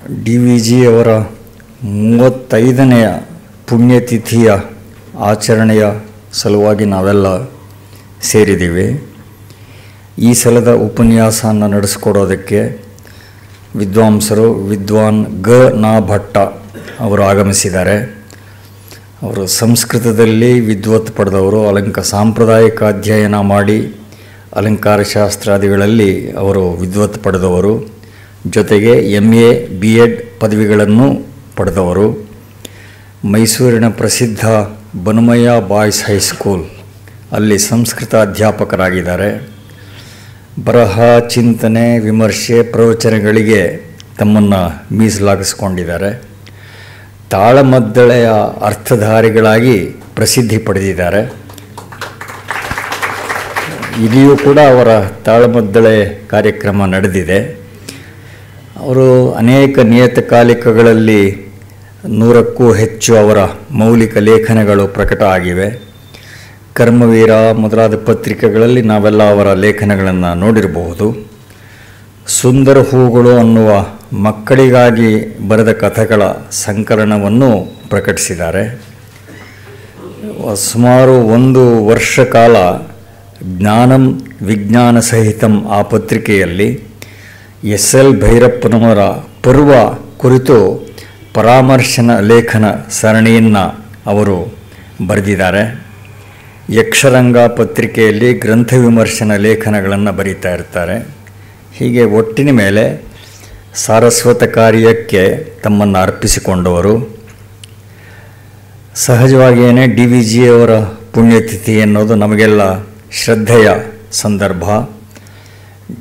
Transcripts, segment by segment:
D V ಜಿಯವರ 35ನೇ ಪುಣ್ಯತಿಥಿಯ ಆಚರಣೆಯ ಸಲುವಾಗಿ ನಾವೆಲ್ಲ ಸೇರಿದ್ದೀವಿ. ಈ ಸಲದ ಉಪನ್ಯಾಸವನ್ನು ನಡೆಸಿಕೊಡೋದಕ್ಕೆ ವಿದ್ವಾಂಸರು ವಿದ್ವಾನ್ ಗ.ನ. ಭಟ್ಟ ಅವರು ಆಗಮಿಸಿದ್ದಾರೆ. ಅವರು ಸಂಸ್ಕೃತದಲ್ಲಿ ವಿದ್ವತ್ ಪಡೆದವರು, ಸಾಂಪ್ರದಾಯಿಕ ಅಧ್ಯಯನ ಮಾಡಿ ಅಲಂಕಾರ ಶಾಸ್ತ್ರಾದಿಗಳಲ್ಲಿ ಅವರು ವಿದ್ವತ್ ಪಡೆದವರು, ಜೊತೆಗೆ MA B.Ed ಪದವಿಗಳನ್ನು ಪಡೆದವರು. ಮೈಸೂರಿನ ಪ್ರಸಿದ್ಧ ಬನಮಯ್ಯ ಬಾಯ್ಸ್ ಹೈಸ್ಕೂಲ್ ಅಲ್ಲಿ ಸಂಸ್ಕೃತ ಅಧ್ಯಾಪಕರಾಗಿದ್ದಾರೆ. ಬರಹ, ಚಿಂತನೆ, ವಿಮರ್ಶೆ, ಪ್ರವಚನಗಳಿಗೆ ತಮ್ಮನ್ನು ಮೀಸಲಾಗಿಸಿಕೊಂಡಿದ್ದಾರೆ. ತಾಳಮದ್ದಳೆಯ ಅರ್ಥಧಾರಿಗಳಾಗಿ ಪ್ರಸಿದ್ಧಿ ಪಡೆದಿದ್ದಾರೆ. ಇಲ್ಲಿಯೂ ಕೂಡ ಅವರ ತಾಳಮದ್ದಳೆ ಕಾರ್ಯಕ್ರಮ ನಡೆದಿದೆ. ಅವರು ಅನೇಕ ನಿಯತಕಾಲಿಕಗಳಲ್ಲಿ 100ಕ್ಕೂ ಹೆಚ್ಚು ಅವರ ಮೌಲಿಕ ಲೇಖನಗಳು ಪ್ರಕಟ ಆಗಿವೆ. ಕರ್ಮವೀರ ಮೊದಲಾದ ಪತ್ರಿಕೆಗಳಲ್ಲಿ ನಾವೆಲ್ಲ ಅವರ ಲೇಖನಗಳನ್ನು ನೋಡಿರಬಹುದು. ಸುಂದರ ಹೂಗಳು ಅನ್ನುವ ಮಕ್ಕಳಿಗಾಗಿ ಬರೆದ ಕಥೆಗಳ ಸಂಕಲನವನ್ನು ಪ್ರಕಟಿಸಿದ್ದಾರೆ. ಸುಮಾರು 1 ವರ್ಷ ಕಾಲ ಜ್ಞಾನಂ ವಿಜ್ಞಾನ ಸಹಿತಂ ಆ ಪತ್ರಿಕೆಯಲ್ಲಿ SL ಭೈರಪ್ಪನವರ ಪರ್ವ ಕುರಿತು ಪರಾಮರ್ಶನ ಲೇಖನ ಸರಣಿಯನ್ನು ಅವರು ಬರೆದಿದ್ದಾರೆ. ಯಕ್ಷರಂಗ ಪತ್ರಿಕೆಯಲ್ಲಿ ಗ್ರಂಥ ವಿಮರ್ಶನ ಲೇಖನಗಳನ್ನು ಬರೀತಾ ಇರ್ತಾರೆ. ಹೀಗೆ ಒಟ್ಟಿನ ಮೇಲೆ ಸಾರಸ್ವತ ಕಾರ್ಯಕ್ಕೆ ತಮ್ಮನ್ನು ಅರ್ಪಿಸಿಕೊಂಡವರು. ಸಹಜವಾಗಿಯೇ ಡಿ ವಿ ಜಿಯವರ ಪುಣ್ಯತಿಥಿ ಎನ್ನುವುದು ನಮಗೆಲ್ಲ ಶ್ರದ್ಧೆಯ ಸಂದರ್ಭ.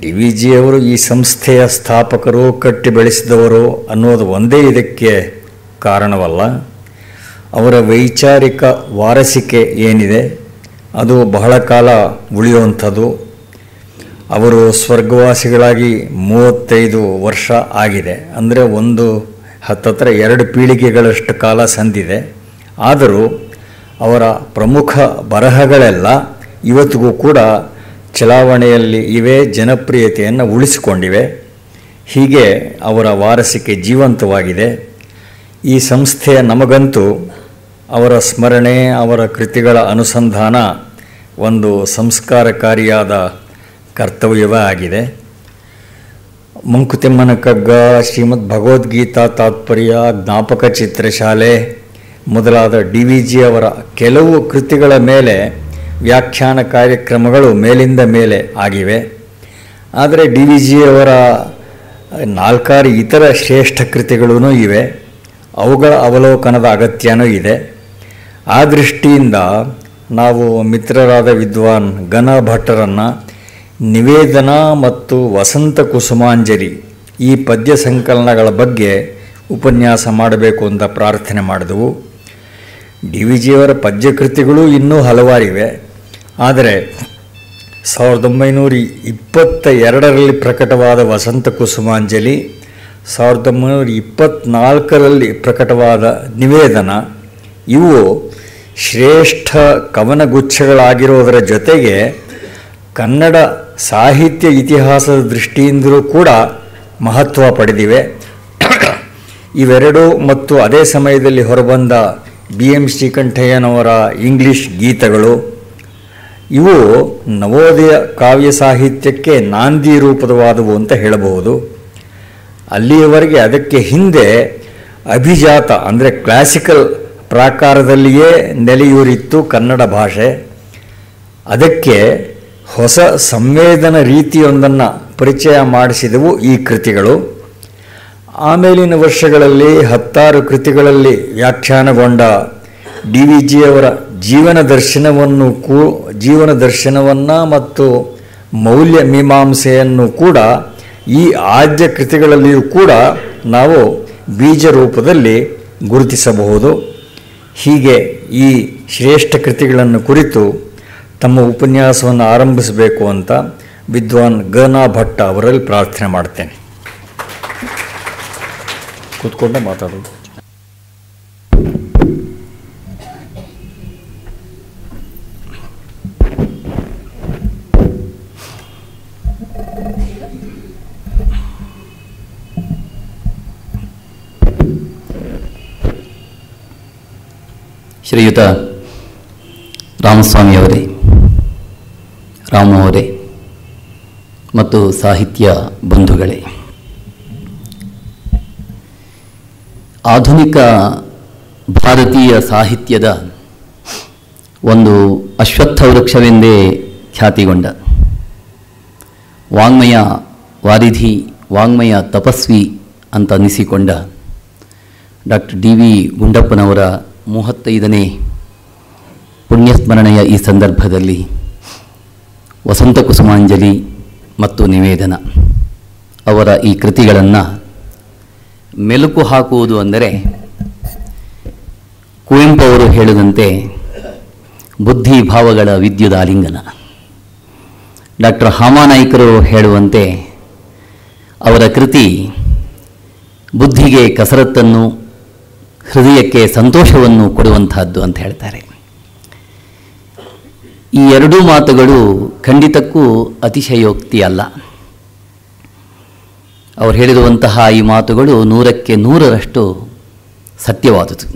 ಡಿ ವಿ ಜಿಯವರು ಈ ಸಂಸ್ಥೆಯ ಸ್ಥಾಪಕರು, ಕಟ್ಟಿ ಬೆಳೆಸಿದವರು ಅನ್ನೋದು ಒಂದೇ ಇದಕ್ಕೆ ಕಾರಣವಲ್ಲ. ಅವರ ವೈಚಾರಿಕ ವಾರಸಿಕೆ ಏನಿದೆ ಅದು ಬಹಳ ಕಾಲ ಉಳಿಯುವಂಥದ್ದು. ಅವರು ಸ್ವರ್ಗವಾಸಿಗಳಾಗಿ 35 ವರ್ಷ ಆಗಿದೆ. ಅಂದರೆ ಹತ್ತತ್ರ 2 ಪೀಳಿಗೆಗಳಷ್ಟು ಕಾಲ ಸಂದಿದೆ. ಆದರೂ ಅವರ ಪ್ರಮುಖ ಬರಹಗಳೆಲ್ಲ ಇವತ್ತಿಗೂ ಕೂಡ ಚಲಾವಣೆಯಲ್ಲಿ ಇವೆ, ಜನಪ್ರಿಯತೆಯನ್ನು ಉಳಿಸಿಕೊಂಡಿವೆ. ಹೀಗೆ ಅವರ ವಾರಸಿಕೆ ಜೀವಂತವಾಗಿದೆ. ಈ ಸಂಸ್ಥೆಯ ನಮಗಂತೂ ಅವರ ಸ್ಮರಣೆ, ಅವರ ಕೃತಿಗಳ ಅನುಸಂಧಾನ ಒಂದು ಸಂಸ್ಕಾರಕಾರಿಯಾದ ಕರ್ತವ್ಯವೇ ಆಗಿದೆ. ಮಂಕುತಿಮ್ಮನ ಕಗ್ಗ, ಶ್ರೀಮದ್ ಭಗವದ್ಗೀತಾ ತಾತ್ಪರ್ಯ, ಜ್ಞಾಪಕ ಚಿತ್ರಶಾಲೆ ಮೊದಲಾದ ಡಿ ವಿ ಜಿಯವರ ಕೆಲವು ಕೃತಿಗಳ ಮೇಲೆ ವ್ಯಾಖ್ಯಾನ ಕಾರ್ಯಕ್ರಮಗಳು ಮೇಲಿಂದ ಮೇಲೆ ಆಗಿವೆ. ಆದರೆ ಡಿ ವಿ ಜಿಯವರ 4-6 ಇತರ ಶ್ರೇಷ್ಠ ಕೃತಿಗಳೂ ಇವೆ. ಅವುಗಳ ಅವಲೋಕನದ ಅಗತ್ಯನೂ ಇದೆ. ಆ ದೃಷ್ಟಿಯಿಂದ ನಾವು ಮಿತ್ರರಾದ ವಿದ್ವಾನ್ ಗ.ನ. ಭಟ್ಟರನ್ನು ನಿವೇದನ ಮತ್ತು ವಸಂತ ಕುಸುಮಾಂಜಲಿ ಈ ಪದ್ಯ ಸಂಕಲನಗಳ ಬಗ್ಗೆ ಉಪನ್ಯಾಸ ಮಾಡಬೇಕು ಅಂತ ಪ್ರಾರ್ಥನೆ ಮಾಡಿದೆವು. ಡಿ ವಿ ಜಿಯವರ ಪದ್ಯಕೃತಿಗಳು ಇನ್ನೂ ಹಲವಾರಿವೆ. ಆದರೆ 1922ರಲ್ಲಿ ಪ್ರಕಟವಾದ ವಸಂತ ಕುಸುಮಾಂಜಲಿ, 1924ರಲ್ಲಿ ಪ್ರಕಟವಾದ ನಿವೇದನ ಇವು ಶ್ರೇಷ್ಠ ಕವನಗುಚ್ಛಗಳಾಗಿರೋದರ ಜೊತೆಗೆ ಕನ್ನಡ ಸಾಹಿತ್ಯ ಇತಿಹಾಸದ ದೃಷ್ಟಿಯಿಂದಲೂ ಕೂಡ ಮಹತ್ವ ಪಡೆದಿವೆ. ಇವೆರಡೂ ಮತ್ತು ಅದೇ ಸಮಯದಲ್ಲಿ ಹೊರಬಂದ BM ಶ್ರೀಕಂಠಯ್ಯನವರ ಇಂಗ್ಲಿಷ್ ಗೀತಗಳು ಇವು ನವೋದಯ ಕಾವ್ಯ ಸಾಹಿತ್ಯಕ್ಕೆ ನಾಂದಿ ರೂಪದವಾದವು ಅಂತ ಹೇಳಬಹುದು. ಅಲ್ಲಿಯವರೆಗೆ ಅದಕ್ಕೆ ಹಿಂದೆ ಅಭಿಜಾತ ಅಂದರೆ ಕ್ಲಾಸಿಕಲ್ ಪ್ರಾಕಾರದಲ್ಲಿಯೇ ನೆಲೆಯೂರಿತ್ತು ಕನ್ನಡ ಭಾಷೆ. ಅದಕ್ಕೆ ಹೊಸ ಸಂವೇದನ ರೀತಿಯೊಂದನ್ನು ಪರಿಚಯ ಮಾಡಿಸಿದವು ಈ ಕೃತಿಗಳು. ಆಮೇಲಿನ ವರ್ಷಗಳಲ್ಲಿ 10 ಕೃತಿಗಳಲ್ಲಿ ವ್ಯಾಖ್ಯಾನಗೊಂಡ ಡಿ ವಿ ಜಿಯವರ ಜೀವನ ದರ್ಶನವನ್ನು ಮತ್ತು ಮೌಲ್ಯ ಮೀಮಾಂಸೆಯನ್ನು ಕೂಡ ಈ ಆದ್ಯ ಕೃತಿಗಳಲ್ಲಿಯೂ ಕೂಡ ನಾವು ಬೀಜ ರೂಪದಲ್ಲಿ ಗುರುತಿಸಬಹುದು. ಹೀಗೆ ಈ ಶ್ರೇಷ್ಠ ಕೃತಿಗಳನ್ನು ಕುರಿತು ತಮ್ಮ ಉಪನ್ಯಾಸವನ್ನು ಆರಂಭಿಸಬೇಕು ಅಂತ ವಿದ್ವಾನ್ ಗ.ನ. ಭಟ್ಟ ಅವರಲ್ಲಿ ಪ್ರಾರ್ಥನೆ ಮಾಡ್ತೇನೆ. ಕೂತ್ಕೊಂಡೆ ಮಾತಾಡೋದು. ಶ್ರೀಯುತ ರಾಮಸ್ವಾಮಿಯವರೇ, ರಾಮು ಅವರೇ ಮತ್ತು ಸಾಹಿತ್ಯ ಬಂಧುಗಳೇ, ಆಧುನಿಕ ಭಾರತೀಯ ಸಾಹಿತ್ಯದ ಒಂದು ಅಶ್ವತ್ಥ ವೃಕ್ಷವೆಂದೇ ಖ್ಯಾತಿಗೊಂಡ ವಾಂಗ್ಮಯ ವಾರಿಧಿ, ವಾಂಗ್ಮಯ ತಪಸ್ವಿ ಅಂತ ಅನ್ನಿಸಿಕೊಂಡ ಡಾಕ್ಟರ್ ಡಿ ವಿ ಗುಂಡಪ್ಪನವರ 35ನೇ ಪುಣ್ಯಸ್ಮರಣೆಯ ಈ ಸಂದರ್ಭದಲ್ಲಿ ವಸಂತ ಕುಸುಮಾಂಜಲಿ ಮತ್ತು ನಿವೇದನ ಅವರ ಈ ಕೃತಿಗಳನ್ನು ಮೆಲುಕು ಹಾಕುವುದು ಅಂದರೆ ಕುವೆಂಪು ಅವರು ಹೇಳಿದಂತೆ ಬುದ್ಧಿ ಭಾವಗಳ ವಿದ್ಯುದಾಲಿಂಗನ. ಡಾಕ್ಟರ್ ಹಾಮಾನಾಯ್ಕರು ಹೇಳುವಂತೆ ಅವರ ಕೃತಿ ಬುದ್ಧಿಗೆ ಕಸರತ್ತನ್ನು, ಹೃದಯಕ್ಕೆ ಸಂತೋಷವನ್ನು ಕೊಡುವಂತಹದ್ದು ಅಂತ ಹೇಳ್ತಾರೆ. ಈ ಎರಡೂ ಮಾತುಗಳು ಖಂಡಿತಕ್ಕೂ ಅತಿಶಯೋಕ್ತಿ ಅಲ್ಲ. ಅವರು ಹೇಳಿರುವಂತಹ ಈ ಮಾತುಗಳು 100ಕ್ಕೆ 100ರಷ್ಟು ಸತ್ಯವಾದುದು.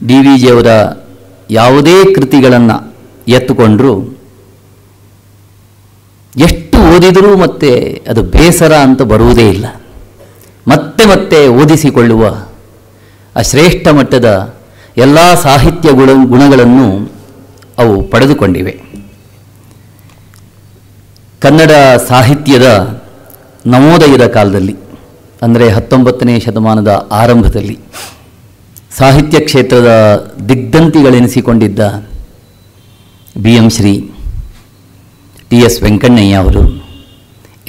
ಡಿ ವಿ ಜಿಯವರ ಯಾವುದೇ ಕೃತಿಗಳನ್ನು ಎತ್ತುಕೊಂಡ್ರೂ ಎಷ್ಟು ಓದಿದರೂ ಮತ್ತೆ ಅದು ಬೇಸರ ಅಂತ ಬರುವುದೇ ಇಲ್ಲ. ಮತ್ತೆ ಮತ್ತೆ ಓದಿಸಿಕೊಳ್ಳುವ ಆ ಶ್ರೇಷ್ಠ ಮಟ್ಟದ ಎಲ್ಲ ಸಾಹಿತ್ಯ ಗುಣಗಳನ್ನು ಅವು ಪಡೆದುಕೊಂಡಿವೆ. ಕನ್ನಡ ಸಾಹಿತ್ಯದ ನವೋದಯದ ಕಾಲದಲ್ಲಿ, ಅಂದರೆ 19ನೇ ಶತಮಾನದ ಆರಂಭದಲ್ಲಿ ಸಾಹಿತ್ಯ ಕ್ಷೇತ್ರದ ದಿಗ್ಧಂತಿಗಳೆನಿಸಿಕೊಂಡಿದ್ದ B M Shri, T S Venkannaiah ಅವರು,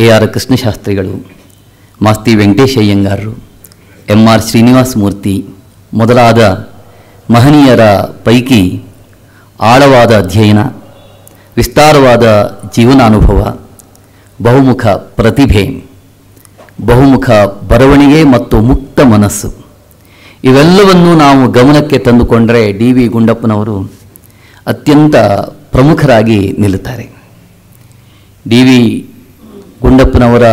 ಎ ಆರ್ ಕೃಷ್ಣಶಾಸ್ತ್ರಿಗಳು, ಮಾಸ್ತಿ ವೆಂಕಟೇಶಯ್ಯಂಗಾರರು, ಎಂ ಆರ್ ಶ್ರೀನಿವಾಸ ಮೂರ್ತಿ ಮೊದಲಾದ ಮಹನೀಯರ ಪೈಕಿ ಆಳವಾದ ಅಧ್ಯಯನ, ವಿಸ್ತಾರವಾದ ಜೀವನಾನುಭವ, ಬಹುಮುಖ ಪ್ರತಿಭೆ, ಬಹುಮುಖ ಬರವಣಿಗೆ ಮತ್ತು ಮುಕ್ತ ಮನಸ್ಸು ಇವೆಲ್ಲವನ್ನೂ ನಾವು ಗಮನಕ್ಕೆ ತಂದುಕೊಂಡರೆ ಡಿ ವಿ ಗುಂಡಪ್ಪನವರು ಅತ್ಯಂತ ಪ್ರಮುಖರಾಗಿ ನಿಲ್ಲುತ್ತಾರೆ. ಡಿ ವಿ ಗುಂಡಪ್ಪನವರ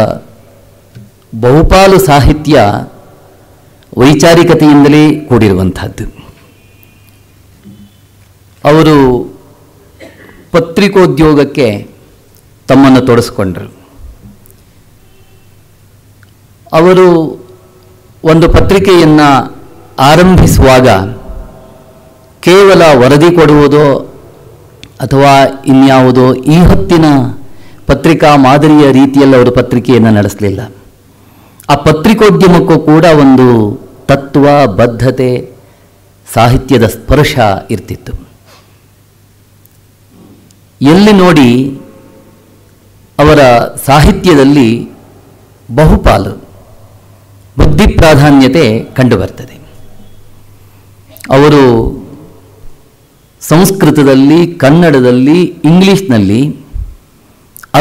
ಬಹುಪಾಲು ಸಾಹಿತ್ಯ ವೈಚಾರಿಕತೆಯಿಂದಲೇ ಕೂಡಿರುವಂಥದ್ದು. ಅವರು ಪತ್ರಿಕೋದ್ಯೋಗಕ್ಕೆ ತಮ್ಮನ್ನು ತೊಡಗಿಸಿಕೊಂಡರು. ಅವರು ಒಂದು ಪತ್ರಿಕೆಯನ್ನು ಆರಂಭಿಸುವಾಗ ಕೇವಲ ವರದಿ ಕೊಡುವುದೋ ಅಥವಾ ಇನ್ಯಾವುದೋ ಈ ಹೊತ್ತಿನ ಪತ್ರಿಕಾ ಮಾದರಿಯ ರೀತಿಯಲ್ಲಿ ಅವರು ಪತ್ರಿಕೆಯನ್ನು ನಡೆಸಲಿಲ್ಲ. ಆ ಪತ್ರಿಕೋದ್ಯಮಕ್ಕೂ ಕೂಡ ಒಂದು ತತ್ವ, ಬದ್ಧತೆ, ಸಾಹಿತ್ಯದ ಸ್ಪರ್ಶ ಇರ್ತಿತ್ತು. ಎಲ್ಲಿ ನೋಡಿ ಅವರ ಸಾಹಿತ್ಯದಲ್ಲಿ ಬಹುಪಾಲು ಬುದ್ಧಿ ಪ್ರಾಧಾನ್ಯತೆ ಕಂಡುಬರ್ತದೆ. ಅವರು ಸಂಸ್ಕೃತದಲ್ಲಿ, ಕನ್ನಡದಲ್ಲಿ, ಇಂಗ್ಲಿಷ್ನಲ್ಲಿ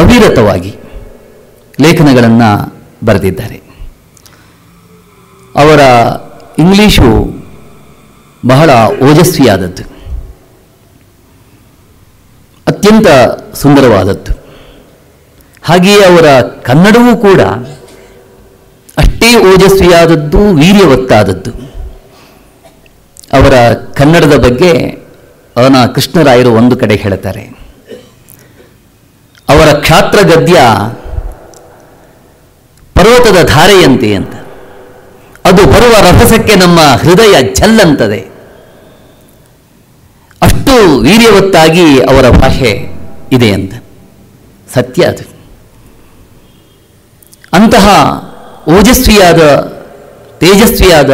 ಅವಿರತವಾಗಿ ಲೇಖನಗಳನ್ನು ಬರೆದಿದ್ದಾರೆ. ಅವರ ಇಂಗ್ಲೀಷು ಬಹಳ ಓಜಸ್ವಿಯಾದದ್ದು, ಅತ್ಯಂತ ಸುಂದರವಾದದ್ದು. ಹಾಗೆಯೇ ಅವರ ಕನ್ನಡವೂ ಕೂಡ ಅಷ್ಟೇ ಓಜಸ್ವಿಯಾದದ್ದು, ವೀರ್ಯವತ್ತಾದದ್ದು. ಅವರ ಕನ್ನಡದ ಬಗ್ಗೆ ಅವನ ಕೃಷ್ಣರಾಯರು ಒಂದು ಕಡೆ ಹೇಳ್ತಾರೆ, ಅವರ ಕ್ಷಾತ್ರ ಗದ್ಯ ಪರ್ವತದ ಧಾರೆಯಂತೆ ಅಂತ. ಅದು ಬರುವ ರಭಸಕ್ಕೆ ನಮ್ಮ ಹೃದಯ ಝಲ್ಲಂತದೆ. ಅಷ್ಟು ವೀರ್ಯವತ್ತಾಗಿ ಅವರ ಭಾಷೆ ಇದೆ ಅಂತ. ಸತ್ಯ ಅದು. ಅಂತಹ ಓಜಸ್ವಿಯಾದ, ತೇಜಸ್ವಿಯಾದ,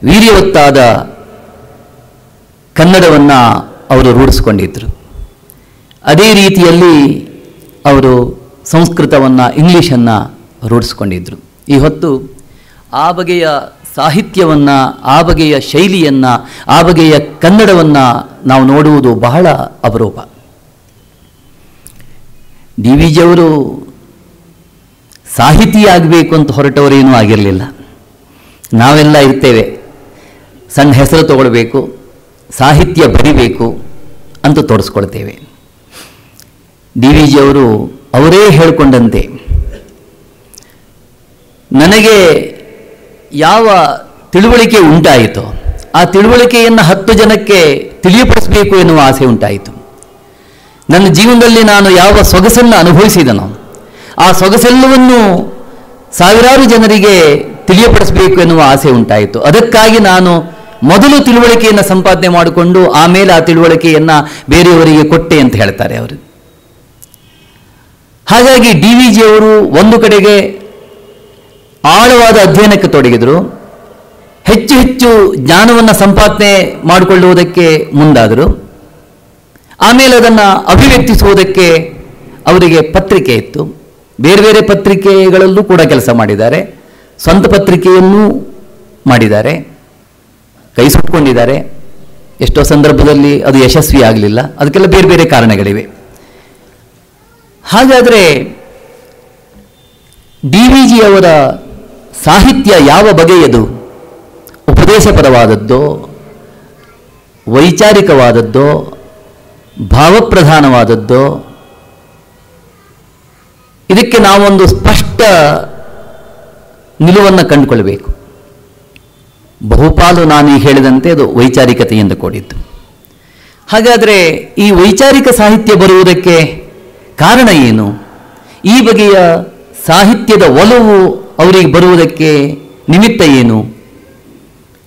ವೀರ್ಯವತ್ತಾದ ಕನ್ನಡವನ್ನು ಅವರು ರೂಢಿಸಿಕೊಂಡಿದ್ದರು. ಅದೇ ರೀತಿಯಲ್ಲಿ ಅವರು ಸಂಸ್ಕೃತವನ್ನು, ಇಂಗ್ಲೀಷನ್ನು ರೂಢಿಸ್ಕೊಂಡಿದ್ದರು. ಈ ಹೊತ್ತು ಆ ಬಗೆಯ ಸಾಹಿತ್ಯವನ್ನು, ಆ ಬಗೆಯ ಶೈಲಿಯನ್ನು, ಆ ಬಗೆಯ ಕನ್ನಡವನ್ನು ನಾವು ನೋಡುವುದು ಬಹಳ ಅಪರೂಪ. ಡಿ ವಿ ಜಿಯವರು ಸಾಹಿತಿಯಾಗಬೇಕು ಅಂತ ಹೊರಟವರೇನೂ ಆಗಿರಲಿಲ್ಲ. ನಾವೆಲ್ಲ ಇರ್ತೇವೆ, ಸಣ್ಣ ಹೆಸರು ತಗೊಳ್ಬೇಕು, ಸಾಹಿತ್ಯ ಬರಿಬೇಕು ಅಂತ ತೋರಿಸ್ಕೊಳ್ತೇವೆ. ಡಿ ವಿ ಜಿಯವರು ಅವರೇ ಹೇಳಿಕೊಂಡಂತೆ, ನನಗೆ ಯಾವ ತಿಳುವಳಿಕೆ ಉಂಟಾಯಿತೋ ಆ ತಿಳುವಳಿಕೆಯನ್ನು 10 ಜನಕ್ಕೆ ತಿಳಿಯಪಡಿಸಬೇಕು ಎನ್ನುವ ಆಸೆ ಉಂಟಾಯಿತು. ನನ್ನ ಜೀವನದಲ್ಲಿ ನಾನು ಯಾವ ಸೊಗಸನ್ನು ಅನುಭವಿಸಿದನೋ ಆ ಸೊಗಸೆಲ್ಲವನ್ನು ಸಾವಿರಾರು ಜನರಿಗೆ ತಿಳಿಯಪಡಿಸಬೇಕು ಎನ್ನುವ ಆಸೆ ಉಂಟಾಯಿತು. ಅದಕ್ಕಾಗಿ ನಾನು ಮೊದಲು ತಿಳುವಳಿಕೆಯನ್ನು ಸಂಪಾದನೆ ಮಾಡಿಕೊಂಡು ಆಮೇಲೆ ಆ ತಿಳುವಳಿಕೆಯನ್ನು ಬೇರೆಯವರಿಗೆ ಕೊಟ್ಟೆ ಅಂತ ಹೇಳ್ತಾರೆ ಅವರು. ಹಾಗಾಗಿ DVG ಅವರು ಒಂದು ಕಡೆಗೆ ಆಳವಾದ ಅಧ್ಯಯನಕ್ಕೆ ತೊಡಗಿದರು, ಹೆಚ್ಚು ಹೆಚ್ಚು ಜ್ಞಾನವನ್ನು ಸಂಪಾದನೆ ಮಾಡಿಕೊಳ್ಳುವುದಕ್ಕೆ ಮುಂದಾದರು. ಆಮೇಲೆ ಅದನ್ನು ಅಭಿವ್ಯಕ್ತಿಸುವುದಕ್ಕೆ ಅವರಿಗೆ ಪತ್ರಿಕೆ ಇತ್ತು. ಬೇರೆ ಬೇರೆ ಪತ್ರಿಕೆಗಳಲ್ಲೂ ಕೂಡ ಕೆಲಸ ಮಾಡಿದ್ದಾರೆ, ಸ್ವಂತ ಪತ್ರಿಕೆಯನ್ನೂ ಮಾಡಿದ್ದಾರೆ, ಕೈ ಸುಟ್ಕೊಂಡಿದ್ದಾರೆ. ಎಷ್ಟೋ ಸಂದರ್ಭದಲ್ಲಿ ಅದು ಯಶಸ್ವಿ ಆಗಲಿಲ್ಲ, ಅದಕ್ಕೆಲ್ಲ ಬೇರೆ ಬೇರೆ ಕಾರಣಗಳಿವೆ. ಹಾಗಾದರೆ DVG ಅವರ ಸಾಹಿತ್ಯ ಯಾವ ಬಗೆಯದು? ಉಪದೇಶಪರವಾದದ್ದೋ, ವೈಚಾರಿಕವಾದದ್ದೋ, ಭಾವಪ್ರಧಾನವಾದದ್ದೋ? ಇದಕ್ಕೆ ನಾವೊಂದು ಸ್ಪಷ್ಟ ನಿಲುವನ್ನು ಕಂಡುಕೊಳ್ಳಬೇಕು. ಬಹುಪಾಲು ನಾನು ಈಗ ಹೇಳಿದಂತೆ ಅದು ವೈಚಾರಿಕತೆಯಿಂದ ಕೂಡಿದ್ದು. ಹಾಗಾದರೆ ಈ ವೈಚಾರಿಕ ಸಾಹಿತ್ಯ ಬರುವುದಕ್ಕೆ ಕಾರಣ ಏನು? ಈ ಬಗೆಯ ಸಾಹಿತ್ಯದ ಒಲವು ಅವರಿಗೆ ಬರುವುದಕ್ಕೆ ನಿಮಿತ್ತ ಏನು?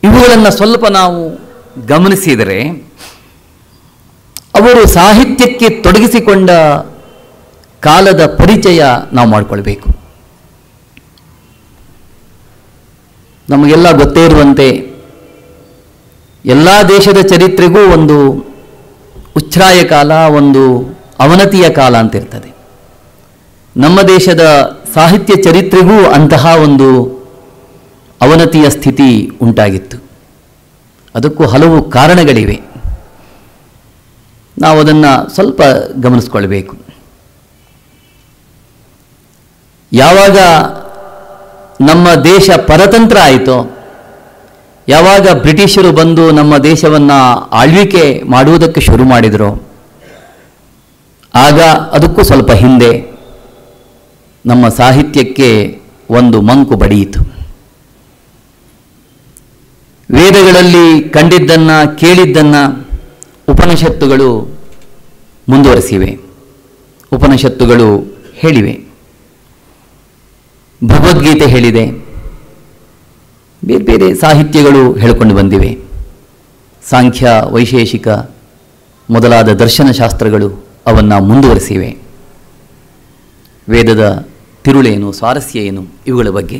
ಇವುಗಳನ್ನು ಸ್ವಲ್ಪ ನಾವು ಗಮನಿಸಿದರೆ ಅವರು ಸಾಹಿತ್ಯಕ್ಕೆ ತೊಡಗಿಸಿಕೊಂಡ ಕಾಲದ ಪರಿಚಯ ನಾವು ಮಾಡಿಕೊಳ್ಬೇಕು. ನಮಗೆಲ್ಲ ಗೊತ್ತೇ ಇರುವಂತೆ ಎಲ್ಲ ದೇಶದ ಚರಿತ್ರೆಗೂ ಒಂದು ಉಚ್ಛ್ರಾಯ ಕಾಲ, ಒಂದು ಅವನತಿಯ ಕಾಲ ಅಂತ ಇರ್ತದೆ. ನಮ್ಮ ದೇಶದ ಸಾಹಿತ್ಯ ಚರಿತ್ರೆಗೂ ಅಂತಹ ಒಂದು ಅವನತಿಯ ಸ್ಥಿತಿ ಉಂಟಾಗಿತ್ತು. ಅದಕ್ಕೂ ಹಲವು ಕಾರಣಗಳಿವೆ, ನಾವು ಅದನ್ನು ಸ್ವಲ್ಪ ಗಮನಿಸ್ಕೊಳ್ಬೇಕು. ಯಾವಾಗ ನಮ್ಮ ದೇಶ ಪರತಂತ್ರ ಆಯಿತೋ, ಯಾವಾಗ ಬ್ರಿಟಿಷರು ಬಂದು ನಮ್ಮ ದೇಶವನ್ನು ಆಳ್ವಿಕೆ ಮಾಡುವುದಕ್ಕೆ ಶುರು ಮಾಡಿದರು, ಆಗ ಅದಕ್ಕೂ ಸ್ವಲ್ಪ ಹಿಂದೆ ನಮ್ಮ ಸಾಹಿತ್ಯಕ್ಕೆ ಒಂದು ಮಂಕು ಬಡಿಯಿತು. ವೇದಗಳಲ್ಲಿ ಕಂಡಿದ್ದನ್ನು, ಕೇಳಿದ್ದನ್ನು ಉಪನಿಷತ್ತುಗಳು ಮುಂದುವರೆಸಿವೆ, ಉಪನಿಷತ್ತುಗಳು ಹೇಳಿವೆ. ಭಗವದ್ಗೀತೆ ಹೇಳಿದೆ, ಬೇರೆ ಬೇರೆ ಸಾಹಿತ್ಯಗಳು ಹೇಳಿಕೊಂಡು ಬಂದಿವೆ. ಸಾಂಖ್ಯ, ವೈಶೇಷಿಕ ಮೊದಲಾದ ದರ್ಶನಶಾಸ್ತ್ರಗಳು ಅವನ್ನು ಮುಂದುವರೆಸಿವೆ. ವೇದದ ತಿರುಳೇನು, ಸ್ವಾರಸ್ಯ ಏನು, ಇವುಗಳ ಬಗ್ಗೆ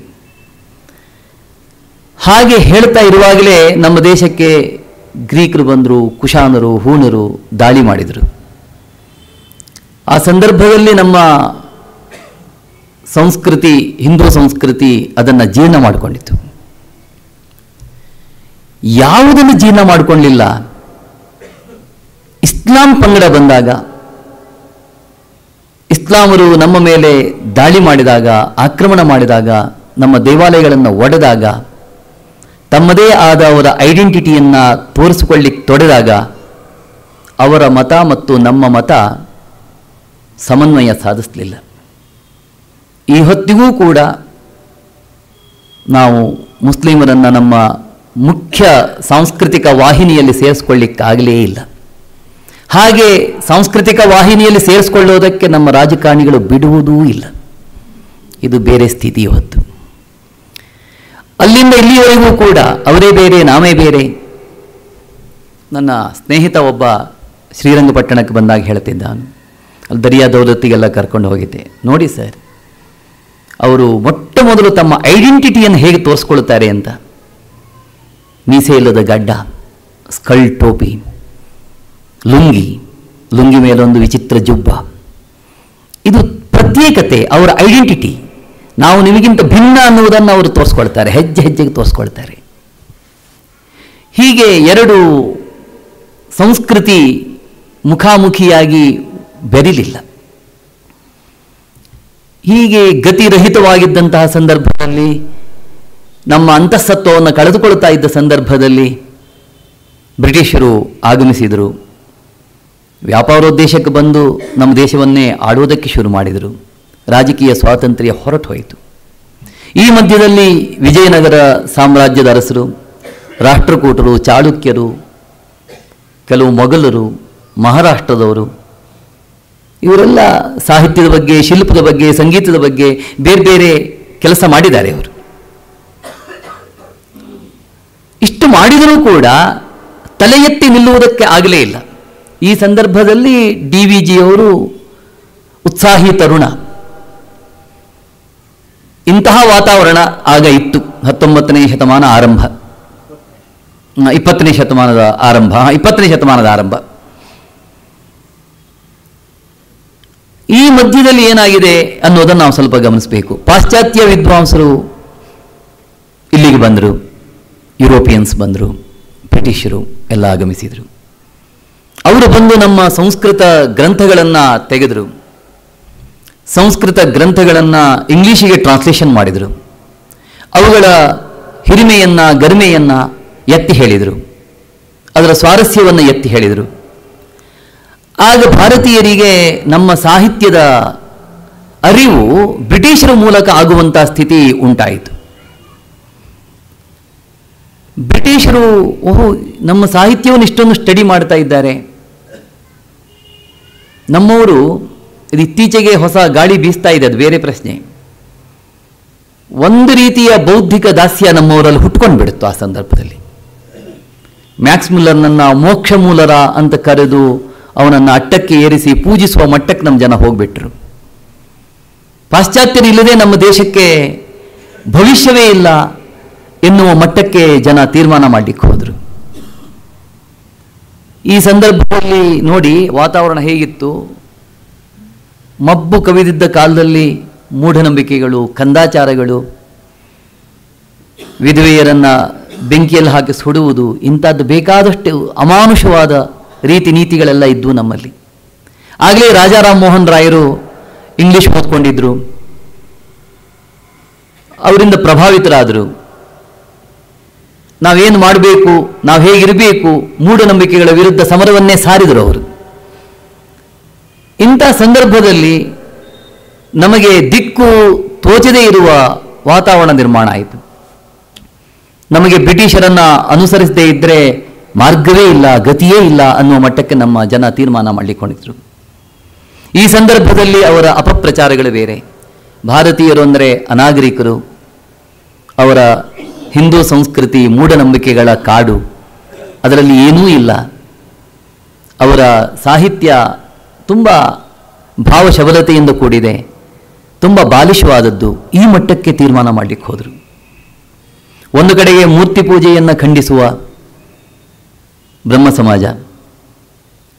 ಹಾಗೆ ಹೇಳ್ತಾ ಇರುವಾಗಲೇ ನಮ್ಮ ದೇಶಕ್ಕೆ ಗ್ರೀಕರು ಬಂದರು, ಕುಶಾನರು, ಹೂಣರು ದಾಳಿ ಮಾಡಿದರು. ಆ ಸಂದರ್ಭದಲ್ಲಿ ನಮ್ಮ ಸಂಸ್ಕೃತಿ, ಹಿಂದೂ ಸಂಸ್ಕೃತಿ ಅದನ್ನು ಜೀರ್ಣ ಮಾಡಿಕೊಂಡಿತು. ಯಾವುದನ್ನು ಜೀರ್ಣ ಮಾಡಿಕೊಳ್ಳಲಿಲ್ಲ? ಇಸ್ಲಾಂ ಪಂಗಡ ಬಂದಾಗ, ಇಸ್ಲಾಮರು ನಮ್ಮ ಮೇಲೆ ದಾಳಿ ಮಾಡಿದಾಗ, ಆಕ್ರಮಣ ಮಾಡಿದಾಗ, ನಮ್ಮ ದೇವಾಲಯಗಳನ್ನು ಒಡೆದಾಗ, ತಮ್ಮದೇ ಆದ ಅವರ ಐಡೆಂಟಿಟಿಯನ್ನು ತೋರಿಸಿಕೊಳ್ಳಿಕ್ಕೆ ತೊಡೆದಾಗ ಅವರ ಮತ ಮತ್ತು ನಮ್ಮ ಮತ ಸಮನ್ವಯ ಸಾಧಿಸಲಿಲ್ಲ. ಈ ಹೊತ್ತಿಗೂ ಕೂಡ ನಾವು ಮುಸ್ಲಿಮರನ್ನು ನಮ್ಮ ಮುಖ್ಯ ಸಾಂಸ್ಕೃತಿಕ ವಾಹಿನಿಯಲ್ಲಿ ಸೇರಿಸ್ಕೊಳ್ಳಿಕ್ಕಾಗಲೇ ಇಲ್ಲ. ಹಾಗೆ ಸಾಂಸ್ಕೃತಿಕ ವಾಹಿನಿಯಲ್ಲಿ ಸೇರಿಸ್ಕೊಳ್ಳೋದಕ್ಕೆ ನಮ್ಮ ರಾಜಕಾರಣಿಗಳು ಬಿಡುವುದೂ ಇಲ್ಲ. ಇದು ಬೇರೆ ಸ್ಥಿತಿ ಹೊತ್ತು. ಅಲ್ಲಿಂದ ಇಲ್ಲಿವರೆಗೂ ಕೂಡ ಅವರೇ ಬೇರೆ, ನಾವೇ ಬೇರೆ. ನನ್ನ ಸ್ನೇಹಿತ ಒಬ್ಬ ಶ್ರೀರಂಗಪಟ್ಟಣಕ್ಕೆ ಬಂದಾಗ ಹೇಳ್ತಿದ್ದಾನು, ಅಲ್ಲಿ ದರಿಯಾ ದೌಲತ್ತಿಗೆಲ್ಲ ಕರ್ಕೊಂಡು ಹೋಗಿದ್ದೆ. ನೋಡಿ ಸರ್, ಅವರು ಮೊಟ್ಟ ಮೊದಲು ತಮ್ಮ ಐಡೆಂಟಿಟಿಯನ್ನು ಹೇಗೆ ತೋರಿಸ್ಕೊಳ್ತಾರೆ ಅಂತ. ಮೀಸೆ ಇಲ್ಲದ ಗಡ್ಡ, ಸ್ಕಲ್ ಟೋಪಿ, ಲುಂಗಿ ಮೇಲೊಂದು ವಿಚಿತ್ರ ಜುಬ್ಬ. ಇದು ಪ್ರತ್ಯೇಕತೆ, ಅವರ ಐಡೆಂಟಿಟಿ. ನಾವು ನಿಮಗಿಂತ ಭಿನ್ನ ಅನ್ನುವುದನ್ನು ಅವರು ತೋರಿಸ್ಕೊಳ್ತಾರೆ, ಹೆಜ್ಜೆ ಹೆಜ್ಜೆಗೆ ತೋರಿಸ್ಕೊಳ್ತಾರೆ. ಹೀಗೆ ಎರಡು ಸಂಸ್ಕೃತಿ ಮುಖಾಮುಖಿಯಾಗಿ ಬೆರಿಲಿಲ್ಲ. ಹೀಗೆ ಗತಿರಹಿತವಾಗಿದ್ದಂತಹ ಸಂದರ್ಭದಲ್ಲಿ, ನಮ್ಮ ಅಂತಃಸತ್ವವನ್ನು ಕಳೆದುಕೊಳ್ತಾ ಇದ್ದ ಸಂದರ್ಭದಲ್ಲಿ ಬ್ರಿಟಿಷರು ಆಗಮಿಸಿದರು. ವ್ಯಾಪಾರೋದ್ದೇಶಕ್ಕೆ ಬಂದು ನಮ್ಮ ದೇಶವನ್ನೇ ಆಳುವುದಕ್ಕೆ ಶುರು ಮಾಡಿದರು. ರಾಜಕೀಯ ಸ್ವಾತಂತ್ರ್ಯ ಹೊರಟು ಹೋಯಿತು. ಈ ಮಧ್ಯದಲ್ಲಿ ವಿಜಯನಗರ ಸಾಮ್ರಾಜ್ಯದ ಅರಸರು ರಾಷ್ಟ್ರಕೂಟರು, ಚಾಳುಕ್ಯರು, ಕೆಲವು ಮೊಘಲರು, ಮಹಾರಾಷ್ಟ್ರದವರು, ಇವರೆಲ್ಲ ಸಾಹಿತ್ಯದ ಬಗ್ಗೆ, ಶಿಲ್ಪದ ಬಗ್ಗೆ, ಸಂಗೀತದ ಬಗ್ಗೆ ಬೇರೆ ಬೇರೆ ಕೆಲಸ ಮಾಡಿದ್ದಾರೆ ಅವರು. ಇಷ್ಟು ಮಾಡಿದರೂ ಕೂಡ ತಲೆ ಎತ್ತಿ ನಿಲ್ಲುವುದಕ್ಕೆ ಆಗಲೇ ಇಲ್ಲ. ಈ ಸಂದರ್ಭದಲ್ಲಿ ಡಿ ವಿ ಜಿಯವರು ಉತ್ಸಾಹಿ ತರುಣ. ಇಂತಹ ವಾತಾವರಣ ಆಗ ಇತ್ತು. 19ನೇ ಶತಮಾನ ಆರಂಭ, 20ನೇ ಶತಮಾನದ ಆರಂಭ, 20ನೇ ಶತಮಾನದ ಆರಂಭ. ಈ ಮಧ್ಯದಲ್ಲಿ ಏನಾಗಿದೆ ಅನ್ನೋದನ್ನು ನಾವು ಸ್ವಲ್ಪ ಗಮನಿಸಬೇಕು. ಪಾಶ್ಚಾತ್ಯ ವಿದ್ವಾಂಸರು ಇಲ್ಲಿಗೆ ಬಂದರು, ಯುರೋಪಿಯನ್ಸ್ ಬಂದರು, ಬ್ರಿಟಿಷರು ಎಲ್ಲ ಆಗಮಿಸಿದರು. ಅವರು ಬಂದು ನಮ್ಮ ಸಂಸ್ಕೃತ ಗ್ರಂಥಗಳನ್ನು ತೆಗೆದರು, ಸಂಸ್ಕೃತ ಗ್ರಂಥಗಳನ್ನು ಇಂಗ್ಲೀಷಿಗೆ ಟ್ರಾನ್ಸ್ಲೇಷನ್ ಮಾಡಿದರು, ಅವುಗಳ ಹಿರಿಮೆಯನ್ನು, ಗರಿಮೆಯನ್ನು ಎತ್ತಿ ಹೇಳಿದರು, ಅದರ ಸ್ವಾರಸ್ಯವನ್ನು ಎತ್ತಿ ಹೇಳಿದರು. ಆಗ ಭಾರತೀಯರಿಗೆ ನಮ್ಮ ಸಾಹಿತ್ಯದ ಅರಿವು ಬ್ರಿಟಿಷರ ಮೂಲಕ ಆಗುವಂಥ ಸ್ಥಿತಿ ಉಂಟಾಯಿತು. ಬ್ರಿಟಿಷರು ಓಹೋ, ನಮ್ಮ ಸಾಹಿತ್ಯವನ್ನು ಇಷ್ಟೊಂದು ಸ್ಟಡಿ ಮಾಡ್ತಾ ಇದ್ದಾರೆ, ನಮ್ಮವರು ಇದು ಇತ್ತೀಚೆಗೆ ಹೊಸ ಗಾಳಿ ಬೀಸ್ತಾ ಇದೆ, ಅದು ಬೇರೆ ಪ್ರಶ್ನೆ. ಒಂದು ರೀತಿಯ ಬೌದ್ಧಿಕ ದಾಸ್ಯ ನಮ್ಮವರಲ್ಲಿ ಹುಟ್ಕೊಂಡು ಬಿಡುತ್ತು. ಆ ಸಂದರ್ಭದಲ್ಲಿ ಮ್ಯಾಕ್ಸ್ ಮುಲ್ಲರ್ನನ್ನು ಮೋಕ್ಷ ಮೂಲರ ಅಂತ ಕರೆದು ಅವನನ್ನು ಅಟ್ಟಕ್ಕೆ ಏರಿಸಿ ಪೂಜಿಸುವ ಮಟ್ಟಕ್ಕೆ ನಮ್ಮ ಜನ ಹೋಗ್ಬಿಟ್ರು. ಪಾಶ್ಚಾತ್ಯರಿಲ್ಲದೆ ನಮ್ಮ ದೇಶಕ್ಕೆ ಭವಿಷ್ಯವೇ ಇಲ್ಲ ಎನ್ನುವ ಮಟ್ಟಕ್ಕೆ ಜನ ತೀರ್ಮಾನ ಮಾಡಲಿಕ್ಕೆ ಹೋದರು. ಈ ಸಂದರ್ಭದಲ್ಲಿ ನೋಡಿ ವಾತಾವರಣ ಹೇಗಿತ್ತು. ಮಬ್ಬು ಕವಿದಿದ್ದ ಕಾಲದಲ್ಲಿ ಮೂಢನಂಬಿಕೆಗಳು, ಕಂದಾಚಾರಗಳು, ವಿಧವೆಯರನ್ನು ಬೆಂಕಿಯಲ್ಲಿ ಹಾಕಿ ಸುಡುವುದು, ಇಂಥದ್ದು ಬೇಕಾದಷ್ಟು ಅಮಾನುಷವಾದ ರೀತಿ ನೀತಿಗಳೆಲ್ಲ ಇದ್ದವು ನಮ್ಮಲ್ಲಿ. ಆಗಲೇ ರಾಜಾ ರಾಮ್ ಮೋಹನ್ ರಾಯರು ಇಂಗ್ಲಿಷ್ ಓದ್ಕೊಂಡಿದ್ರು, ಅವರಿಂದ ಪ್ರಭಾವಿತರಾದರು. ನಾವೇನು ಮಾಡಬೇಕು, ನಾವು ಹೇಗಿರಬೇಕು, ಮೂಢನಂಬಿಕೆಗಳ ವಿರುದ್ಧ ಸಮರವನ್ನೇ ಸಾರಿದರು ಅವರು. ಇಂಥ ಸಂದರ್ಭದಲ್ಲಿ ನಮಗೆ ದಿಕ್ಕು ತೋಚದೇ ಇರುವ ವಾತಾವರಣ ನಿರ್ಮಾಣ ಆಯಿತು. ನಮಗೆ ಬ್ರಿಟಿಷರನ್ನು ಅನುಸರಿಸದೇ ಇದ್ದರೆ ಮಾರ್ಗವೇ ಇಲ್ಲ, ಗತಿಯೇ ಇಲ್ಲ ಅನ್ನುವ ಮಟ್ಟಕ್ಕೆ ನಮ್ಮ ಜನ ತೀರ್ಮಾನ ಮಾಡಿಕೊಂಡಿದ್ರು. ಈ ಸಂದರ್ಭದಲ್ಲಿ ಅವರ ಅಪಪ್ರಚಾರಗಳು ಬೇರೆ. ಭಾರತೀಯರು ಅಂದರೆ ಅನಾಗರಿಕರು, ಅವರ ಹಿಂದೂ ಸಂಸ್ಕೃತಿ ಮೂಢನಂಬಿಕೆಗಳ ಕಾಡು, ಅದರಲ್ಲಿ ಏನೂ ಇಲ್ಲ. ಅವರ ಸಾಹಿತ್ಯ ತುಂಬ ಭಾವಶಬಲತೆಯಿಂದ ಕೂಡಿದೆ, ತುಂಬ ಬಾಲಿಶವಾದದ್ದು. ಈ ಮಟ್ಟಕ್ಕೆ ತೀರ್ಮಾನ ಮಾಡಲಿಕ್ಕೆ ಹೋದರು. ಒಂದು ಕಡೆಗೆ ಮೂರ್ತಿ ಪೂಜೆಯನ್ನು ಖಂಡಿಸುವ ಬ್ರಹ್ಮ ಸಮಾಜ,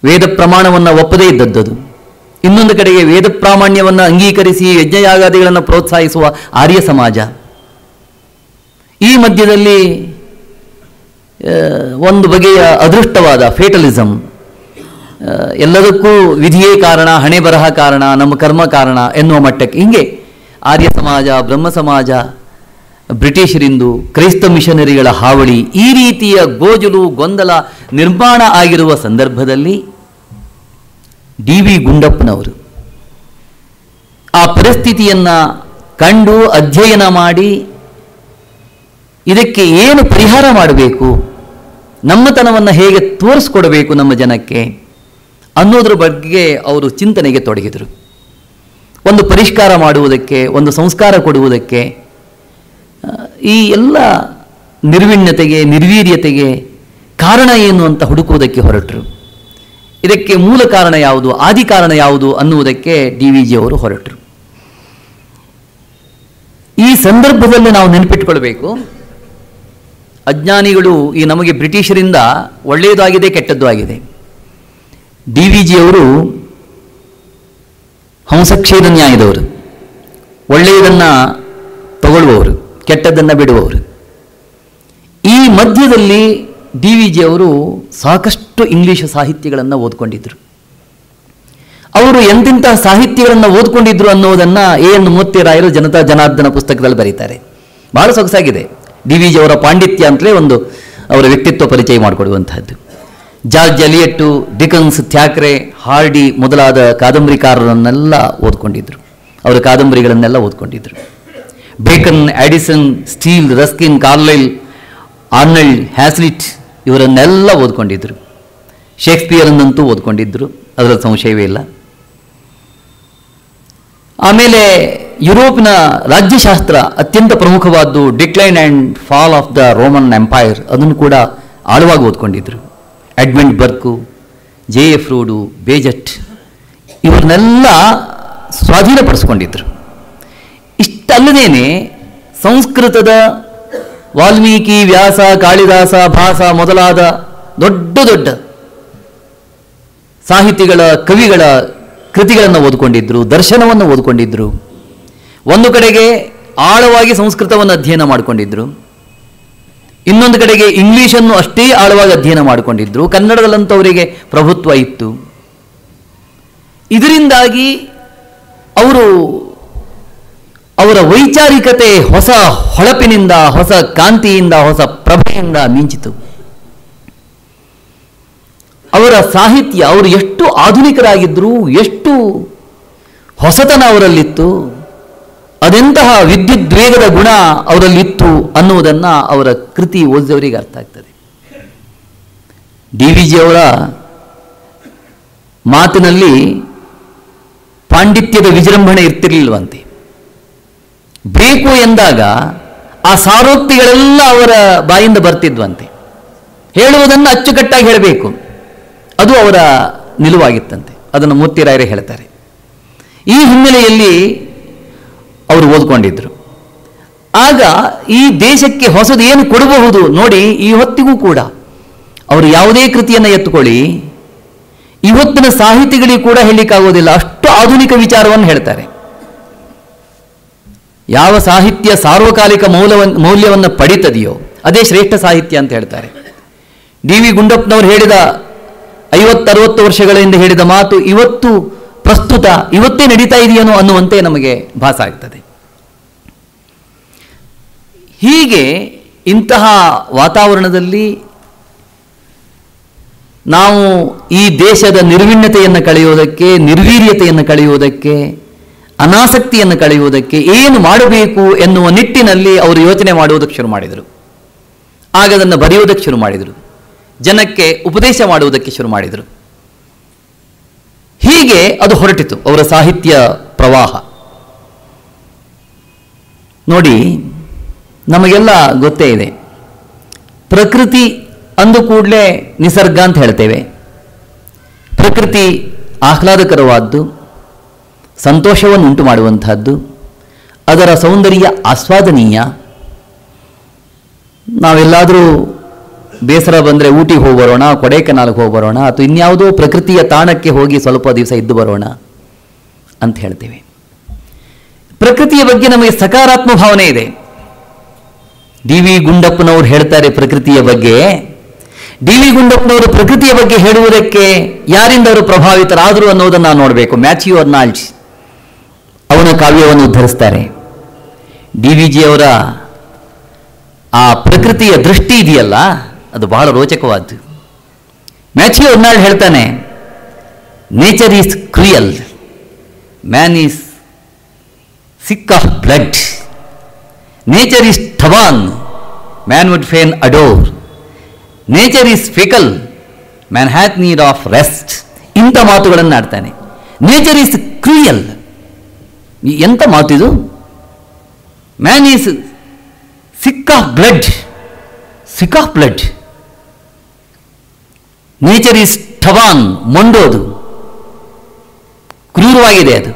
ವೇದ ಪ್ರಮಾಣವನ್ನು ಒಪ್ಪದೇ ಇದ್ದದ್ದು. ಇನ್ನೊಂದು ಕಡೆಗೆ ವೇದ ಪ್ರಾಮಾಣ್ಯವನ್ನು ಅಂಗೀಕರಿಸಿ ಯಜ್ಞಯಾಗಾದಿಗಳನ್ನು ಪ್ರೋತ್ಸಾಹಿಸುವ ಆರ್ಯ ಸಮಾಜ. ಈ ಮಧ್ಯದಲ್ಲಿ ಒಂದು ಬಗೆಯ ಅದೃಷ್ಟವಾದ ಫೇಟಲಿಸಮ್, ಎಲ್ಲದಕ್ಕೂ ವಿಧಿಯೇ ಕಾರಣ, ಹಣೆ ಬರಹ ಕಾರಣ, ನಮ್ಮ ಕರ್ಮ ಕಾರಣ ಎನ್ನುವ ಮಟ್ಟಕ್ಕೆ ಹೀಗೆ ಆರ್ಯ ಸಮಾಜ, ಬ್ರಹ್ಮ ಸಮಾಜ, ಬ್ರಿಟಿಷರಿಂದು, ಕ್ರೈಸ್ತ ಮಿಷನರಿಗಳ ಹಾವಳಿ, ಈ ರೀತಿಯ ಗೋಜಲು ಗೊಂದಲ ನಿರ್ಮಾಣ ಆಗಿರುವ ಸಂದರ್ಭದಲ್ಲಿ ಡಿ ವಿ ಗುಂಡಪ್ಪನವರು ಆ ಪರಿಸ್ಥಿತಿಯನ್ನು ಕಂಡು ಅಧ್ಯಯನ ಮಾಡಿ ಇದಕ್ಕೆ ಏನು ಪರಿಹಾರ ಮಾಡಬೇಕು, ನಮ್ಮತನವನ್ನು ಹೇಗೆ ತೋರಿಸ್ಕೊಡಬೇಕು ನಮ್ಮ ಜನಕ್ಕೆ ಅನ್ನೋದ್ರ ಬಗ್ಗೆ ಅವರು ಚಿಂತನೆಗೆ ತೊಡಗಿದರು. ಒಂದು ಪರಿಷ್ಕಾರ ಮಾಡುವುದಕ್ಕೆ, ಒಂದು ಸಂಸ್ಕಾರ ಕೊಡುವುದಕ್ಕೆ, ಈ ಎಲ್ಲ ನಿರ್ವಿಣ್ಯತೆಗೆ, ನಿರ್ವೀರ್ಯತೆಗೆ ಕಾರಣ ಏನು ಅಂತ ಹುಡುಕುವುದಕ್ಕೆ ಹೊರಟರು. ಇದಕ್ಕೆ ಮೂಲ ಕಾರಣ ಯಾವುದು, ಆದಿ ಕಾರಣ ಯಾವುದು ಅನ್ನುವುದಕ್ಕೆ ಡಿ ವಿ ಜಿ ಅವರು ಹೊರಟರು. ಈ ಸಂದರ್ಭದಲ್ಲಿ ನಾವು ನೆನಪಿಟ್ಕೊಳ್ಬೇಕು, ಅಜ್ಞಾನಿಗಳು ಈ ನಮಗೆ ಬ್ರಿಟಿಷರಿಂದ ಒಳ್ಳೆಯದು ಆಗಿದೆ, ಕೆಟ್ಟದ್ದು ಆಗಿದೆ. ಡಿ ವಿ ಜಿಯವರು ಹಂಸಕ್ಷೇದ ನ್ಯಾಯದವರು, ಒಳ್ಳೆಯದನ್ನು ತಗೊಳ್ಳುವವರು, ಕೆಟ್ಟದ್ದನ್ನು ಬಿಡುವವರು. ಈ ಮಧ್ಯದಲ್ಲಿ ಡಿ ವಿ ಜಿಯವರು ಸಾಕಷ್ಟು ಇಂಗ್ಲಿಷ್ ಸಾಹಿತ್ಯಗಳನ್ನು ಓದ್ಕೊಂಡಿದ್ದರು. ಅವರು ಎಂತೆಂಥ ಸಾಹಿತ್ಯಗಳನ್ನು ಓದ್ಕೊಂಡಿದ್ರು ಅನ್ನೋದನ್ನು ಎ ಎನ್ ಮೂರ್ತಿರಾಯರು ಜನತಾ ಜನಾರ್ದನ ಪುಸ್ತಕದಲ್ಲಿ ಬರೀತಾರೆ. ಬಹಳ ಸೊಗಸಾಗಿದೆ. ಡಿ ವಿ ಜಿ ಅವರ ಪಾಂಡಿತ್ಯ ಅಂತಲೇ ಒಂದು ಅವರ ವ್ಯಕ್ತಿತ್ವ ಪರಿಚಯ ಮಾಡಿಕೊಡುವಂತಹದ್ದು. George Eliot, Dickens, Thackeray, Hardy ಮೊದಲಾದ ಕಾದಂಬರಿಕಾರರನ್ನೆಲ್ಲ ಓದ್ಕೊಂಡಿದ್ರು. ಅವರ ಕಾದಂಬರಿಗಳನ್ನೆಲ್ಲ ಓದ್ಕೊಂಡಿದ್ರು. Bacon, Addison, Steele, Ruskin, Carlyle Arnold Hazlitt ಇವರನ್ನೆಲ್ಲ ಓದ್ಕೊಂಡಿದ್ದರು. ಶೇಕ್ಸ್ಪಿಯರನ್ನಂತೂ ಓದ್ಕೊಂಡಿದ್ದರು, ಅದರ ಸಂಶಯವೇ ಇಲ್ಲ. ಆಮೇಲೆ ಯುರೋಪಿನ ರಾಜ್ಯಶಾಸ್ತ್ರ ಅತ್ಯಂತ ಪ್ರಮುಖವಾದ್ದು decline and fall of the Roman empire, ಅದನ್ನು ಕೂಡ ಆಳವಾಗಿ ಓದ್ಕೊಂಡಿದ್ದರು. ಎಡ್ಮಂಡ್ ಬರ್ಕು, ಜೆ ಎಫ್ ರೂಡು, ಬೇಜಟ್ ಇವರನ್ನೆಲ್ಲ ಸ್ವಾಧೀನಪಡಿಸ್ಕೊಂಡಿದ್ದರು. ಇಷ್ಟಲ್ಲದೇನೆ ಸಂಸ್ಕೃತದ ವಾಲ್ಮೀಕಿ, ವ್ಯಾಸ, ಕಾಳಿದಾಸ, ಭಾಸ ಮೊದಲಾದ ದೊಡ್ಡ ದೊಡ್ಡ ಸಾಹಿತಿಗಳ, ಕವಿಗಳ ಕೃತಿಗಳನ್ನು ಓದ್ಕೊಂಡಿದ್ದರು, ದರ್ಶನವನ್ನು ಓದ್ಕೊಂಡಿದ್ದರು. ಒಂದು ಕಡೆಗೆ ಆಳವಾಗಿ ಸಂಸ್ಕೃತವನ್ನು ಅಧ್ಯಯನ ಮಾಡಿಕೊಂಡಿದ್ದರು, ಇನ್ನೊಂದು ಕಡೆಗೆ ಇಂಗ್ಲೀಷನ್ನು ಅಷ್ಟೇ ಆಳವಾಗಿ ಅಧ್ಯಯನ ಮಾಡಿಕೊಂಡಿದ್ದರು. ಕನ್ನಡದಲ್ಲಂತವರಿಗೆ ಪ್ರಭುತ್ವ ಇತ್ತು. ಇದರಿಂದಾಗಿ ಅವರ ವೈಚಾರಿಕತೆ ಹೊಸ ಹೊಳಪಿನಿಂದ, ಹೊಸ ಕಾಂತಿಯಿಂದ, ಹೊಸ ಪ್ರಭೆಯಿಂದ ಮಿಂಚಿತು. ಅವರ ಸಾಹಿತ್ಯ, ಅವರು ಎಷ್ಟು ಆಧುನಿಕರಾಗಿದ್ದರು, ಎಷ್ಟು ಹೊಸತನ ಅವರಲ್ಲಿತ್ತು, ಅದೆಂತಹ ವಿದ್ಯುದ್ವೇಗದ ಗುಣ ಅವರಲ್ಲಿತ್ತು ಅನ್ನುವುದನ್ನು ಅವರ ಕೃತಿ ಓದಿದವರಿಗೆ ಅರ್ಥ ಆಗ್ತದೆ. ಡಿ ವಿ ಜಿಯವರ ಮಾತಿನಲ್ಲಿ ಪಾಂಡಿತ್ಯದ ವಿಜೃಂಭಣೆ ಇರ್ತಿರ್ಲಿಲ್ವಂತೆ. ಬೇಕು ಎಂದಾಗ ಆ ಸಾರೋಕ್ತಿಗಳೆಲ್ಲ ಅವರ ಬಾಯಿಂದ ಬರ್ತಿದ್ವಂತೆ. ಹೇಳುವುದನ್ನು ಅಚ್ಚುಕಟ್ಟಾಗಿ ಹೇಳಬೇಕು, ಅದು ಅವರ ನಿಲುವಾಗಿತ್ತಂತೆ. ಅದನ್ನು ಮೂರ್ತಿರಾಯರೇ ಹೇಳ್ತಾರೆ. ಈ ಹಿನ್ನೆಲೆಯಲ್ಲಿ ಅವರು ಓದ್ಕೊಂಡಿದ್ರು. ಆಗ ಈ ದೇಶಕ್ಕೆ ಹೊಸದು ಏನು ಕೊಡಬಹುದು ನೋಡಿ. ಈ ಹೊತ್ತಿಗೂ ಕೂಡ ಅವರು ಯಾವುದೇ ಕೃತಿಯನ್ನು ಎತ್ತುಕೊಳ್ಳಿ, ಇವತ್ತಿನ ಸಾಹಿತಿಗಳಿಗೆ ಕೂಡ ಹೇಳಲಿಕ್ಕಾಗೋದಿಲ್ಲ, ಅಷ್ಟು ಆಧುನಿಕ ವಿಚಾರವನ್ನು ಹೇಳ್ತಾರೆ. ಯಾವ ಸಾಹಿತ್ಯ ಸಾರ್ವಕಾಲಿಕ ಮೌಲ್ಯವನ್ನು ಪಡೀತದೆಯೋ ಅದೇ ಶ್ರೇಷ್ಠ ಸಾಹಿತ್ಯ ಅಂತ ಹೇಳ್ತಾರೆ. ಡಿ ವಿ ಗುಂಡಪ್ಪನವರು ಹೇಳಿದ 50-60 ವರ್ಷಗಳಿಂದ ಹೇಳಿದ ಮಾತು ಇವತ್ತು ಪ್ರಸ್ತುತ, ಇವತ್ತೇ ನಡೀತಾ ಇದೆಯೇನೋ ಅನ್ನುವಂತೆ ನಮಗೆ ಭಾಸ ಆಗ್ತದೆ. ಹೀಗೆ ಇಂತಹ ವಾತಾವರಣದಲ್ಲಿ ನಾವು ಈ ದೇಶದ ನಿರ್ವಿಣ್ಯತೆಯನ್ನು ಕಳೆಯುವುದಕ್ಕೆ, ನಿರ್ವೀರ್ಯತೆಯನ್ನು ಕಳೆಯುವುದಕ್ಕೆ, ಅನಾಸಕ್ತಿಯನ್ನು ಕಳೆಯುವುದಕ್ಕೆ ಏನು ಮಾಡಬೇಕು ಎನ್ನುವ ನಿಟ್ಟಿನಲ್ಲಿ ಅವರು ಯೋಚನೆ ಮಾಡುವುದಕ್ಕೆ ಶುರು ಮಾಡಿದರು. ಆಗ ಅದನ್ನು ಬರೆಯುವುದಕ್ಕೆ ಶುರು ಮಾಡಿದರು, ಜನಕ್ಕೆ ಉಪದೇಶ ಮಾಡುವುದಕ್ಕೆ ಶುರು ಮಾಡಿದರು. ಹೀಗೆ ಅದು ಹೊರಟಿತು ಅವರ ಸಾಹಿತ್ಯ ಪ್ರವಾಹ. ನೋಡಿ, ನಮಗೆಲ್ಲ ಗೊತ್ತೇ ಇದೆ, ಪ್ರಕೃತಿ ಅಂದು ಕೂಡಲೇ ನಿಸರ್ಗ ಅಂತ ಹೇಳ್ತೇವೆ. ಪ್ರಕೃತಿ ಆಹ್ಲಾದಕರವಾದ್ದು, ಸಂತೋಷವನ್ನು ಉಂಟು ಮಾಡುವಂತಹದ್ದು, ಅದರ ಸೌಂದರ್ಯ ಆಸ್ವಾದನೀಯ. ನಾವೆಲ್ಲಾದರೂ ಬೇಸರ ಬಂದರೆ ಊಟಿಗೆ ಹೋಗಿ ಬರೋಣ, ಕೊಡೈಕೆನಾಲ್ಗೆ ಹೋಗಿ ಬರೋಣ, ಅಥವಾ ಇನ್ಯಾವುದೋ ಪ್ರಕೃತಿಯ ತಾಣಕ್ಕೆ ಹೋಗಿ ಸ್ವಲ್ಪ ದಿವಸ ಇದ್ದು ಬರೋಣ ಅಂತ ಹೇಳ್ತೇವೆ. ಪ್ರಕೃತಿಯ ಬಗ್ಗೆ ನಮಗೆ ಸಕಾರಾತ್ಮಕ ಭಾವನೆ ಇದೆ. ಡಿ ವಿ ಗುಂಡಪ್ಪನವರು ಹೇಳ್ತಾರೆ ಪ್ರಕೃತಿಯ ಬಗ್ಗೆ. ಡಿ ವಿ ಗುಂಡಪ್ಪನವರು ಪ್ರಕೃತಿಯ ಬಗ್ಗೆ ಹೇಳುವುದಕ್ಕೆ ಯಾರಿಂದ ಅವರು ಪ್ರಭಾವಿತರಾದರು ಅನ್ನೋದನ್ನು ನಾವು ನೋಡಬೇಕು. ಮ್ಯಾಥ್ಯೂ ಅರ್ನಾಲ್ಡ್ ಅವನ ಕಾವ್ಯವನ್ನು ಉದ್ಧರಿಸ್ತಾರೆ. ಡಿ ವಿ ಜಿಯವರ ಆ ಪ್ರಕೃತಿಯ ದೃಷ್ಟಿ ಇದೆಯಲ್ಲ, ಅದು ಬಹಳ ರೋಚಕವಾದ್ದು. ಮ್ಯಾಥ್ಯೂ ಅರ್ನಾಲ್ಡ್ ಹೇಳ್ತಾನೆ, nature is cruel, man is sick of blood. Nature is ಥವಾನ್, man would fain adore. Nature is fickle, man hath need of rest. ಇಂಥ ಮಾತುಗಳನ್ನು ಆಡ್ತಾನೆ. ನೇಚರ್ ಈಸ್ ಕ್ರೂಯಲ್, ಎಂಥ ಮಾತಿದು. Man is sick of blood, sick of blood. Nature is ಥವಾನ್, ಮೊಂಡೋದು, ಕ್ರೂರವಾಗಿದೆ, ಅದು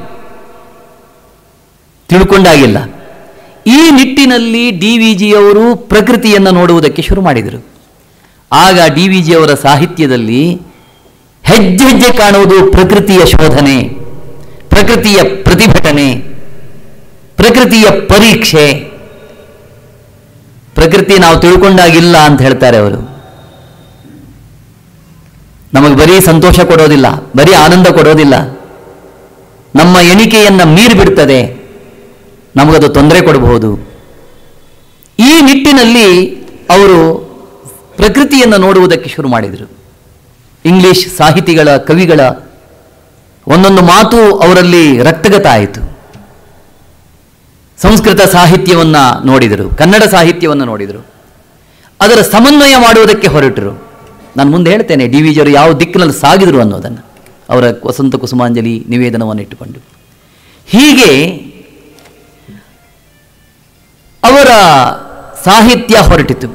ತಿಳ್ಕೊಂಡಾಗಿಲ್ಲ. ಈ ನಿಟ್ಟಿನಲ್ಲಿ ಡಿ ವಿ ಜಿಯವರು ಪ್ರಕೃತಿಯನ್ನು ನೋಡುವುದಕ್ಕೆ ಶುರು ಮಾಡಿದರು. ಆಗ ಡಿ ವಿ ಜಿಯವರ ಸಾಹಿತ್ಯದಲ್ಲಿ ಹೆಜ್ಜೆ ಹೆಜ್ಜೆ ಕಾಣುವುದು ಪ್ರಕೃತಿಯ ಶೋಧನೆ, ಪ್ರಕೃತಿಯ ಪ್ರತಿಭಟನೆ, ಪ್ರಕೃತಿಯ ಪರೀಕ್ಷೆ. ಪ್ರಕೃತಿ ನಾವು ತಿಳ್ಕೊಂಡಾಗಿಲ್ಲ ಅಂತ ಹೇಳ್ತಾರೆ ಅವರು. ನಮಗೆ ಬರೀ ಸಂತೋಷ ಕೊಡೋದಿಲ್ಲ, ಬರೀ ಆನಂದ ಕೊಡೋದಿಲ್ಲ, ನಮ್ಮ ಎಣಿಕೆಯನ್ನು ಮೀರಿ ಬಿಡ್ತದೆ, ನಮಗದು ತೊಂದರೆ ಕೊಡಬಹುದು. ಈ ನಿಟ್ಟಿನಲ್ಲಿ ಅವರು ಪ್ರಕೃತಿಯನ್ನು ನೋಡುವುದಕ್ಕೆ ಶುರು ಮಾಡಿದರು. ಇಂಗ್ಲಿಷ್ ಸಾಹಿತಿಗಳ, ಕವಿಗಳ ಒಂದೊಂದು ಮಾತು ಅವರಲ್ಲಿ ರಕ್ತಗತ ಆಯಿತು. ಸಂಸ್ಕೃತ ಸಾಹಿತ್ಯವನ್ನು ನೋಡಿದರು, ಕನ್ನಡ ಸಾಹಿತ್ಯವನ್ನು ನೋಡಿದರು. ಅದರ ಸಮನ್ವಯ ಮಾಡುವುದಕ್ಕೆ ಹೊರಟರು. ನಾನು ಮುಂದೆ ಹೇಳ್ತೇನೆ ಡಿ ವಿ ಜಿಯವರು ಯಾವ ದಿಕ್ಕಿನಲ್ಲಿ ಸಾಗಿದರು ಅನ್ನೋದನ್ನು, ಅವರ ವಸಂತ ಕುಸುಮಾಂಜಲಿ ನಿವೇದನವನ್ನು ಇಟ್ಟುಕೊಂಡು. ಹೀಗೆ ಅವರ ಸಾಹಿತ್ಯ ಹೊರಟಿತು.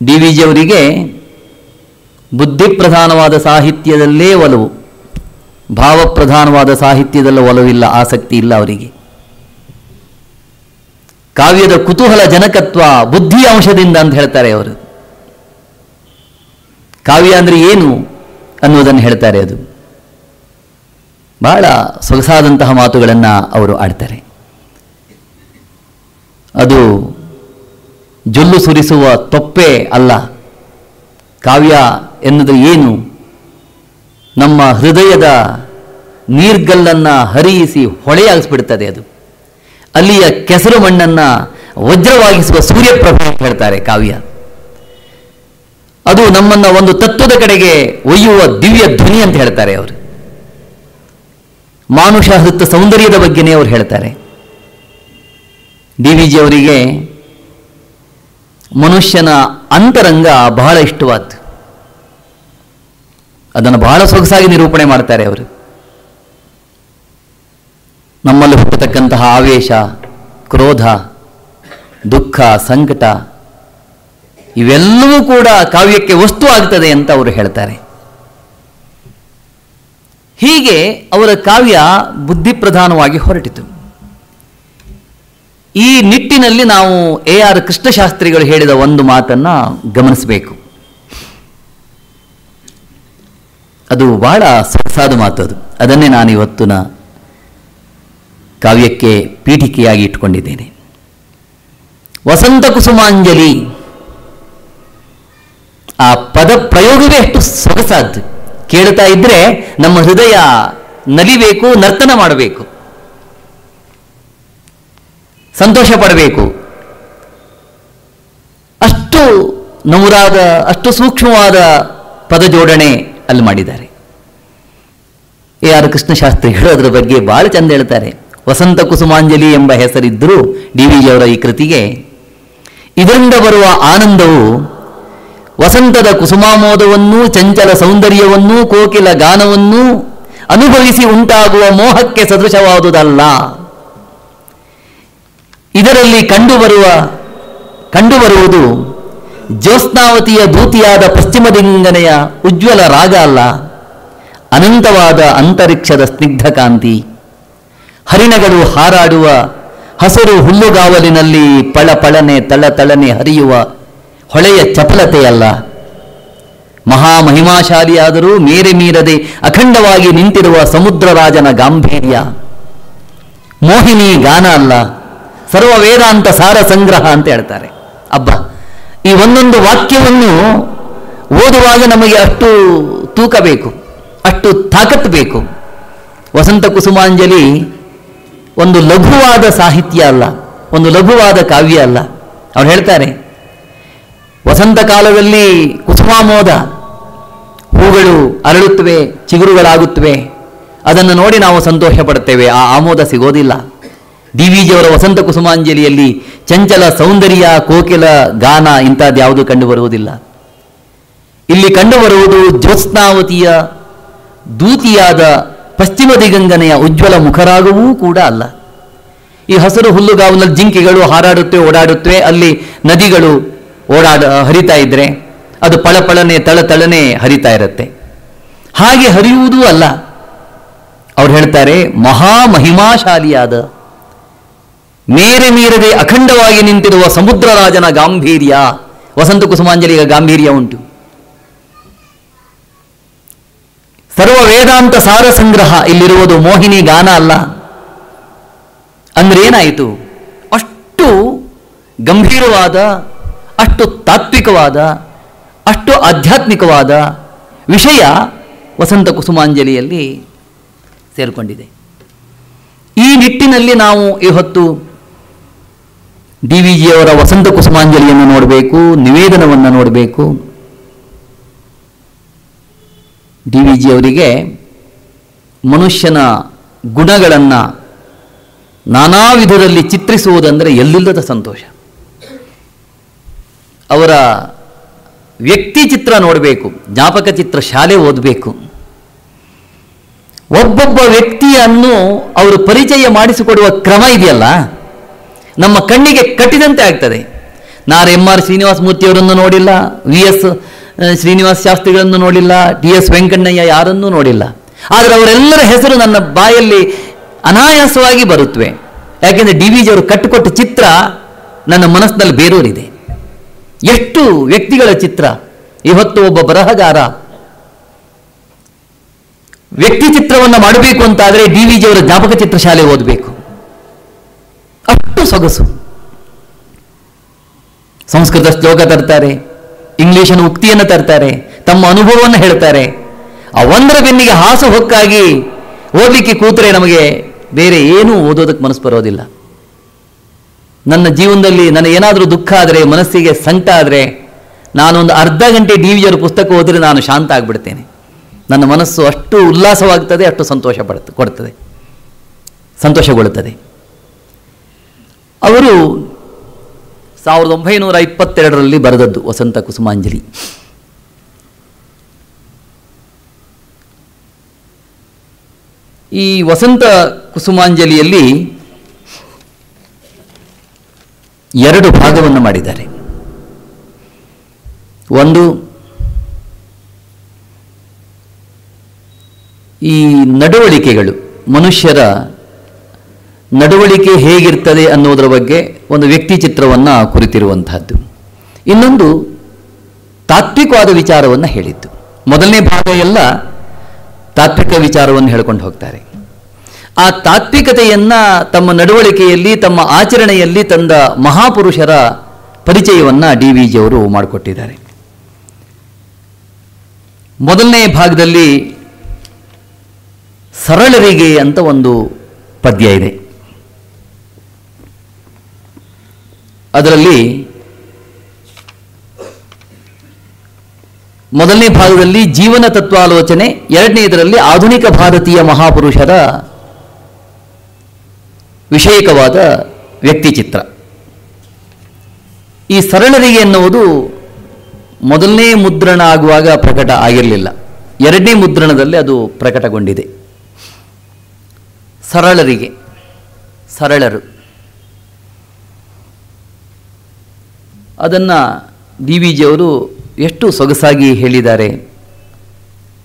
ಡಿ ವಿ ಜಿಯವರಿಗೆ ಬುದ್ಧಿಪ್ರಧಾನವಾದ ಸಾಹಿತ್ಯದಲ್ಲೇ ಒಲವು, ಭಾವಪ್ರಧಾನವಾದ ಸಾಹಿತ್ಯದಲ್ಲ ಒಲವಿಲ್ಲ, ಆಸಕ್ತಿ ಇಲ್ಲ ಅವರಿಗೆ. ಕಾವ್ಯದ ಕುತೂಹಲ ಜನಕತ್ವ ಬುದ್ಧಿಯ ಅಂಶದಿಂದ ಅಂತ ಹೇಳ್ತಾರೆ ಅವರು. ಕಾವ್ಯ ಅಂದರೆ ಏನು ಅನ್ನೋದನ್ನು ಹೇಳ್ತಾರೆ. ಅದು ಬಹಳ ಸೊಗಸಾದಂತಹ ಮಾತುಗಳನ್ನು ಅವರು ಆಡ್ತಾರೆ. ಅದು ಜೊಲ್ಲು ಸುರಿಸುವ ತೊಪ್ಪೆ ಅಲ್ಲ. ಕಾವ್ಯ ಎನ್ನುವುದು ಏನು? ನಮ್ಮ ಹೃದಯದ ನೀರ್ಗಲ್ಲನ್ನು ಹರಿಯಿಸಿ ಹೊಳೆಯಾಗಿಸ್ಬಿಡ್ತದೆ. ಅದು ಅಲ್ಲಿಯ ಕೆಸರು ಮಣ್ಣನ್ನು ವಜ್ರವಾಗಿಸುವ ಸೂರ್ಯಪ್ರಭೆ ಅಂತ ಹೇಳ್ತಾರೆ ಕಾವ್ಯ. ಅದು ನಮ್ಮನ್ನು ಒಂದು ತತ್ವದ ಕಡೆಗೆ ಒಯ್ಯುವ ದಿವ್ಯ ಧ್ವನಿ ಅಂತ ಹೇಳ್ತಾರೆ ಅವರು. ಮಾನುಷ ಹೃತ್ ಸೌಂದರ್ಯದ ಬಗ್ಗೆನೇ ಅವರು ಹೇಳ್ತಾರೆ. ಡಿ ವಿ ಜಿ ಅವರಿಗೆ ಮನುಷ್ಯನ ಅಂತರಂಗ ಬಹಳ ಇಷ್ಟವಾದ್ದು. ಅದನ್ನು ಬಹಳ ಸೊಗಸಾಗಿ ನಿರೂಪಣೆ ಮಾಡ್ತಾರೆ ಅವರು. ನಮ್ಮಲ್ಲಿ ಹುಟ್ಟತಕ್ಕಂತಹ ಆವೇಶ, ಕ್ರೋಧ, ದುಃಖ, ಸಂಕಟ ಇವೆಲ್ಲವೂ ಕೂಡ ಕಾವ್ಯಕ್ಕೆ ವಸ್ತು ಆಗ್ತದೆ ಅಂತ ಅವರು ಹೇಳ್ತಾರೆ. ಹೀಗೆ ಅವರ ಕಾವ್ಯ ಬುದ್ಧಿಪ್ರಧಾನವಾಗಿ ಹೊರಟಿತು. ಈ ನಿಟ್ಟಿನಲ್ಲಿ ನಾವು ಎ ಆರ್ ಕೃಷ್ಣಶಾಸ್ತ್ರಿಗಳು ಹೇಳಿದ ಒಂದು ಮಾತನ್ನು ಗಮನಿಸಬೇಕು. ಅದು ಬಹಳ ಸೊಗಸಾದ ಮಾತು. ಅದನ್ನೇ ನಾನು ಇವತ್ತಿನ ಕಾವ್ಯಕ್ಕೆ ಪೀಠಿಕೆಯಾಗಿ ಇಟ್ಟುಕೊಂಡಿದ್ದೇನೆ. ವಸಂತ ಕುಸುಮಾಂಜಲಿ, ಆ ಪದ ಪ್ರಯೋಗವೇ ಎಷ್ಟು ಸೊಗಸಾದ್ದು. ಕೇಳ್ತಾ ಇದ್ರೆ ನಮ್ಮ ಹೃದಯ ನಲಿಬೇಕು, ನರ್ತನ ಮಾಡಬೇಕು, ಸಂತೋಷ ಪಡಬೇಕು. ಅಷ್ಟು ನಮೂರಾದ, ಅಷ್ಟು ಸೂಕ್ಷ್ಮವಾದ ಪದ ಜೋಡಣೆ ಅಲ್ಲಿ ಮಾಡಿದ್ದಾರೆ. ಎ ಆರ್ ಕೃಷ್ಣಶಾಸ್ತ್ರಿಗಳು ಅದರ ಬಗ್ಗೆ ಬಹಳ ಚಂದ ಹೇಳ್ತಾರೆ. ವಸಂತ ಕುಸುಮಾಂಜಲಿ ಎಂಬ ಹೆಸರಿದ್ದರೂ ಡಿ ವಿ ಜಿಯವರ ಈ ಕೃತಿಗೆ ಇದರಿಂದ ಬರುವ ಆನಂದವು ವಸಂತದ ಕುಸುಮಾಮೋದವನ್ನೂ, ಚಂಚಲ ಸೌಂದರ್ಯವನ್ನೂ, ಕೋಕಿಲ ಗಾನವನ್ನೂ ಅನುಭವಿಸಿ ಉಂಟಾಗುವ ಮೋಹಕ್ಕೆ ಸದೃಶವಾದುದಲ್ಲ. ಇದರಲ್ಲಿ ಕಂಡುಬರುವುದು ಜ್ಯೋತ್ಸ್ನಾವತಿಯ ದೂತಿಯಾದ ಪಶ್ಚಿಮ ದಿಂಗನೆಯ ಉಜ್ವಲ ರಾಗ ಅಲ್ಲ, ಅನಂತವಾದ ಅಂತರಿಕ್ಷದ ಸ್ನಿಗ್ಧ ಕಾಂತಿ. ಹರಿಣಗಳು ಹಾರಾಡುವ ಹಸಿರು ಹುಲ್ಲುಗಾವಲಿನಲ್ಲಿ ಪಳಪಳನೆ ತಳತಳನೆ ಹರಿಯುವ ಹೊಳೆಯ ಚಪಲತೆಯಲ್ಲ. ಮಹಾಮಹಿಮಾಶಾಲಿಯಾದರೂ ಮೇರೆ ಮೀರದೆ ಅಖಂಡವಾಗಿ ನಿಂತಿರುವ ಸಮುದ್ರರಾಜನ ಗಾಂಭೀರ್ಯ. ಮೋಹಿನಿ ಗಾನ ಅಲ್ಲ, ಸರ್ವ ವೇದಾಂತ ಸಾರ ಸಂಗ್ರಹ ಅಂತ ಹೇಳ್ತಾರೆ. ಅಬ್ಬ, ಈ ಒಂದೊಂದು ವಾಕ್ಯವನ್ನು ಓದುವಾಗ ನಮಗೆ ಅಷ್ಟು ತೂಕ ಬೇಕು, ಅಷ್ಟು ತಾಕತ್ತು ಬೇಕು. ವಸಂತ ಕುಸುಮಾಂಜಲಿ ಒಂದು ಲಘುವಾದ ಸಾಹಿತ್ಯ ಅಲ್ಲ, ಒಂದು ಲಘುವಾದ ಕಾವ್ಯ ಅಲ್ಲ. ಅವ್ರು ಹೇಳ್ತಾರೆ, ವಸಂತ ಕಾಲದಲ್ಲಿ ಕುಸುಮಾಮೋದ, ಹೂಗಳು ಅರಳುತ್ತವೆ, ಚಿಗುರುಗಳಾಗುತ್ತವೆ, ಅದನ್ನು ನೋಡಿ ನಾವು ಸಂತೋಷ ಪಡುತ್ತೇವೆ. ಆ ಆಮೋದ ಸಿಗೋದಿಲ್ಲ. ಡಿ ವಿ ಜಿಯವರ ವಸಂತ ಕುಸುಮಾಂಜಲಿಯಲ್ಲಿ ಚಂಚಲ ಸೌಂದರ್ಯ, ಕೋಕಿಲ ಗಾನ ಇಂಥದ್ದು ಯಾವುದು ಕಂಡುಬರುವುದಿಲ್ಲ. ಇಲ್ಲಿ ಕಂಡುಬರುವುದು ಜ್ಯೋತ್ಸ್ನಾವತಿಯ ದೂತಿಯಾದ ಪಶ್ಚಿಮ ದಿಗಂಗನೆಯ ಉಜ್ವಲ ಮುಖರಾಗವೂ ಕೂಡ ಅಲ್ಲ. ಈ ಹಸಿರು ಹುಲ್ಲುಗಾವಲಿನಲ್ಲಿ ಜಿಂಕೆಗಳು ಹಾರಾಡುತ್ತವೆ, ಓಡಾಡುತ್ತವೆ, ಅಲ್ಲಿ ನದಿಗಳು ಹರಿತಾ ಇದ್ರೆ ಅದು ಪಳಪಳನೆ ತಳತಳನೆ ಹರಿತಾ ಇರುತ್ತೆ. ಹಾಗೆ ಹರಿಯುವುದೂ ಅಲ್ಲ. ಅವ್ರು ಹೇಳ್ತಾರೆ, ಮಹಾಮಹಿಮಾಶಾಲಿಯಾದ, ಮೇರೆ ಮೀರದೆ ಅಖಂಡವಾಗಿ ನಿಂತಿರುವ ಸಮುದ್ರರಾಜನ ಗಾಂಭೀರ್ಯ. ವಸಂತ ಕುಸುಮಾಂಜಲಿಯ ಗಾಂಭೀರ್ಯ ಉಂಟು. ಸರ್ವ ವೇದಾಂತ ಸಾರ ಸಂಗ್ರಹ ಇಲ್ಲಿರುವುದು, ಮೋಹಿನಿ ಗಾನ ಅಲ್ಲ. ಅಂದ್ರೆ ಏನಾಯಿತು? ಅಷ್ಟು ಗಂಭೀರವಾದ, ಅಷ್ಟು ತಾತ್ವಿಕವಾದ, ಅಷ್ಟು ಆಧ್ಯಾತ್ಮಿಕವಾದ ವಿಷಯ ವಸಂತ ಕುಸುಮಾಂಜಲಿಯಲ್ಲಿ ಸೇರಿಕೊಂಡಿದೆ. ಈ ನಿಟ್ಟಿನಲ್ಲಿ ನಾವು ಇವತ್ತು ಡಿ ವಿ ಜಿಯವರ ವಸಂತ ಕುಸುಮಾಂಜಲಿಯನ್ನು ನೋಡಬೇಕು, ನಿವೇದನವನ್ನು ನೋಡಬೇಕು. ಡಿ ವಿ ಜಿಯವರಿಗೆ ಮನುಷ್ಯನ ಗುಣಗಳನ್ನು ನಾನಾ ವಿಧದಲ್ಲಿ ಚಿತ್ರಿಸುವುದಂದರೆ ಎಲ್ಲಿಲ್ಲದ ಸಂತೋಷ. ಅವರ ವ್ಯಕ್ತಿ ಚಿತ್ರ ನೋಡಬೇಕು, ಜ್ಞಾಪಕ ಚಿತ್ರ ಶಾಲೆ ಓದಬೇಕು. ಒಬ್ಬೊಬ್ಬ ವ್ಯಕ್ತಿಯನ್ನು ಅವರು ಪರಿಚಯ ಮಾಡಿಸಿಕೊಡುವ ಕ್ರಮ ಇದೆಯಲ್ಲ, ನಮ್ಮ ಕಣ್ಣಿಗೆ ಕಟ್ಟಿದಂತೆ ಆಗ್ತದೆ. ನಾನು ಎಂ.ಆರ್. ಶ್ರೀನಿವಾಸ ಮೂರ್ತಿಯವರನ್ನು ನೋಡಿಲ್ಲ, ವಿ.ಎಸ್. ಶ್ರೀನಿವಾಸ ಶಾಸ್ತ್ರಿಗಳನ್ನು ನೋಡಿಲ್ಲ, ಟಿ.ಎಸ್. ವೆಂಕಣ್ಣಯ್ಯ ಯಾರನ್ನೂ ನೋಡಿಲ್ಲ. ಆದರೆ ಅವರೆಲ್ಲರ ಹೆಸರು ನನ್ನ ಬಾಯಲ್ಲಿ ಅನಾಯಾಸವಾಗಿ ಬರುತ್ತವೆ. ಯಾಕೆಂದರೆ ಡಿ.ವಿ.ಜಿ ಅವರು ಕಟ್ಟಿಕೊಟ್ಟ ಚಿತ್ರ ನನ್ನ ಮನಸ್ಸಿನಲ್ಲಿ ಬೇರೂರಿದೆ. ಎಷ್ಟು ವ್ಯಕ್ತಿಗಳ ಚಿತ್ರ. ಇವತ್ತು ಒಬ್ಬ ಬರಹಗಾರ ವ್ಯಕ್ತಿ ಚಿತ್ರವನ್ನು ಮಾಡಬೇಕು ಅಂತಾದರೆ ಡಿ.ವಿ.ಜಿ ಅವರ ಜ್ಞಾಪಕ ಚಿತ್ರ ಶಾಲೆ ಓದಬೇಕು. ಅಷ್ಟು ಸೊಗಸು. ಸಂಸ್ಕೃತ ಶ್ಲೋಕ ತರ್ತಾರೆ, ಇಂಗ್ಲಿಷನ್ನು ಉಕ್ತಿಯನ್ನು ತರ್ತಾರೆ, ತಮ್ಮ ಅನುಭವವನ್ನು ಹೇಳ್ತಾರೆ. ಆ ಒಂದರ ಬೆನ್ನಿಗೆ ಹಾಸು ಹೊಕ್ಕಾಗಿ ಓದಲಿಕ್ಕೆ ಕೂತರೆ ನಮಗೆ ಬೇರೆ ಏನೂ ಓದೋದಕ್ಕೆ ಮನಸ್ಸು ಬರೋದಿಲ್ಲ. ನನ್ನ ಜೀವನದಲ್ಲಿ ನನಗೇನಾದರೂ ದುಃಖ ಆದರೆ, ಮನಸ್ಸಿಗೆ ಸಂಕಟ ಆದರೆ, ನಾನೊಂದು ಅರ್ಧ ಗಂಟೆ ಡಿ.ವಿ.ಜಿ ಅವರ ಪುಸ್ತಕ ಓದಿದ್ರೆ ನಾನು ಶಾಂತ ಆಗಿಬಿಡ್ತೇನೆ. ನನ್ನ ಮನಸ್ಸು ಅಷ್ಟು ಉಲ್ಲಾಸವಾಗ್ತದೆ, ಅಷ್ಟು ಸಂತೋಷಗೊಳ್ಳುತ್ತದೆ. ಅವರು 1922ರಲ್ಲಿ ಬರೆದದ್ದು ವಸಂತ ಕುಸುಮಾಂಜಲಿ. ಈ ವಸಂತ ಕುಸುಮಾಂಜಲಿಯಲ್ಲಿ 2 ಭಾಗವನ್ನು ಮಾಡಿದ್ದಾರೆ. ಒಂದು, ಈ ನಡವಳಿಕೆಗಳು, ಮನುಷ್ಯರ ನಡವಳಿಕೆ ಹೇಗಿರ್ತದೆ ಅನ್ನೋದರ ಬಗ್ಗೆ ಒಂದು ವ್ಯಕ್ತಿ ಚಿತ್ರವನ್ನು ಕುರಿತಿರುವಂತಹದ್ದು. ಇನ್ನೊಂದು ತಾತ್ವಿಕವಾದ ವಿಚಾರವನ್ನು ಹೇಳಿದ್ದು. ಮೊದಲನೇ ಭಾಗ ಎಲ್ಲ ತಾತ್ವಿಕ ವಿಚಾರವನ್ನು ಹೇಳ್ಕೊಂಡು ಹೋಗ್ತಾರೆ. ಆ ತಾತ್ವಿಕತೆಯನ್ನು ತಮ್ಮ ನಡವಳಿಕೆಯಲ್ಲಿ, ತಮ್ಮ ಆಚರಣೆಯಲ್ಲಿ ತಂದ ಮಹಾಪುರುಷರ ಪರಿಚಯವನ್ನು ಡಿ.ವಿ.ಜಿ ಅವರು ಮಾಡಿಕೊಟ್ಟಿದ್ದಾರೆ. ಮೊದಲನೇ ಭಾಗದಲ್ಲಿ ಸರಳರಿಗೆ ಅಂತ ಒಂದು ಪದ್ಯ ಇದೆ. ಅದರಲ್ಲಿ ಮೊದಲನೇ ಭಾಗದಲ್ಲಿ ಜೀವನ ತತ್ವಾಲೋಚನೆ, ಎರಡನೇದರಲ್ಲಿ ಆಧುನಿಕ ಭಾರತೀಯ ಮಹಾಪುರುಷರ ವಿಷಯಕವಾದ ವ್ಯಕ್ತಿಚಿತ್ರ. ಈ ಸರಳರಿಗೆ ಎನ್ನುವುದು ಮೊದಲನೇ ಮುದ್ರಣ ಆಗುವಾಗ ಪ್ರಕಟ ಆಗಿರಲಿಲ್ಲ, ಎರಡನೇ ಮುದ್ರಣದಲ್ಲಿ ಅದು ಪ್ರಕಟಗೊಂಡಿದೆ. ಸರಳರಿಗೆ, ಸರಳರು, ಅದನ್ನು ಡಿ.ವಿ.ಜಿ ಅವರು ಎಷ್ಟು ಸೊಗಸಾಗಿ ಹೇಳಿದ್ದಾರೆ.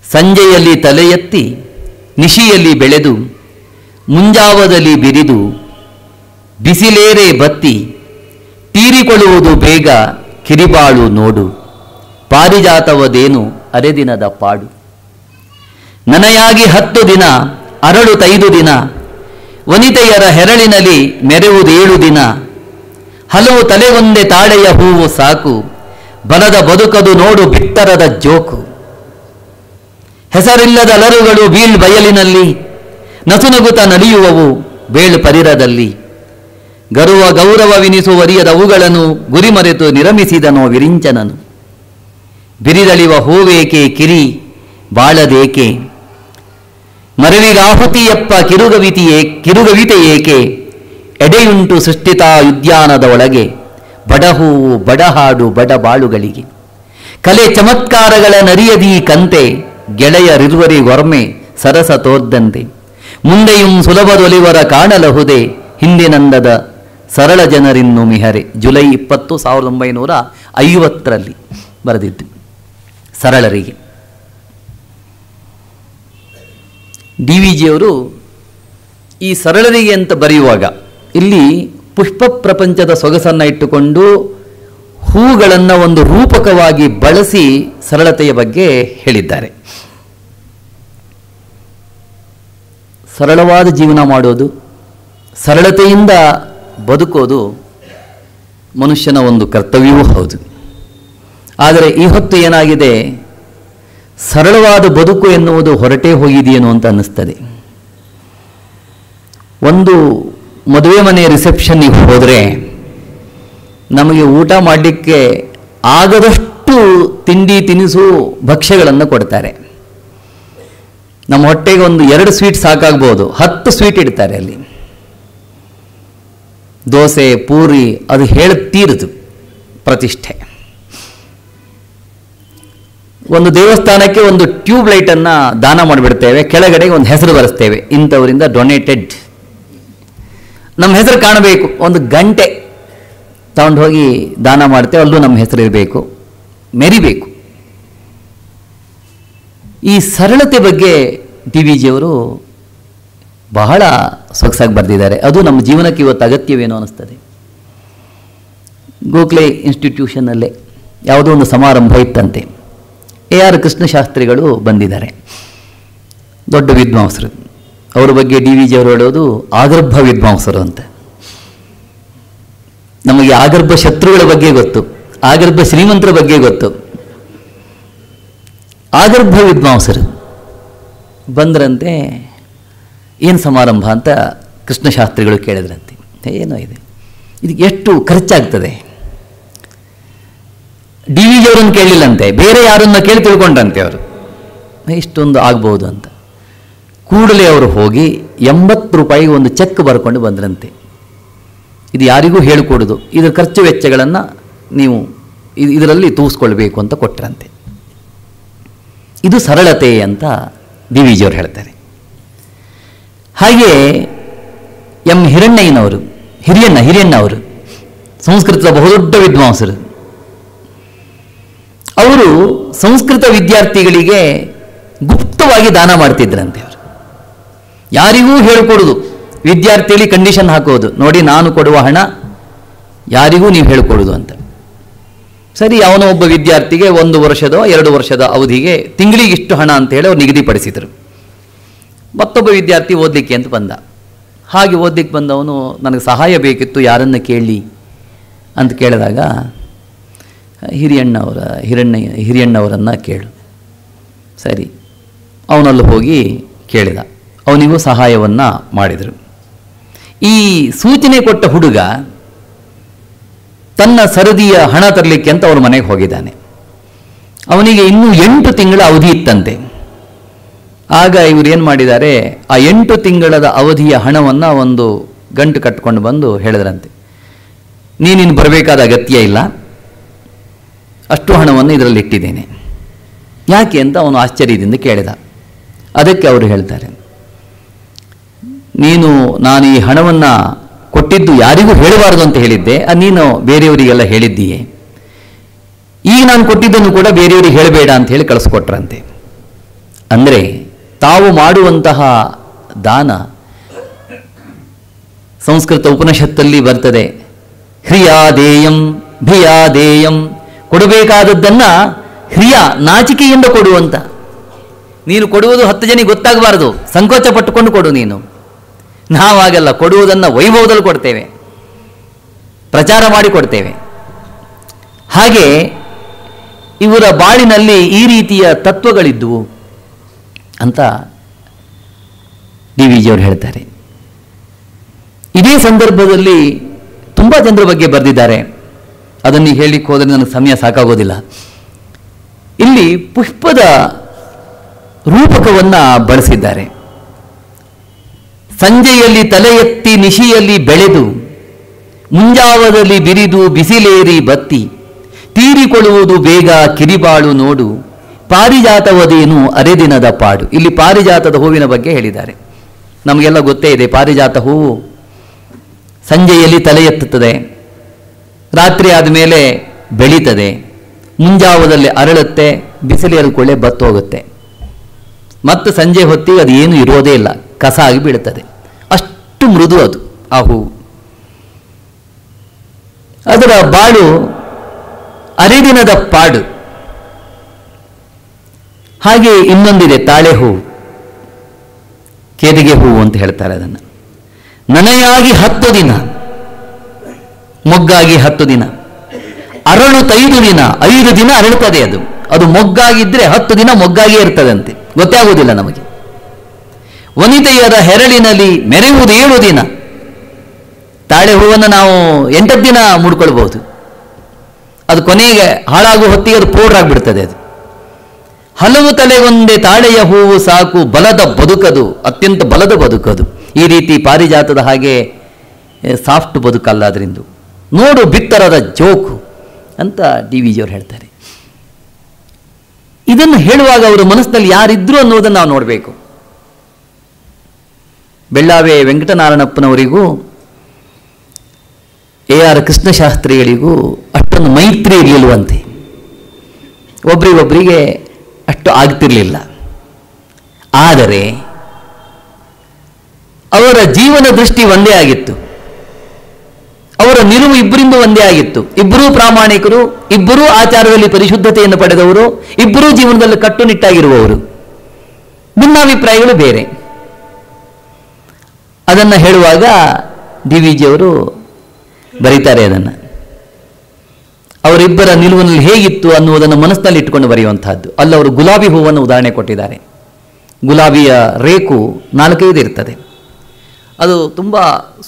ಸಂಜೆಯಲ್ಲಿ ತಲೆ ಎತ್ತಿ, ನಿಶಿಯಲ್ಲಿ ಬೆಳೆದು, ಮುಂಜಾವದಲ್ಲಿ ಬಿರಿದು, ಬಿಸಿಲೇರೆ ಬತ್ತಿ, ತೀರಿಕೊಳ್ಳುವುದು ಬೇಗ ಕಿರಿಬಾಳು ನೋಡು, ಪಾರಿಜಾತವದೇನು ಅರೆದಿನದ ಪಾಡು. ನನಯಾಗಿ 10 ದಿನ ಅರಳುತ್ತೈದು ದಿನ, ವನಿತೆಯರ ಹೆರಳಿನಲ್ಲಿ ಮೆರೆವುದೇಳು ದಿನ. ಹಲವು ತಲೆಗೊಂದೆ ತಾಳೆಯ ಹೂವು ಸಾಕು, ಬಲದ ಬದುಕದು ನೋಡು ಬಿತ್ತರದ ಜೋಕು. ಹೆಸರಿಲ್ಲದ ಅಲರುಗಳು ಬೀಳ್ ಬಯಲಿನಲ್ಲಿ, ನಸುನಗುತ ನಲಿಯುವವು ಬೇಳು ಪರಿರದಲ್ಲಿ. ಗರುವ ಗೌರವವಿನಿಸುವರಿಯದವುಗಳನ್ನು ಗುರಿಮರೆತು ನಿರಮಿಸಿದನೋ ವಿರಿಂಚನನು. ಬಿರಿದಳಿವ ಹೂವೇಕೆ ಕಿರಿ ಬಾಳದೇಕೆ, ಮರವಿಗಾಹುತಿಯಪ್ಪ ಕಿರುಗವಿತೆ ಏಕೆ. ಎಡೆಯುಂಟು ಸೃಷ್ಟಿತಾ ಉದ್ಯಾನದ ಒಳಗೆ, ಬಡಹೂವು ಬಡಹಾಡು ಬಡಬಾಳುಗಳಿಗೆ. ಕಲೆ ಚಮತ್ಕಾರಗಳ ನರಿಯದೀ ಕಂತೆ, ಗೆಳೆಯರಿರುವರಿಗೊರ್ಮೆ ಸರಸ ತೋರ್ದಂತೆ. ಮುಂದೆಯುಂ ಸುಲಭದೊಲಿವರ ಕಾಣಲಹುದೆ, ಹಿಂದಿನಂದದ ಸರಳ ಜನರಿನ್ನು ಮಿಹರೆ. ಜುಲೈ 20, 1950ರಲ್ಲಿ ಬರೆದಿದ್ದು ಸರಳರಿಗೆ. ಡಿ.ವಿ.ಜಿ ಅವರು ಈ ಸರಳರಿಗೆ ಅಂತ ಬರೆಯುವಾಗ ಇಲ್ಲಿ ಪುಷ್ಪ ಪ್ರಪಂಚದ ಸೊಗಸನ್ನು ಇಟ್ಟುಕೊಂಡು ಹೂಗಳನ್ನು ಒಂದು ರೂಪಕವಾಗಿ ಬಳಸಿ ಸರಳತೆಯ ಬಗ್ಗೆ ಹೇಳಿದ್ದಾರೆ. ಸರಳವಾದ ಜೀವನ ಮಾಡೋದು, ಸರಳತೆಯಿಂದ ಬದುಕೋದು ಮನುಷ್ಯನ ಒಂದು ಕರ್ತವ್ಯವೂ ಹೌದು. ಆದರೆ ಈ ಹೊತ್ತು ಏನಾಗಿದೆ, ಸರಳವಾದ ಬದುಕು ಎನ್ನುವುದು ಹೊರಟೇ ಹೋಗಿದೆಯೇನೋ ಅಂತ ಅನ್ನಿಸ್ತದೆ. ಒಂದು ಮದುವೆ ಮನೆಯ ರಿಸೆಪ್ಷನ್ನಿಗೆ ಹೋದರೆ ನಮಗೆ ಊಟ ಮಾಡಲಿಕ್ಕೆ ಆಗದಷ್ಟು ತಿಂಡಿ ತಿನಿಸು ಭಕ್ಷ್ಯಗಳನ್ನು ಕೊಡ್ತಾರೆ. ನಮ್ಮ ಹೊಟ್ಟೆಗೆ ಒಂದು 2 ಸ್ವೀಟ್ ಸಾಕಾಗ್ಬೋದು, 10 ಸ್ವೀಟ್ ಇಡ್ತಾರೆ ಅಲ್ಲಿ. ದೋಸೆ ಪೂರಿ ಅದು ಹೇಳಿ ತೀರಿದು ಪ್ರತಿಷ್ಠೆ. ಒಂದು ದೇವಸ್ಥಾನಕ್ಕೆ ಒಂದು ಟ್ಯೂಬ್ ಲೈಟನ್ನು ದಾನ ಮಾಡಿಬಿಡ್ತೇವೆ, ಕೆಳಗಡೆ ಒಂದು ಹೆಸರು ಬರೆಸ್ತೇವೆ, ಇಂಥವರಿಂದ ಡೊನೇಟೆಡ್. ನಮ್ಮ ಹೆಸರು ಕಾಣಬೇಕು. ಒಂದು ಗಂಟೆ ತಗೊಂಡು ಹೋಗಿ ದಾನ ಮಾಡ್ತೇವೆ, ಅಲ್ಲೂ ನಮ್ಮ ಹೆಸರು ಇರಬೇಕು, ಮೆರಿಬೇಕು. ಈ ಸರಳತೆ ಬಗ್ಗೆ ಡಿ ವಿ ಜಿಯವರು ಬಹಳ ಸೊಗಸಾಗಿ ಬರೆದಿದ್ದಾರೆ. ಅದು ನಮ್ಮ ಜೀವನಕ್ಕೆ ಇವತ್ತು ಅಗತ್ಯವೇನೋ ಅನ್ನಿಸ್ತದೆ. ಗೋಖಲೆ ಇನ್ಸ್ಟಿಟ್ಯೂಷನ್ನಲ್ಲೇ ಯಾವುದೋ ಒಂದು ಸಮಾರಂಭ ಇತ್ತಂತೆ. AR ಕೃಷ್ಣಶಾಸ್ತ್ರಿಗಳು ಬಂದಿದ್ದಾರೆ, ದೊಡ್ಡ ವಿದ್ವಾಂಸರು. ಅವರ ಬಗ್ಗೆ ಡಿ ವಿ ಜಿಯವರು ಹೇಳೋದು ಆಗರ್ಭ ವಿದ್ವಾಂಸರು ಅಂತ. ನಮಗೆ ಆಗರ್ಭ ಶತ್ರುಗಳ ಬಗ್ಗೆ ಗೊತ್ತು, ಆಗರ್ಭ ಶ್ರೀಮಂತರ ಬಗ್ಗೆ ಗೊತ್ತು. ಆಗರ್ಭ ವಿದ್ವಾಂಸರು ಬಂದ್ರಂತೆ. ಏನು ಸಮಾರಂಭ ಅಂತ ಕೃಷ್ಣಶಾಸ್ತ್ರಿಗಳು ಕೇಳಿದ್ರಂತೆ. ಏನೋ ಇದೆ, ಇದಕ್ಕೆ ಎಷ್ಟು ಖರ್ಚಾಗ್ತದೆ? ಡಿ ವಿ ಜಿಯವರನ್ನು ಕೇಳಲಿಲ್ಲಂತೆ, ಬೇರೆ ಯಾರನ್ನ ಕೇಳಿ ತಿಳ್ಕೊಂಡ್ರಂತೆ ಅವರು, ಇಷ್ಟೊಂದು ಆಗ್ಬೋದು ಅಂತ. ಕೂಡಲೇ ಅವರು ಹೋಗಿ 80 ರೂಪಾಯಿಗೆ ಒಂದು ಚೆಕ್ ಬರ್ಕೊಂಡು ಬಂದ್ರಂತೆ. ಇದು ಯಾರಿಗೂ ಹೇಳಿಕೊಡೋದು, ಇದರ ಖರ್ಚು ವೆಚ್ಚಗಳನ್ನು ನೀವು ಇದರಲ್ಲಿ ತೂಗಿಸ್ಕೊಳ್ಬೇಕು ಅಂತ ಕೊಟ್ಟರಂತೆ. ಇದು ಸರಳತೆ ಅಂತ ಡಿ ವಿ ಜಿಯವರು ಹೇಳ್ತಾರೆ. ಹಾಗೆ ಎಂ ಹಿರಣ್ಣಯ್ಯನವರು, ಹಿರಿಯಣ್ಣ ಅವರು ಸಂಸ್ಕೃತದ ಬಹುದೊಡ್ಡ ವಿದ್ವಾಂಸರು. ಅವರು ಸಂಸ್ಕೃತ ವಿದ್ಯಾರ್ಥಿಗಳಿಗೆ ಗುಪ್ತವಾಗಿ ದಾನ ಮಾಡ್ತಿದ್ರಂತೆ. ಅವರು ಯಾರಿಗೂ ಹೇಳಿಕೊಡೋದು, ವಿದ್ಯಾರ್ಥಿಗಳಿಗೆ ಕಂಡೀಷನ್ ಹಾಕೋದು, ನೋಡಿ ನಾನು ಕೊಡುವ ಹಣ ಯಾರಿಗೂ ನೀವು ಹೇಳಿಕೊಡೋದು ಅಂತ. ಸರಿ, ಅವನ ಒಬ್ಬ ವಿದ್ಯಾರ್ಥಿಗೆ 1 ವರ್ಷದ 2 ವರ್ಷದ ಅವಧಿಗೆ ತಿಂಗಳಿಗೆ ಇಷ್ಟು ಹಣ ಅಂತ ಹೇಳಿ ಅವ್ರು ನಿಗದಿಪಡಿಸಿದರು. ಮತ್ತೊಬ್ಬ ವಿದ್ಯಾರ್ಥಿ ಓದಲಿಕ್ಕೆ ಅಂತ ಬಂದ. ಹಾಗೆ ಓದಲಿಕ್ಕೆ ಬಂದವನು, ನನಗೆ ಸಹಾಯ ಬೇಕಿತ್ತು, ಯಾರನ್ನು ಕೇಳಿ ಅಂತ ಕೇಳಿದಾಗ ಹಿರಿಯಣ್ಣವರನ್ನು ಕೇಳು. ಸರಿ, ಅವನಲ್ಲಿ ಹೋಗಿ ಕೇಳಿದ, ಅವನಿಗೂ ಸಹಾಯವನ್ನು ಮಾಡಿದರು. ಈ ಸೂಚನೆ ಕೊಟ್ಟ ಹುಡುಗ ತನ್ನ ಸರದಿಯ ಹಣ ತರಲಿಕ್ಕೆ ಅಂತ ಅವರ ಮನೆಗೆ ಹೋಗಿದ್ದಾನೆ. ಅವನಿಗೆ ಇನ್ನೂ 8 ತಿಂಗಳ ಅವಧಿ ಇತ್ತಂತೆ. ಆಗ ಇವರು ಏನು ಮಾಡಿದ್ದಾರೆ, ಆ 8 ತಿಂಗಳ ಅವಧಿಯ ಹಣವನ್ನು ಒಂದು ಗಂಟು ಕಟ್ಕೊಂಡು ಬಂದು ಹೇಳಿದ್ರಂತೆ, ನೀನಿನ್ನು ಬರಬೇಕಾದ ಅಗತ್ಯ ಇಲ್ಲ, ಅಷ್ಟು ಹಣವನ್ನು ಇದರಲ್ಲಿ ಇಟ್ಟಿದ್ದೇನೆ. ಯಾಕೆ ಅಂತ ಅವನು ಆಶ್ಚರ್ಯದಿಂದ ಕೇಳಿದ. ಅದಕ್ಕೆ ಅವರು ಹೇಳ್ತಾರೆ, ನಾನು ಈ ಹಣವನ್ನು ಕೊಟ್ಟಿದ್ದು ಯಾರಿಗೂ ಹೇಳಬಾರದು ಅಂತ ಹೇಳಿದ್ದೆ, ನೀನು ಬೇರೆಯವರಿಗೆಲ್ಲ ಹೇಳಿದ್ದೀಯೇ, ಈಗ ನಾನು ಕೊಟ್ಟಿದ್ದನ್ನು ಕೂಡ ಬೇರೆಯವರಿಗೆ ಹೇಳಬೇಡ ಅಂತ ಹೇಳಿ ಕಳಿಸ್ಕೊಟ್ರಂತೆ. ಅಂದರೆ ತಾವು ಮಾಡುವಂತಹ ದಾನ, ಸಂಸ್ಕೃತ ಉಪನಿಷತ್ತಲ್ಲಿ ಬರ್ತದೆ, ಹ್ರಿಯಾದೇಯಂ ಭಿಯಾದೇಯಂ, ಕೊಡಬೇಕಾದದ್ದನ್ನು ಹ್ರಿಯ ನಾಚಿಕೆಯಿಂದ ಕೊಡುವಂತ. ನೀನು ಕೊಡುವುದು 10 ಜನಿಗೆ ಗೊತ್ತಾಗಬಾರದು, ಸಂಕೋಚ ಪಟ್ಟುಕೊಂಡು ಕೊಡು ನೀನು. ನಾವಾಗಲ್ಲ, ಕೊಡುವುದನ್ನು ವೈಭವದಲ್ಲಿ ಕೊಡ್ತೇವೆ, ಪ್ರಚಾರ ಮಾಡಿ ಕೊಡ್ತೇವೆ. ಹಾಗೆ ಇವರ ಬಾಳಿನಲ್ಲಿ ಈ ರೀತಿಯ ತತ್ವಗಳಿದ್ದುವು ಅಂತ ಡಿ ವಿ ಜಿಯವರು ಹೇಳ್ತಾರೆ. ಇದೇ ಸಂದರ್ಭದಲ್ಲಿ ತುಂಬ ಜನರ ಬಗ್ಗೆ ಬರೆದಿದ್ದಾರೆ. ಅದನ್ನು ಹೇಳಲಿಕ್ಕೆ ಹೋದರೆ ನನಗೆ ಸಮಯ ಸಾಕಾಗೋದಿಲ್ಲ. ಇಲ್ಲಿ ಪುಷ್ಪದ ರೂಪಕವನ್ನು ಬಳಸಿದ್ದಾರೆ. ಸಂಜೆಯಲ್ಲಿ ತಲೆ ಎತ್ತಿ ನಿಶಿಯಲ್ಲಿ ಬೆಳೆದು, ಮುಂಜಾವದಲ್ಲಿ ಬಿರಿದು ಬಿಸಿಲೇರಿ ಬತ್ತಿ, ತೀರಿಕೊಳ್ಳುವುದು ಬೇಗ ಕಿರಿಬಾಳು ನೋಡು, ಪಾರಿಜಾತವದೇನು ಅರೆದಿನದ ಪಾಡು. ಇಲ್ಲಿ ಪಾರಿಜಾತದ ಹೂವಿನ ಬಗ್ಗೆ ಹೇಳಿದ್ದಾರೆ. ನಮಗೆಲ್ಲ ಗೊತ್ತೇ ಇದೆ, ಪಾರಿಜಾತ ಹೂವು ಸಂಜೆಯಲ್ಲಿ ತಲೆ ಎತ್ತುತ್ತದೆ, ರಾತ್ರಿ ಆದಮೇಲೆ ಬೆಳೀತದೆ, ಮುಂಜಾವದಲ್ಲಿ ಅರಳುತ್ತೆ, ಬಿಸಿಲೇರಿಕೊಳ್ಳೆ ಬತ್ತೋಗುತ್ತೆ, ಮತ್ತು ಸಂಜೆ ಹೊತ್ತಿಗೆ ಅದು ಏನು ಇರೋದೇ ಇಲ್ಲ, ಕಸ ಆಗಿ ಬೀಳುತ್ತದೆ. ಅಷ್ಟು ಮೃದು ಅದು ಆ ಹೂವು. ಅದರ ಬಾಳು ಅರೆದಿನದ ಪಾಡು. ಹಾಗೆ ಇನ್ನೊಂದಿದೆ, ತಾಳೆ ಹೂವು, ಕೇದಿಗೆ ಹೂವು ಅಂತ ಹೇಳ್ತಾರೆ ಅದನ್ನು. ನನೆಯಾಗಿ 10 ದಿನ, ಮೊಗ್ಗಾಗಿ 10 ದಿನ, ಅರಳುತ್ತೈದು ದಿನ, 5 ದಿನ ಅರಳುತ್ತದೆ ಅದು. ಅದು ಮೊಗ್ಗಾಗಿದ್ದರೆ 10 ದಿನ ಮೊಗ್ಗಾಗಿಯೇ ಇರ್ತದಂತೆ, ಗೊತ್ತೇ ಆಗುವುದಿಲ್ಲ ನಮಗೆ. ವನಿತೆಯರ ಹೆರಳಿನಲ್ಲಿ ಮೆರೆಯುವುದು 7 ದಿನ. ತಾಳೆ ಹೂವನ್ನು ನಾವು 8 ದಿನ ಮುಡ್ಕೊಳ್ಬಹುದು, ಅದು ಕೊನೆಗೆ ಹಾಳಾಗುವ ಹೊತ್ತಿಗೆ ಅದು ಪೌಡರ್ ಆಗಿಬಿಡ್ತದೆ. ಅದು ಹಲವು ತಲೆಗೊಂದೇ ತಾಳೆಯ ಹೂವು ಸಾಕು, ಬಲದ ಬದುಕದು, ಅತ್ಯಂತ ಬಲದ ಬದುಕದು. ಈ ರೀತಿ ಪಾರಿಜಾತದ ಹಾಗೆ ಸಾಫ್ಟ್ ಬದುಕಲ್ಲ ಅದರಿಂದ. ನೋಡು ಬಿತ್ತರದ ಜೋಕು ಅಂತ ಡಿ ವಿ ಜಿಯವರು ಹೇಳ್ತಾರೆ. ಇದನ್ನು ಹೇಳುವಾಗ ಅವರ ಮನಸ್ಸಿನಲ್ಲಿ ಯಾರಿದ್ರು ಅನ್ನೋದನ್ನು ನಾವು ನೋಡಬೇಕು. ಬೆಳ್ಳಾವೆ ವೆಂಕಟನಾರಾಯಣಪ್ಪನವರಿಗೂ AR ಕೃಷ್ಣಶಾಸ್ತ್ರಿಗಳಿಗೂ ಅಷ್ಟೊಂದು ಮೈತ್ರಿ ಇರಲಿಲ್ವಂತೆ. ಒಬ್ರಿಗೊಬ್ಬರಿಗೆ ಅಷ್ಟು ಆಗ್ತಿರಲಿಲ್ಲ. ಆದರೆ ಅವರ ಜೀವನ ದೃಷ್ಟಿ ಒಂದೇ ಆಗಿತ್ತು, ಅವರ ನಿಲುವು ಇಬ್ಬರಿಂದ ಒಂದೇ ಆಗಿತ್ತು. ಇಬ್ಬರೂ ಪ್ರಾಮಾಣಿಕರು, ಇಬ್ಬರೂ ಆಚಾರದಲ್ಲಿ ಪರಿಶುದ್ಧತೆಯನ್ನು ಪಡೆದವರು, ಇಬ್ಬರೂ ಜೀವನದಲ್ಲಿ ಕಟ್ಟುನಿಟ್ಟಾಗಿರುವವರು. ಭಿನ್ನಾಭಿಪ್ರಾಯಗಳು ಬೇರೆ. ಅದನ್ನು ಹೇಳುವಾಗ DVG ಅವರು ಬರೀತಾರೆ. ಅದನ್ನು ಅವರಿಬ್ಬರ ನಿಲುವಿನಲ್ಲಿ ಹೇಗಿತ್ತು ಅನ್ನುವುದನ್ನು ಮನಸ್ಸಿನಲ್ಲಿ ಇಟ್ಟುಕೊಂಡು ಬರೆಯುವಂತಹದ್ದು. ಅಲ್ಲವರು ಗುಲಾಬಿ ಹೂವನ್ನು ಉದಾಹರಣೆ ಕೊಟ್ಟಿದ್ದಾರೆ. ಗುಲಾಬಿಯ ರೇಕು 4-5 ಇರ್ತದೆ. ಅದು ತುಂಬ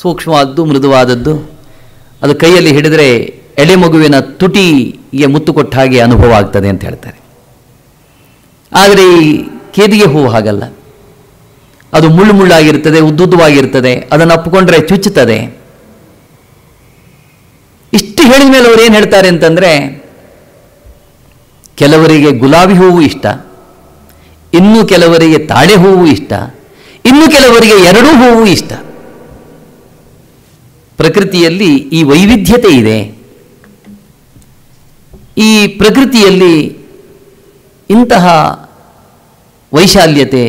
ಸೂಕ್ಷ್ಮವಾದದ್ದು, ಮೃದುವಾದದ್ದು. ಅದು ಕೈಯಲ್ಲಿ ಹಿಡಿದರೆ ಎಳೆ ಮಗುವಿನ ತುಟಿಗೆ ಮುತ್ತು ಕೊಟ್ಟ ಹಾಗೆ ಅನುಭವ ಆಗ್ತದೆ ಅಂತ ಹೇಳ್ತಾರೆ. ಆದರೆ ಈ ಕೇದಿಗೆ ಹೂವು ಹಾಗಲ್ಲ. ಅದು ಮುಳ್ಳುಮುಳ್ಳಾಗಿರ್ತದೆ, ಉದ್ದುದ್ದವಾಗಿರ್ತದೆ. ಅದನ್ನು ಅಪ್ಪಿಕೊಂಡ್ರೆ ಚುಚ್ಚುತ್ತದೆ. ಇಷ್ಟು ಹೇಳಿದ ಮೇಲೆ ಅವರು ಏನು ಹೇಳ್ತಾರೆ ಅಂತಂದರೆ, ಕೆಲವರಿಗೆ ಗುಲಾಬಿ ಹೂವು ಇಷ್ಟ, ಇನ್ನು ಕೆಲವರಿಗೆ ತಾಳೆ ಹೂವು ಇಷ್ಟ, ಇನ್ನು ಕೆಲವರಿಗೆ ಎರಡೂ ಹೂವು ಇಷ್ಟ. ಪ್ರಕೃತಿಯಲ್ಲಿ ಈ ವೈವಿಧ್ಯತೆ ಇದೆ. ಈ ಪ್ರಕೃತಿಯಲ್ಲಿ ಇಂತಹ ವೈಶಾಲ್ಯತೆ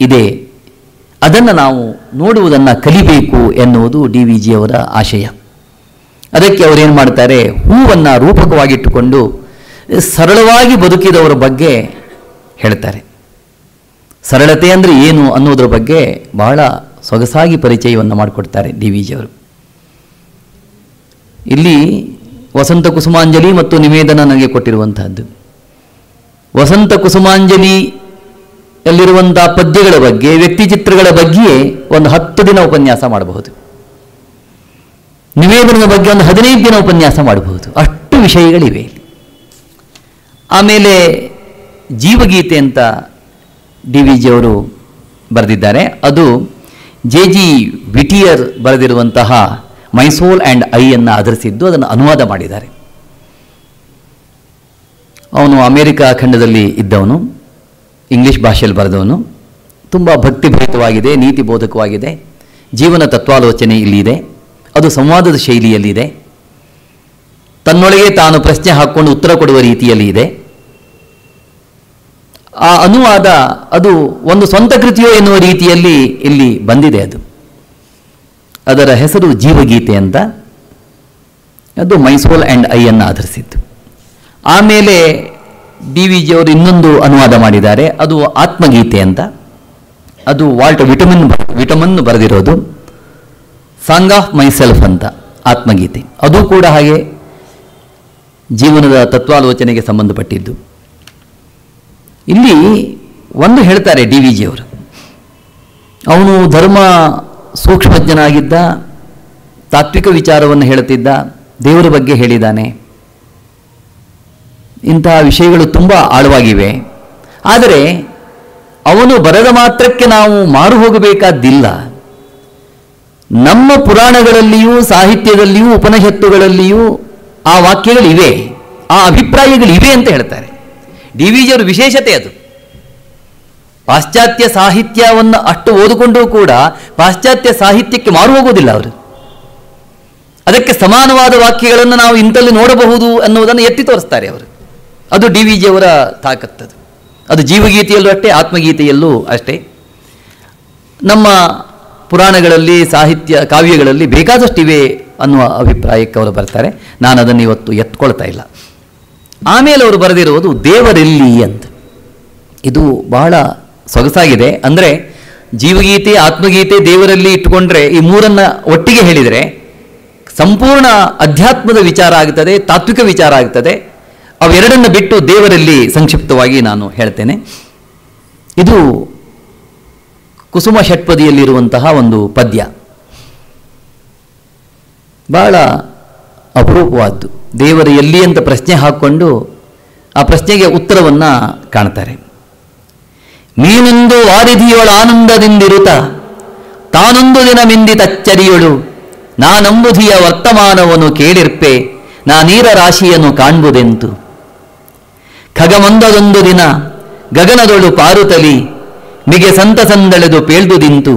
ಇದೆ. ಅದನ್ನು ನಾವು ನೋಡುವುದನ್ನು ಕಲಿಬೇಕು ಎನ್ನುವುದು DVG ಅವರ ಆಶಯ. ಅದಕ್ಕೆ ಅವರೇನು ಮಾಡ್ತಾರೆ, ಹೂವನ್ನು ರೂಪಕವಾಗಿಟ್ಟುಕೊಂಡು ಸರಳವಾಗಿ ಬದುಕಿದವರ ಬಗ್ಗೆ ಹೇಳ್ತಾರೆ. ಸರಳತೆ ಅಂದರೆ ಏನು ಅನ್ನೋದ್ರ ಬಗ್ಗೆ ಬಹಳ ಸೊಗಸಾಗಿ ಪರಿಚಯವನ್ನು ಮಾಡಿಕೊಡ್ತಾರೆ DVG ಅವರು. ಇಲ್ಲಿ ವಸಂತ ಕುಸುಮಾಂಜಲಿ ಮತ್ತು ನಿವೇದನ ನನಗೆ ಕೊಟ್ಟಿರುವಂತಹದ್ದು. ವಸಂತ ಕುಸುಮಾಂಜಲಿಯಲ್ಲಿರುವಂಥ ಪದ್ಯಗಳ ಬಗ್ಗೆ, ವ್ಯಕ್ತಿ ಚಿತ್ರಗಳ ಬಗ್ಗೆಯೇ ಒಂದು 10 ದಿನ ಉಪನ್ಯಾಸ ಮಾಡಬಹುದು. ನಿವೇದನದ ಬಗ್ಗೆ ಒಂದು 15 ದಿನ ಉಪನ್ಯಾಸ ಮಾಡಬಹುದು. ಅಷ್ಟು ವಿಷಯಗಳಿವೆ. ಆಮೇಲೆ ಜೀವಗೀತೆ ಅಂತ DVG ಅವರು ಬರೆದಿದ್ದಾರೆ. ಅದು JG ವಿಟಿಯರ್ ಬರೆದಿರುವಂತಹ ಮೈ ಸೋಲ್ ಆ್ಯಂಡ್ ಐ ಅನ್ನು ಆಧರಿಸಿದ್ದು, ಅದನ್ನು ಅನುವಾದ ಮಾಡಿದ್ದಾರೆ. ಅವನು ಅಮೇರಿಕಾ ಖಂಡದಲ್ಲಿ ಇದ್ದವನು, ಇಂಗ್ಲಿಷ್ ಭಾಷೆಯಲ್ಲಿ ಬರೆದವನು. ತುಂಬ ಭಕ್ತಿಭರಿತವಾಗಿದೆ, ನೀತಿಬೋಧಕವಾಗಿದೆ. ಜೀವನ ತತ್ವಾಲೋಚನೆ ಇಲ್ಲಿದೆ. ಅದು ಸಂವಾದದ ಶೈಲಿಯಲ್ಲಿದೆ. ತನ್ನೊಳಗೆ ತಾನು ಪ್ರಶ್ನೆ ಹಾಕ್ಕೊಂಡು ಉತ್ತರ ಕೊಡುವ ರೀತಿಯಲ್ಲಿ ಇದೆ. ಆ ಅನುವಾದ ಅದು ಒಂದು ಸ್ವಂತ ಕೃತಿಯೋ ಎನ್ನುವ ರೀತಿಯಲ್ಲಿ ಇಲ್ಲಿ ಬಂದಿದೆ. ಅದರ ಹೆಸರು ಜೀವಗೀತೆ ಅಂತ. ಅದು ಮೈ ಸೋಲ್ ಆ್ಯಂಡ್ ಐ ಅನ್ನು ಆಧರಿಸಿದ್ದು. ಆಮೇಲೆ DVG ಅವರು ಇನ್ನೊಂದು ಅನುವಾದ ಮಾಡಿದ್ದಾರೆ. ಅದು ಆತ್ಮಗೀತೆ ಅಂತ. ಅದು ವಾಲ್ಟ್ ವಿಟಮನ್ ಬರೆದಿರೋದು. ಸಾಂಗ್ ಆಫ್ ಮೈ ಸೆಲ್ಫ್ ಅಂತ ಆತ್ಮಗೀತೆ. ಅದು ಕೂಡ ಹಾಗೆ ಜೀವನದ ತತ್ವಾಲೋಚನೆಗೆ ಸಂಬಂಧಪಟ್ಟಿದ್ದು. ಇಲ್ಲಿ ಒಂದು ಹೇಳ್ತಾರೆ DVG ಅವರು, ಅವನು ಧರ್ಮ ಸೂಕ್ಷ್ಮಜ್ಞನಾಗಿದ್ದ, ತಾತ್ವಿಕ ವಿಚಾರವನ್ನು ಹೇಳುತ್ತಿದ್ದ, ದೇವರ ಬಗ್ಗೆ ಹೇಳಿದ್ದಾನೆ. ಇಂತಹ ವಿಷಯಗಳು ತುಂಬ ಆಳವಾಗಿವೆ. ಆದರೆ ಅವನು ಬರೆದ ಮಾತ್ರಕ್ಕೆ ನಾವು ಮಾರು ಹೋಗಬೇಕಾದ್ದಿಲ್ಲ. ನಮ್ಮ ಪುರಾಣಗಳಲ್ಲಿಯೂ ಸಾಹಿತ್ಯದಲ್ಲಿಯೂ ಉಪನಿಷತ್ತುಗಳಲ್ಲಿಯೂ ಆ ವಾಕ್ಯಗಳಿವೆ, ಆ ಅಭಿಪ್ರಾಯಗಳಿವೆ ಅಂತ ಹೇಳ್ತಾರೆ. DVG ಅವರ ವಿಶೇಷತೆ ಅದು. ಪಾಶ್ಚಾತ್ಯ ಸಾಹಿತ್ಯವನ್ನು ಅಷ್ಟು ಓದಿಕೊಂಡೂ ಕೂಡ ಪಾಶ್ಚಾತ್ಯ ಸಾಹಿತ್ಯಕ್ಕೆ ಮಾರು ಹೋಗೋದಿಲ್ಲ ಅವರು. ಅದಕ್ಕೆ ಸಮಾನವಾದ ವಾಕ್ಯಗಳನ್ನು ನಾವು ಇಂಥಲ್ಲಿ ನೋಡಬಹುದು ಅನ್ನುವುದನ್ನು ಎತ್ತಿ ತೋರಿಸ್ತಾರೆ ಅವರು. ಅದು DVG ಅವರ ತಾಕತ್ತದು. ಅದು ಜೀವಗೀತೆಯಲ್ಲೂ ಅಷ್ಟೇ, ಆತ್ಮಗೀತೆಯಲ್ಲೂ ಅಷ್ಟೇ. ನಮ್ಮ ಪುರಾಣಗಳಲ್ಲಿ, ಸಾಹಿತ್ಯ ಕಾವ್ಯಗಳಲ್ಲಿ ಬೇಕಾದಷ್ಟಿವೆ ಅನ್ನುವ ಅಭಿಪ್ರಾಯಕ್ಕೆ ಅವರು ಬರ್ತಾರೆ. ನಾನು ಅದನ್ನು ಇವತ್ತು ಎತ್ಕೊಳ್ತಾ ಇಲ್ಲ. ಆಮೇಲೆ ಅವರು ಬರೆದಿರುವುದು ದೇವರೆಲ್ಲಿ ಅಂತ. ಇದು ಬಹಳ ಸೊಗಸಾಗಿದೆ. ಅಂದರೆ ಜೀವಗೀತೆ, ಆತ್ಮಗೀತೆ, ದೇವರಲ್ಲಿ ಇಟ್ಟುಕೊಂಡ್ರೆ ಈ ಮೂರನ್ನು ಒಟ್ಟಿಗೆ ಹೇಳಿದರೆ ಸಂಪೂರ್ಣ ಅಧ್ಯಾತ್ಮದ ವಿಚಾರ ಆಗ್ತದೆ, ತಾತ್ವಿಕ ವಿಚಾರ ಆಗ್ತದೆ. ಅವೆರಡನ್ನು ಬಿಟ್ಟು ದೇವರಲ್ಲಿ ಸಂಕ್ಷಿಪ್ತವಾಗಿ ನಾನು ಹೇಳ್ತೇನೆ. ಇದು ಕುಸುಮ ಷಟ್ಪದಿಯಲ್ಲಿರುವಂತಹ ಒಂದು ಪದ್ಯ. ಬಹಳ ಅಪರೂಪವಾದ್ದು. ದೇವರ ಎಲ್ಲಿ ಅಂತ ಪ್ರಶ್ನೆ ಹಾಕ್ಕೊಂಡು ಆ ಪ್ರಶ್ನೆಗೆ ಉತ್ತರವನ್ನು ಕಾಣ್ತಾರೆ. ಮೀನೊಂದು ವಾರಿಧಿಯೊಳ ಆನಂದದಿಂದಿರುತ್ತ ತಾನೊಂದು ದಿನ ಮಿಂದಿ ತಚ್ಚರಿಯೊಳು ನಾನಂಬುಧಿಯ ವರ್ತಮಾನವನ್ನು ಕೇಳಿರ್ಪೆ ನಾ ನೀರ ರಾಶಿಯನ್ನು ಕಾಣ್ಬುದೆಂತು ಖಗಮೊಂದದೊಂದು ದಿನ ಗಗನದೊಳು ಪಾರುತಲಿ ಮಿಗೆ ಸಂತಸಂದಳೆದು ಪೇಳ್ದುದಿಂತು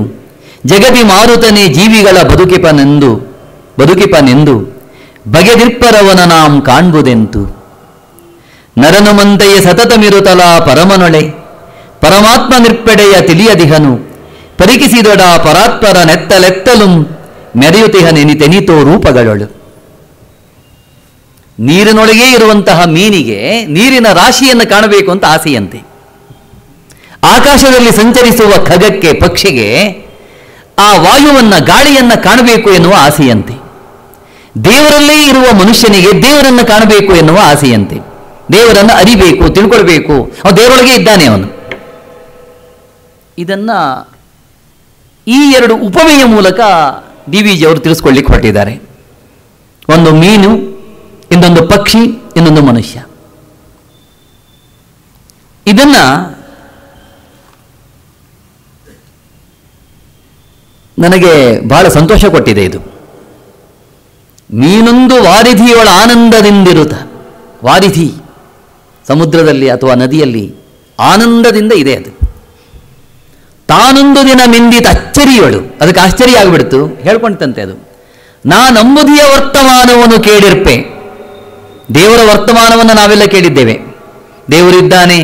ಜಗತಿ ಮಾರುತನೇ ಜೀವಿಗಳ ಬದುಕಿಪನೆಂದು ಬಗೆದಿರ್ಪರವನ ನಾಂ ಕಾಣ್ಬುದೆಂತು ನರನುಮಂತೆಯ ಸತತಮಿರುತಲ ಪರಮನೊಳೆ ಪರಮಾತ್ಮ ನಿರ್ಪೆಡೆಯ ತಿಳಿಯದಿಹನು ಪರಿಕಿಸಿದೊಡ ಪರಾತ್ಪರ ನೆತ್ತಲೆತ್ತಲುಂ ಮೆರೆಯುತಿಹನೆನಿತೆನಿತೋ ರೂಪಗಳೊಳು. ನೀರಿನೊಳಗೆ ಇರುವಂತಹ ಮೀನಿಗೆ ನೀರಿನ ರಾಶಿಯನ್ನು ಕಾಣಬೇಕು ಅಂತ ಆಸೆಯಂತೆ. ಆಕಾಶದಲ್ಲಿ ಸಂಚರಿಸುವ ಖಗಕ್ಕೆ ಪಕ್ಷಿಗೆ ಆ ವಾಯುವನ್ನು ಗಾಳಿಯನ್ನು ಕಾಣಬೇಕು ಎನ್ನುವ ಆಸೆಯಂತೆ. ದೇವರಲ್ಲೇ ಇರುವ ಮನುಷ್ಯನಿಗೆ ದೇವರನ್ನು ಕಾಣಬೇಕು ಎನ್ನುವ ಆಸೆಯಂತೆ. ದೇವರನ್ನು ಅರಿಬೇಕು, ತಿಳ್ಕೊಳ್ಬೇಕು, ಅವನು ದೇವರೊಳಗೆ ಇದ್ದಾನೆ ಅವನು. ಇದನ್ನ ಈ ಎರಡು ಉಪಮೆಯ ಮೂಲಕ ಡಿ ವಿ ಜಿ ಅವರು ತಿಳಿಸ್ಕೊಳ್ಳಿಕ್ಕೆ ಹೊರಟಿದ್ದಾರೆ. ಒಂದು ಮೀನು, ಇನ್ನೊಂದು ಪಕ್ಷಿ, ಇನ್ನೊಂದು ಮನುಷ್ಯ. ಇದನ್ನ ನನಗೆ ಬಹಳ ಸಂತೋಷ ಕೊಟ್ಟಿದೆ. ಇದು ಮೀನೊಂದು ವಾರಿಧಿಯೊಳ ಆನಂದದಿಂದಿರುತ್ತ, ವಾರಿಧಿ ಸಮುದ್ರದಲ್ಲಿ ಅಥವಾ ನದಿಯಲ್ಲಿ ಆನಂದದಿಂದ ಇದೆ. ಅದು ತಾನೊಂದು ದಿನ ಮಿಂದಿತ ಅಚ್ಚರಿಯೊಳು, ಅದಕ್ಕೆ ಆಶ್ಚರ್ಯ ಆಗಿಬಿಡ್ತು, ಹೇಳ್ಕೊಂಡಂತೆ ಅದು ನಾನಂಬುದಿಯ ವರ್ತಮಾನವನ್ನು ಕೇಳಿರ್ಪೆ. ದೇವರ ವರ್ತಮಾನವನ್ನು ನಾವೆಲ್ಲ ಕೇಳಿದ್ದೇವೆ. ದೇವರಿದ್ದಾನೆ,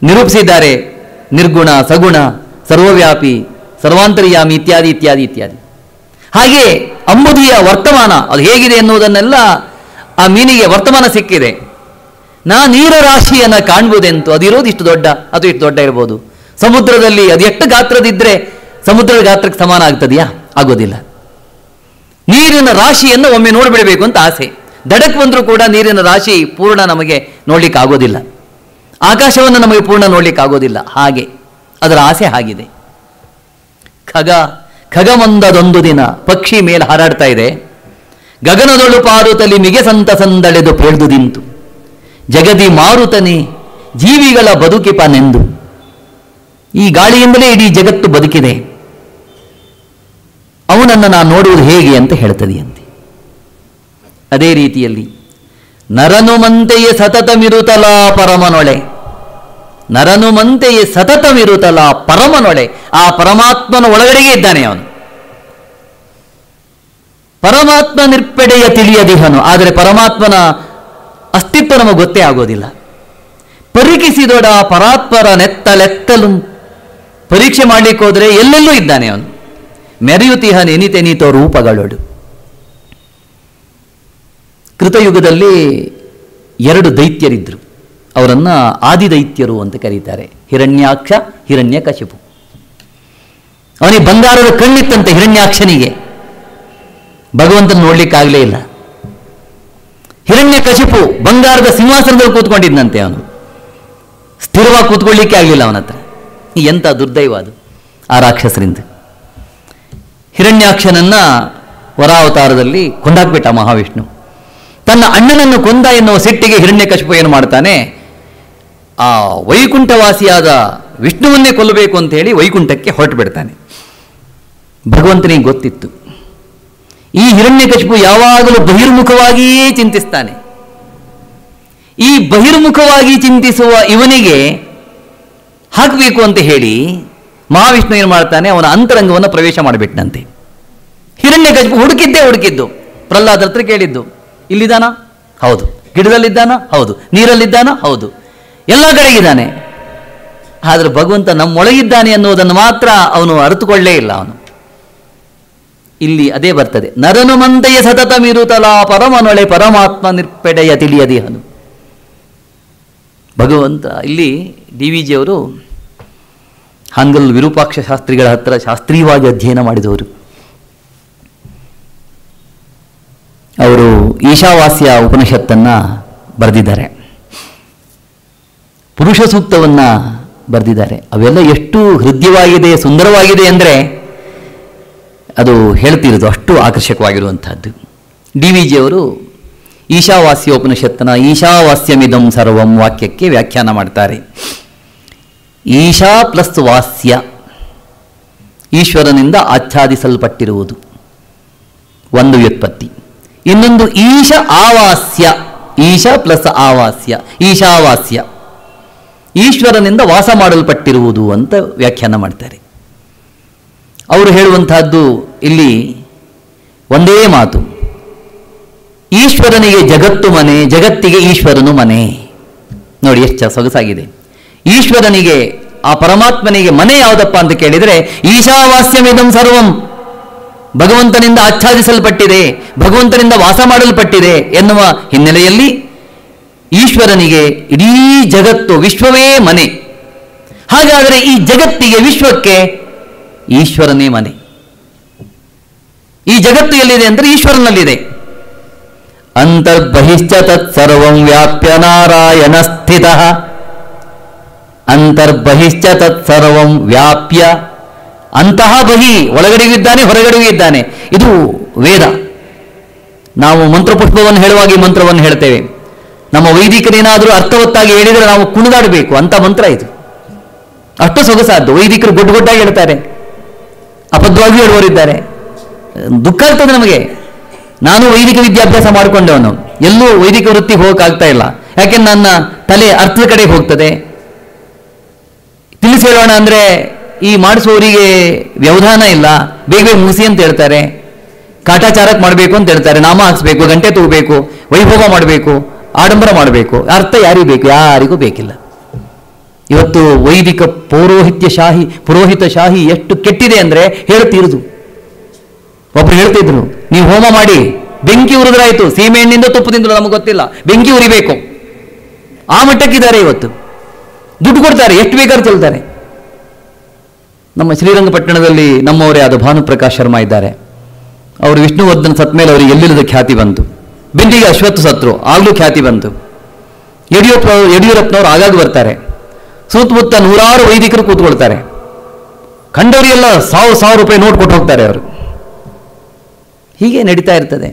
ನಿರೂಪಿಸಿದ್ದಾರೆ, ನಿರ್ಗುಣ, ಸಗುಣ, ಸರ್ವವ್ಯಾಪಿ, ಸರ್ವಾಂತರ್ಯಾಮಿ ಇತ್ಯಾದಿ ಇತ್ಯಾದಿ ಇತ್ಯಾದಿ. ಹಾಗೆ ಅಂಬುದಿಯ ವರ್ತಮಾನ ಅದು ಹೇಗಿದೆ ಎನ್ನುವುದನ್ನೆಲ್ಲ ಆ ಮೀನಿಗೆ ವರ್ತಮಾನ ಸಿಕ್ಕಿದೆ. ನೀರ ರಾಶಿಯನ್ನು ಕಾಣ್ಬೋದೆಂತು, ಅದಿರೋದು ಇಷ್ಟು ದೊಡ್ಡ, ಅದು ಇಷ್ಟು ದೊಡ್ಡ ಇರ್ಬೋದು. ಸಮುದ್ರದಲ್ಲಿ ಅದು ಎಷ್ಟು ಗಾತ್ರದಿದ್ದರೆ ಸಮುದ್ರದ ಗಾತ್ರಕ್ಕೆ ಸಮಾನ ಆಗ್ತದೆಯಾ? ಆಗೋದಿಲ್ಲ. ನೀರಿನ ರಾಶಿಯನ್ನು ಒಮ್ಮೆ ನೋಡಿಬಿಡಬೇಕು ಅಂತ ಆಸೆ. ದಡಕ್ಕೆ ಬಂದರೂ ಕೂಡ ನೀರಿನ ರಾಶಿ ಪೂರ್ಣ ನಮಗೆ ನೋಡ್ಲಿಕ್ಕೆ ಆಗೋದಿಲ್ಲ. ಆಕಾಶವನ್ನು ನಮಗೆ ಪೂರ್ಣ ನೋಡ್ಲಿಕ್ಕೆ ಆಗೋದಿಲ್ಲ. ಹಾಗೆ ಅದರ ಆಸೆ ಆಗಿದೆ. ಖಗಮೊಂದದೊಂದು ದಿನ ಪಕ್ಷಿ ಮೇಲೆ ಹಾರಾಡ್ತಾ ಇದೆ. ಗಗನದೊಳು ಪಾರುತಲಿ ಮಿಗೆ ಸಂತಸಂದಳೆದು ಪೇಳ್ದುದಿಂತು ಜಗದಿ ಮಾರುತನೇ ಜೀವಿಗಳ ಬದುಕಿಪನೆಂದು. ಈ ಗಾಳಿಯಿಂದಲೇ ಇಡೀ ಜಗತ್ತು ಬದುಕಿದೆ. ಅವನನ್ನು ನಾನು ನೋಡುವುದು ಹೇಗೆ ಅಂತ ಹೇಳ್ತದೆಯಂತೆ. ಅದೇ ರೀತಿಯಲ್ಲಿ ನರನುಮಂತೆಯೇ ಸತತಮಿರುತಲ ಪರಮನೊಳೆ, ನರನುಮಂತೆಯೇ ಸತತಮಿರುತಲ ಪರಮನೊಳೆ, ಆ ಪರಮಾತ್ಮನ ಒಳಗಡೆಗೆ ಇದ್ದಾನೆ ಅವನು. ಪರಮಾತ್ಮ ನಿರ್ಪೆಡೆಯ ತಿಳಿಯದಿಹನು, ಆದರೆ ಪರಮಾತ್ಮನ ಅಸ್ತಿತ್ವ ನಮಗೆ ಗೊತ್ತೇ ಆಗೋದಿಲ್ಲ. ಪರೀಕ್ಷಿಸಿದೊಡ ಪರಾತ್ಪರ ನೆತ್ತಲೆತ್ತಲು, ಪರೀಕ್ಷೆ ಮಾಡಲಿಕ್ಕೆ ಹೋದರೆ ಎಲ್ಲೆಲ್ಲೂ ಇದ್ದಾನೆ ಅವನು. ಮೆರೆಯುತಿಹ ನೆನಿತೆನಿತೋ ರೂಪಗಳೊಡು. ಕೃತಯುಗದಲ್ಲಿ 2 ದೈತ್ಯರಿದ್ದರು. ಅವರನ್ನು ಆದಿದೈತ್ಯರು ಅಂತ ಕರೀತಾರೆ. ಹಿರಣ್ಯಾಕ್ಷ, ಹಿರಣ್ಯಕಶಿಪು. ಅವನಿಗೆ ಬಂಗಾರದ ಕಣ್ಣಿತ್ತಂತೆ ಹಿರಣ್ಯಾಕ್ಷನಿಗೆ. ಭಗವಂತನ ನೋಡ್ಲಿಕ್ಕಾಗಲೇ ಇಲ್ಲ. ಹಿರಣ್ಯಕಶಿಪು ಬಂಗಾರದ ಸಿಂಹಾಸನದಲ್ಲಿ ಕೂತ್ಕೊಂಡಿದ್ದಂತೆ. ಅವನು ಸ್ಥಿರವಾಗಿ ಕೂತ್ಕೊಳ್ಳಿಕ್ಕೆ ಆಗಲಿಲ್ಲ ಅವನ ಹತ್ರ. ಎಂಥ ದುರ್ದೈವ ಅದು ಆ ರಾಕ್ಷಸರಿಂದ. ಹಿರಣ್ಯಾಕ್ಷನನ್ನ ವರಾವತಾರದಲ್ಲಿ ಕೊಂದಾಕ್ಬಿಟ್ಟ ಮಹಾವಿಷ್ಣು. ತನ್ನ ಅಣ್ಣನನ್ನು ಕೊಂದ ಎನ್ನುವ ಸಿಟ್ಟಿಗೆ ಹಿರಣ್ಯಕಶಿಪು ಏನು ಮಾಡ್ತಾನೆ, ಆ ವೈಕುಂಠವಾಸಿಯಾದ ವಿಷ್ಣುವನ್ನೇ ಕೊಲ್ಲಬೇಕು ಅಂತ ಹೇಳಿ ವೈಕುಂಠಕ್ಕೆ ಹೊರಟು ಬಿಡ್ತಾನೆ. ಭಗವಂತನಿಗೆ ಗೊತ್ತಿತ್ತು, ಈ ಹಿರಣ್ಯಕಶಿಪು ಯಾವಾಗಲೂ ಬಹಿರ್ಮುಖವಾಗಿಯೇ ಚಿಂತಿಸ್ತಾನೆ. ಈ ಬಹಿರ್ಮುಖವಾಗಿ ಚಿಂತಿಸುವ ಇವನಿಗೆ ಹಾಕಬೇಕು ಅಂತ ಹೇಳಿ ಮಹಾವಿಷ್ಣು ಏನು ಮಾಡ್ತಾನೆ, ಅವನ ಅಂತರಂಗವನ್ನು ಪ್ರವೇಶ ಮಾಡಿಬಿಟ್ಟನಂತೆ. ಹಿರಣ್ಯಕಶಿಪು ಹುಡುಕಿದ್ದು ಪ್ರಹ್ಲಾದ ಹತ್ರ ಕೇಳಿದ್ದು, ಇಲ್ಲಿದ್ದಾನ? ಹೌದು. ಗಿಡದಲ್ಲಿದ್ದಾನ? ಹೌದು. ನೀರಲ್ಲಿದ್ದಾನ? ಹೌದು. ಎಲ್ಲ ಕಡೆಗಿದ್ದಾನೆ. ಆದರೆ ಭಗವಂತ ನಮ್ಮೊಳಗಿದ್ದಾನೆ ಅನ್ನೋದನ್ನು ಮಾತ್ರ ಅವನು ಅರಿತುಕೊಳ್ಳೇ ಇಲ್ಲ. ಅವನು ಇಲ್ಲಿ ಅದೇ ಬರ್ತದೆ, ನರನುಮಂತೆಯ ಸತತಮಿರುತಲ ಪರಮನೊಳೆ ಪರಮಾತ್ಮ ನಿರ್ಪೆಡೆಯ ತಿಳಿಯದಿಹನು. ಭಗವಂತ ಇಲ್ಲಿ ಡಿ ವಿ ಜಿ ಅವರು ಹಾನಗಲ್ ವಿರೂಪಾಕ್ಷ ಶಾಸ್ತ್ರಿಗಳ ಹತ್ರ ಶಾಸ್ತ್ರೀಯವಾಗಿ ಅಧ್ಯಯನ ಮಾಡಿದವರು. ಅವರು ಈಶಾವಾಸ್ಯ ಉಪನಿಷತ್ತನ್ನು ಬರೆದಿದ್ದಾರೆ, ಪುರುಷ ಸೂಕ್ತವನ್ನು ಬರೆದಿದ್ದಾರೆ. ಅವೆಲ್ಲ ಎಷ್ಟು ಹೃದಯವಾಗಿದೆ, ಸುಂದರವಾಗಿದೆ ಅಂದರೆ ಅದು ಹೇಳ್ತಿರೋದು, ಅಷ್ಟು ಆಕರ್ಷಕವಾಗಿರುವಂಥದ್ದು. ಡಿ ವಿ ಜಿ ಅವರು ಈಶಾವಾಸ್ಯೋಪನಿಷತ್ತನ ಈಶಾವಾಸ್ಯಮಿದಂ ಸರ್ವಂ ವಾಕ್ಯಕ್ಕೆ ವ್ಯಾಖ್ಯಾನ ಮಾಡ್ತಾರೆ. ಈಶಾ ಪ್ಲಸ್ ವಾಸ್ಯ, ಈಶ್ವರನಿಂದ ಆಚ್ಛಾದಿಸಲ್ಪಟ್ಟಿರುವುದು ಒಂದು ವ್ಯುತ್ಪತ್ತಿ. ಇನ್ನೊಂದು ಈಶ ಆವಾಸ್ಯ, ಈಶ ಪ್ಲಸ್ ಆವಾಸ್ಯ, ಈಶಾವಾಸ್ಯ, ಈಶ್ವರನಿಂದ ವಾಸ ಮಾಡಲ್ಪಟ್ಟಿರುವುದು ಅಂತ ವ್ಯಾಖ್ಯಾನ ಮಾಡ್ತಾರೆ. ಅವರು ಹೇಳುವಂತಹದ್ದು ಇಲ್ಲಿ ಒಂದೇ ಮಾತು, ಈಶ್ವರನಿಗೆ ಜಗತ್ತು ಮನೆ, ಜಗತ್ತಿಗೆ ಈಶ್ವರನು ಮನೆ. ನೋಡಿ ಎಷ್ಟು ಸೊಗಸಾಗಿದೆ. ಈಶ್ವರನಿಗೆ, ಆ ಪರಮಾತ್ಮನಿಗೆ ಮನೆ ಯಾವುದಪ್ಪ ಅಂತ ಕೇಳಿದರೆ ಈಶಾವಾಸ್ಯಮಿದಂ ಸರ್ವಂ, ಭಗವಂತನಿಂದ ಆಚ್ಛಾದಿಸಲ್ಪಟ್ಟಿದೆ, ಭಗವಂತನಿಂದ ವಾಸ ಮಾಡಲ್ಪಟ್ಟಿದೆ ಎನ್ನುವ ಹಿನ್ನೆಲೆಯಲ್ಲಿ ಈಶ್ವರನಿಗೆ ಇಡೀ ಜಗತ್ತು, ವಿಶ್ವವೇ ಮನೆ. ಹಾಗಾದರೆ ಈ ಜಗತ್ತಿಗೆ, ವಿಶ್ವಕ್ಕೆ ಈಶ್ವರನೇ ಮನೆ. ಈ ಜಗತ್ತು ಎಲ್ಲಿದೆ ಅಂದರೆ ಈಶ್ವರನಲ್ಲಿದೆ. ಅಂತರ್ಬಹಿಶ್ಚ ತತ್ಸರ್ವಂ ವ್ಯಾಪ್ಯ ನಾರಾಯಣ ಸ್ಥಿತಃ, ಅಂತರ್ಬಹಿಶ್ಚ ತತ್ಸರ್ವಂ ವ್ಯಾಪ್ಯ, ಅಂತಹ ಬಹಿ, ಒಳಗಡೆಯೂ ಇದ್ದಾನೆ ಹೊರಗಡೆಯೂ ಇದ್ದಾನೆ. ಇದು ವೇದ. ನಾವು ಮಂತ್ರಪುಷ್ಪವನ್ನು ಹೇಳುವಾಗ ಈ ಮಂತ್ರವನ್ನು ಹೇಳ್ತೇವೆ. ನಮ್ಮ ವೈದಿಕರೇನಾದರೂ ಅರ್ಥವತ್ತಾಗಿ ಹೇಳಿದರೆ ನಾವು ಕುಣಿದಾಡಬೇಕು ಅಂತ ಮಂತ್ರ ಇದು. ಅಷ್ಟು ಸೊಗಸಾದ್ದು. ವೈದಿಕರು ಗೊಡ್ಡಾಗಿ ಹೇಳ್ತಾರೆ, ಅಬದ್ಧವಾಗಿ ಹೇಳುವವರಿದ್ದಾರೆ. ದುಃಖ ಆಗ್ತದೆ ನಮಗೆ. ನಾನು ವೈದಿಕ ವಿದ್ಯಾಭ್ಯಾಸ ಮಾಡಿಕೊಂಡವನು, ಎಲ್ಲೂ ವೈದಿಕ ವೃತ್ತಿಗೆ ಹೋಗೋಕ್ಕಾಗ್ತಾ ಇಲ್ಲ. ಯಾಕೆಂದ್ರೆ ನನ್ನ ತಲೆ ಅರ್ಥದ ಕಡೆಗೆ ಹೋಗ್ತದೆ. ತಿಳಿಸಿ ಹೇಳೋಣ ಅಂದರೆ ಈ ಮಾಡಿಸುವವರಿಗೆ ವ್ಯವಧಾನ ಇಲ್ಲ, ಬೇಗ ಬೇಗ ಮುಗಿಸಿ ಅಂತ ಹೇಳ್ತಾರೆ, ಕಾಟಾಚಾರಕ್ಕೆ ಮಾಡಬೇಕು ಅಂತ ಹೇಳ್ತಾರೆ, ನಾಮ ಹಾಕ್ಸ್ಬೇಕು, ಗಂಟೆ ತಗೋಬೇಕು, ವೈಭವ ಮಾಡಬೇಕು, ಆಡಂಬರ ಮಾಡಬೇಕು. ಅರ್ಥ ಯಾರಿಗೂ ಬೇಕು? ಯಾರಿಗೂ ಬೇಕಿಲ್ಲ. ಇವತ್ತು ವೈದಿಕ ಪುರೋಹಿತ ಶಾಹಿ ಎಷ್ಟು ಕೆಟ್ಟಿದೆ ಅಂದರೆ ಹೇಳ್ತೀರುದು. ಒಬ್ರು ಹೇಳ್ತಿದ್ರು, ನೀವು ಹೋಮ ಮಾಡಿ ಬೆಂಕಿ ಉರಿದ್ರಾಯ್ತು, ಸೀಮೆ ಎಣ್ಣಿಂದ ತುಪ್ಪದಿಂದ ನಮಗೆ ಗೊತ್ತಿಲ್ಲ, ಬೆಂಕಿ ಉರಿಬೇಕು. ಆ ಮಟ್ಟಕ್ಕಿದ್ದಾರೆ ಇವತ್ತು. ದುಡ್ಡು ಕೊಡ್ತಾರೆ, ಎಷ್ಟು ಬೇಕಾದ್ರೂ ಚೆಲ್ತಾರೆ. ನಮ್ಮ ಶ್ರೀರಂಗಪಟ್ಟಣದಲ್ಲಿ ನಮ್ಮವರೇ ಆದ ಭಾನುಪ್ರಕಾಶ್ ಶರ್ಮಾ ಇದ್ದಾರೆ. ಅವರು ವಿಷ್ಣುವರ್ಧನ್ ಸತ್ ಮೇಲೆ ಅವರಿಗೆ ಎಲ್ಲಿಲ್ಲದ ಖ್ಯಾತಿ ಬಂತು. ಬೆಂಡಿಗೆ ಅಶ್ವತ್ಥ ಸತ್ರು, ಆಗಲೂ ಖ್ಯಾತಿ ಬಂತು. ಯಡಿಯೂರಪ್ಪನವರು ಆಗಾಗ ಬರ್ತಾರೆ. ಸುತ್ತಮುತ್ತ ನೂರಾರು ವೈದಿಕರು ಕೂತ್ಕೊಳ್ತಾರೆ. ಕಂಡವರಿಗೆಲ್ಲ 1,000 ರೂಪಾಯಿ ನೋಟ್ ಕೊಟ್ಟು ಹೋಗ್ತಾರೆ ಅವರು. ಹೀಗೆ ನಡೀತಾ ಇರ್ತದೆ.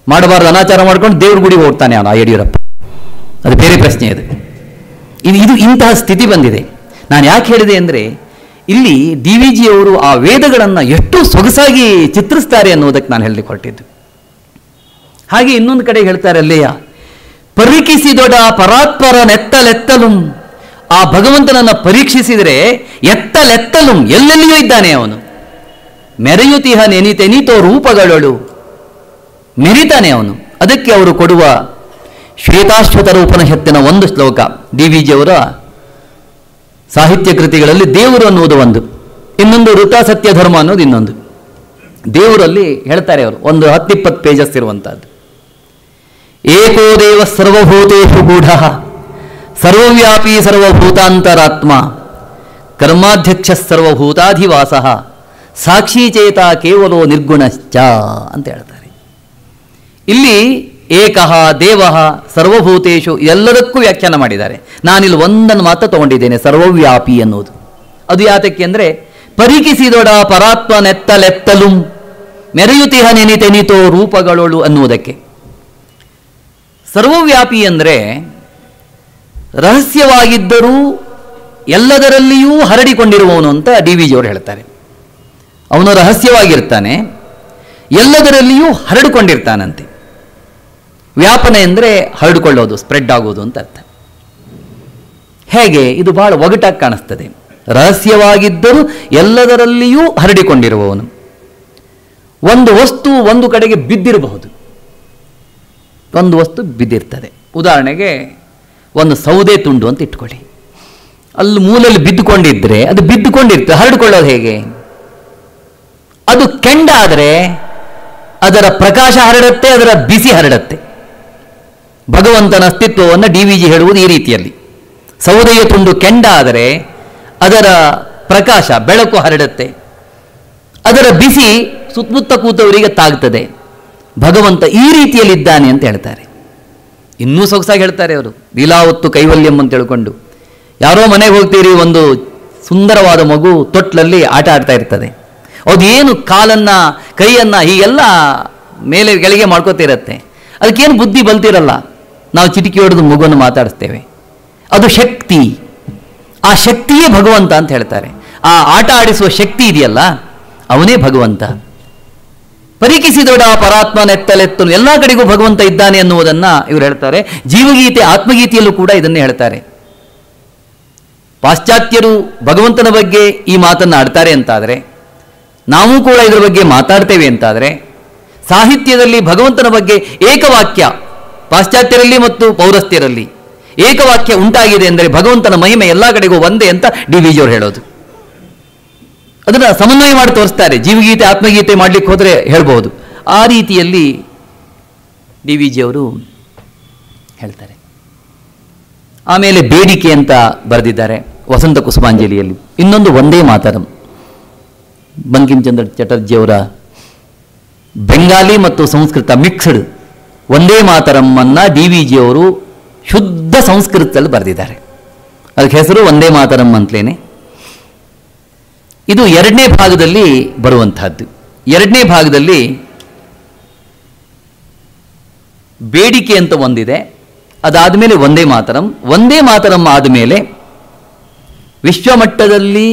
ಮಾಡಬಾರ್ದು ಅನಾಚಾರ ಮಾಡ್ಕೊಂಡು ದೇವ್ರ ಗುಡಿಗೆ ಹೋಗ್ತಾನೆ ಆ ಯಡಿಯೂರಪ್ಪ. ಅದು ಬೇರೆ ಪ್ರಶ್ನೆ. ಇದು ಇಂತಹ ಸ್ಥಿತಿ ಬಂದಿದೆ. ನಾನು ಯಾಕೆ ಹೇಳಿದೆ ಅಂದರೆ, ಇಲ್ಲಿ ಡಿ ವಿ ಜಿಯವರು ಆ ವೇದಗಳನ್ನು ಎಷ್ಟು ಸೊಗಸಾಗಿ ಚಿತ್ರಿಸ್ತಾರೆ ಅನ್ನೋದಕ್ಕೆ ನಾನು ಹೇಳಲಿಕ್ಕೆ ಹೊರಟಿದ್ದು. ಹಾಗೆ ಇನ್ನೊಂದು ಕಡೆ ಹೇಳ್ತಾರೆ ಅಲ್ಲೆಯ, ಪರೀಕ್ಷಿಸಿದೊಡ ಪರಾತ್ಪರ ನೆತ್ತಲೆತ್ತಲು, ಆ ಭಗವಂತನನ್ನು ಪರೀಕ್ಷಿಸಿದರೆ ಎತ್ತಲೆತ್ತಲು, ಎಲ್ಲೆಲ್ಲಿಯೂ ಇದ್ದಾನೆ ಅವನು. ಮೆರೆಯುತಿಹ ನೆನಿತೆನಿತೋ ರೂಪಗಳಳು, ಮೆರಿತಾನೆ ಅವನು. ಅದಕ್ಕೆ ಅವರು ಕೊಡುವ ಶ್ವೇತಾಶ್ವತರ ಉಪನಿಷತ್ತಿನ ಒಂದು ಶ್ಲೋಕ, ಡಿ ವಿ ಜಿಯವರ ಸಾಹಿತ್ಯ ಕೃತಿಗಳಲ್ಲಿ ದೇವರು ಅನ್ನುವುದು ಒಂದು, ಇನ್ನೊಂದು ಋತ ಸತ್ಯ ಧರ್ಮ ಅನ್ನೋದು ಇನ್ನೊಂದು. ದೇವರಲ್ಲಿ ಹೇಳ್ತಾರೆ ಅವರು, ಒಂದು 10-20 ಪೇಜಸ್ ಇರುವಂತಹದ್ದು. ಏಕೋ ದೇವ ಸರ್ವಭೂತೇಷು ಗೂಢ ಸರ್ವವ್ಯಾಪಿ ಸರ್ವಭೂತಾಂತರಾತ್ಮ ಕರ್ಮಾಧ್ಯಕ್ಷ ಸರ್ವಭೂತಾಧಿವಾಸ ಸಾಕ್ಷೀಚೇತ ಕೇವಲೋ ನಿರ್ಗುಣಶ್ಚ ಅಂತ ಹೇಳ್ತಾರೆ. ಇಲ್ಲಿ ಏಕಃ ದೇವಃ ಸರ್ವಭೂತೇಷು ಎಲ್ಲದಕ್ಕೂ ವ್ಯಾಖ್ಯಾನ ಮಾಡಿದ್ದಾರೆ. ನಾನಿಲ್ಲಿ ಒಂದನ್ನು ಮಾತ್ರ ತಗೊಂಡಿದ್ದೇನೆ, ಸರ್ವವ್ಯಾಪಿ ಅನ್ನೋದು. ಅದು ಯಾತಕ್ಕೆ ಅಂದರೆ, ಪರೀಕ್ಷಿಸಿದೊಡ ಪರಾತ್ಮ ನೆತ್ತಲೆತ್ತಲು ಮೆರೆಯುತಿಹ ನೆನಿತೆನಿತೋ ರೂಪಗಳೋಳು ಅನ್ನುವುದಕ್ಕೆ. ಸರ್ವವ್ಯಾಪಿ ಅಂದರೆ ರಹಸ್ಯವಾಗಿದ್ದರೂ ಎಲ್ಲದರಲ್ಲಿಯೂ ಹರಡಿಕೊಂಡಿರುವವನು ಅಂತ ಡಿ ವಿ ಜಿಯವರು ಹೇಳ್ತಾರೆ. ಅವನು ರಹಸ್ಯವಾಗಿರ್ತಾನೆ, ಎಲ್ಲದರಲ್ಲಿಯೂ ಹರಡಿಕೊಂಡಿರ್ತಾನಂತೆ. ವ್ಯಾಪನೆ ಅಂದರೆ ಹರಡಿಕೊಳ್ಳೋದು, ಸ್ಪ್ರೆಡ್ ಆಗೋದು ಅಂತ ಅರ್ಥ. ಹೇಗೆ? ಇದು ಬಹಳ ಒಗಟಾಗಿ ಕಾಣಿಸ್ತದೆ. ರಹಸ್ಯವಾಗಿದ್ದರೂ ಎಲ್ಲದರಲ್ಲಿಯೂ ಹರಡಿಕೊಂಡಿರುವವನು. ಒಂದು ವಸ್ತು ಒಂದು ಕಡೆಗೆ ಬಿದ್ದಿರಬಹುದು, ಒಂದು ವಸ್ತು ಬಿದ್ದಿರ್ತದೆ. ಉದಾಹರಣೆಗೆ ಒಂದು ಸೌದೆ ತುಂಡು ಅಂತ ಇಟ್ಕೊಳ್ಳಿ. ಅಲ್ಲಿ ಮೂಲಲ್ಲಿ ಬಿದ್ದುಕೊಂಡಿದ್ರೆ ಅದು ಬಿದ್ದುಕೊಂಡಿರ್ತದೆ, ಹರಡಿಕೊಳ್ಳೋದು ಹೇಗೆ? ಅದು ಕೆಂಡ ಆದರೆ ಅದರ ಪ್ರಕಾಶ ಹರಡುತ್ತೆ, ಅದರ ಬಿಸಿ ಹರಡುತ್ತೆ. ಭಗವಂತನ ಅಸ್ತಿತ್ವವನ್ನು ಡಿ ವಿ ಜಿ ಹೇಳುವುದು ಈ ರೀತಿಯಲ್ಲಿ. ಸೌದೆಯ ತುಂಡು ಕೆಂಡ ಆದರೆ ಅದರ ಪ್ರಕಾಶ, ಬೆಳಕು ಹರಡುತ್ತೆ, ಅದರ ಬಿಸಿ ಸುತ್ತಮುತ್ತ ಕೂತವರಿಗೆ ತಾಗ್ತದೆ. ಭಗವಂತ ಈ ರೀತಿಯಲ್ಲಿದ್ದಾನೆ ಅಂತ ಹೇಳ್ತಾರೆ. ಇನ್ನೂ ಸೊಗಸಾಗಿ ಹೇಳ್ತಾರೆ ಅವರು, ಲೀಲಾವತ್ತು ಕೈವಲ್ಯಂ ಅಂತ ಹೇಳ್ಕೊಂಡು. ಯಾರೋ ಮನೆಗೆ ಹೋಗ್ತೀರಿ, ಒಂದು ಸುಂದರವಾದ ಮಗು ತೊಟ್ಲಲ್ಲಿ ಆಟ ಆಡ್ತಾ ಇರ್ತದೆ. ಅದೇನು ಕಾಲನ್ನು ಕೈಯನ್ನು ಹೀಗೆಲ್ಲ ಮೇಲೆ ಕೆಳಗೆ ಮಾಡ್ಕೋತಿರತ್ತೆ. ಅದಕ್ಕೇನು ಬುದ್ಧಿ ಬಲ್ತಿರಲ್ಲ. ನಾವು ಚಿಟಿಕಿ ಹೊಡೆದು ಮಗುವನ್ನು ಮಾತಾಡಿಸ್ತೇವೆ. ಅದು ಶಕ್ತಿ. ಆ ಶಕ್ತಿಯೇ ಭಗವಂತ ಅಂತ ಹೇಳ್ತಾರೆ. ಆ ಆಟ ಆಡಿಸುವ ಶಕ್ತಿ ಇದೆಯಲ್ಲ, ಅವನೇ ಭಗವಂತ. ಪರಿಕಿಸಿದೊಡ ಪರಾತ್ಮ ನೆತ್ತಲೆತ್ತನು, ಎಲ್ಲ ಕಡೆಗೂ ಭಗವಂತ ಇದ್ದಾನೆ ಅನ್ನುವುದನ್ನು ಇವರು ಹೇಳ್ತಾರೆ. ಜೀವಗೀತೆ ಆತ್ಮಗೀತೆಯಲ್ಲೂ ಕೂಡ ಇದನ್ನೇ ಹೇಳ್ತಾರೆ. ಪಾಶ್ಚಾತ್ಯರು ಭಗವಂತನ ಬಗ್ಗೆ ಈ ಮಾತನ್ನು ಆಡ್ತಾರೆ ಅಂತಾದರೆ, ನಾವು ಕೂಡ ಇದರ ಬಗ್ಗೆ ಮಾತಾಡ್ತೇವೆ ಅಂತಾದರೆ, ಸಾಹಿತ್ಯದಲ್ಲಿ ಭಗವಂತನ ಬಗ್ಗೆ ಏಕವಾಕ್ಯ ಪಾಶ್ಚಾತ್ಯರಲ್ಲಿ ಮತ್ತು ಪೌರಸ್ತ್ಯರಲ್ಲಿ ಏಕವಾಕ್ಯ ಉಂಟಾಗಿದೆ ಎಂದರೆ ಭಗವಂತನ ಮಹಿಮೆ ಎಲ್ಲ ಕಡೆಗೂ ಒಂದೇ ಅಂತ ಡಿ ವಿ ಜಿಯವರು ಹೇಳೋದು. ಅದನ್ನು ಸಮನ್ವಯ ಮಾಡಿ ತೋರಿಸ್ತಾರೆ. ಜೀವಗೀತೆ ಆತ್ಮಗೀತೆ ಮಾಡಲಿಕ್ಕೆ ಹೋದರೆ ಹೇಳ್ಬೋದು. ಆ ರೀತಿಯಲ್ಲಿ ಡಿ ವಿ ಜಿಯವರು ಹೇಳ್ತಾರೆ. ಆಮೇಲೆ ಬೇಡಿಕೆ ಅಂತ ಬರೆದಿದ್ದಾರೆ ವಸಂತ ಕುಸುಮಾಂಜಲಿಯಲ್ಲಿ. ಇನ್ನೊಂದು ವಂದೇ ಮಾತರಂ, ಬಂಕಿಂ ಚಂದ್ರ ಚಟರ್ಜಿಯವರ ಬೆಂಗಾಲಿ ಮತ್ತು Sanskrit mixed Vande ಮಾತರಮ್ಮನ್ನು D V ಜಿಯವರು ಶುದ್ಧ ಸಂಸ್ಕೃತದಲ್ಲಿ ಬರೆದಿದ್ದಾರೆ. ಅದಕ್ಕೆ ಹೆಸರು ವಂದೇ ಮಾತರಂ ಅಂತಲೇ. ಇದು ಎರಡನೇ ಭಾಗದಲ್ಲಿ ಬರುವಂತಹದ್ದು. ಎರಡನೇ ಭಾಗದಲ್ಲಿ ಬೇಡಿಕೆ ಅಂತ ಒಂದಿದೆ, ಅದಾದ ಮೇಲೆ ವಂದೇ ಮಾತರಂ. ವಂದೇ ಮಾತರಂ ಆದಮೇಲೆ ವಿಶ್ವಮಟ್ಟದಲ್ಲಿ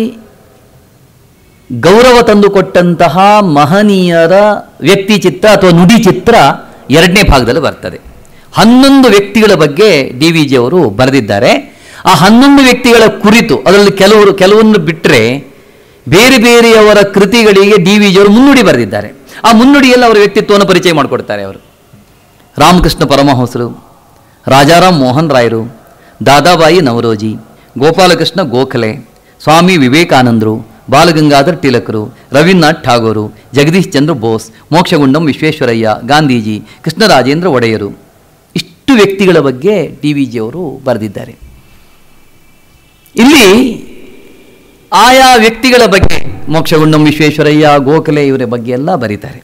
ಗೌರವ ತಂದುಕೊಟ್ಟಂತಹ ಮಹನೀಯರ ವ್ಯಕ್ತಿ ಚಿತ್ರ ಅಥವಾ ನುಡಿ ಚಿತ್ರ ಎರಡನೇ ಭಾಗದಲ್ಲಿ ಬರ್ತದೆ. 11 ವ್ಯಕ್ತಿಗಳ ಬಗ್ಗೆ ಡಿ ವಿ ಜಿಯವರು ಬರೆದಿದ್ದಾರೆ. ಆ 11 ವ್ಯಕ್ತಿಗಳ ಕುರಿತು ಅದರಲ್ಲಿ ಕೆಲವನ್ನು ಬಿಟ್ಟರೆ ಬೇರೆ ಬೇರೆಯವರ ಕೃತಿಗಳಿಗೆ ಡಿ ವಿ ಜಿಯವರು ಮುನ್ನುಡಿ ಬರೆದಿದ್ದಾರೆ. ಆ ಮುನ್ನುಡಿಯಲ್ಲಿ ಅವರ ವ್ಯಕ್ತಿತ್ವವನ್ನು ಪರಿಚಯ ಮಾಡಿಕೊಡ್ತಾರೆ. ಅವರು ರಾಮಕೃಷ್ಣ ಪರಮಹಂಸರು, ರಾಜಾರಾಮ್ ಮೋಹನ್ ರಾಯರು, ದಾದಾಬಾಯಿ ನವರೋಜಿ, ಗೋಪಾಲಕೃಷ್ಣ ಗೋಖಲೆ, ಸ್ವಾಮಿ ವಿವೇಕಾನಂದರು, ಬಾಲಗಂಗಾಧರ್ ತಿಲಕರು, ರವೀಂದ್ರನಾಥ್ ಠಾಗೋರು, ಜಗದೀಶ್ ಚಂದ್ರ ಬೋಸ್, ಮೋಕ್ಷಗುಂಡಂ ವಿಶ್ವೇಶ್ವರಯ್ಯ, ಗಾಂಧೀಜಿ, ಕೃಷ್ಣರಾಜೇಂದ್ರ ಒಡೆಯರು, ಇಷ್ಟು ವ್ಯಕ್ತಿಗಳ ಬಗ್ಗೆ ಡಿ ವಿ ಜಿಯವರು ಬರೆದಿದ್ದಾರೆ. ಇಲ್ಲಿ ಆಯಾ ವ್ಯಕ್ತಿಗಳ ಬಗ್ಗೆ ಮೋಕ್ಷಗುಂಡಂ ವಿಶ್ವೇಶ್ವರಯ್ಯ, ಗೋಖಲೆ ಇವರ ಬಗ್ಗೆ ಎಲ್ಲ ಬರೀತಾರೆ.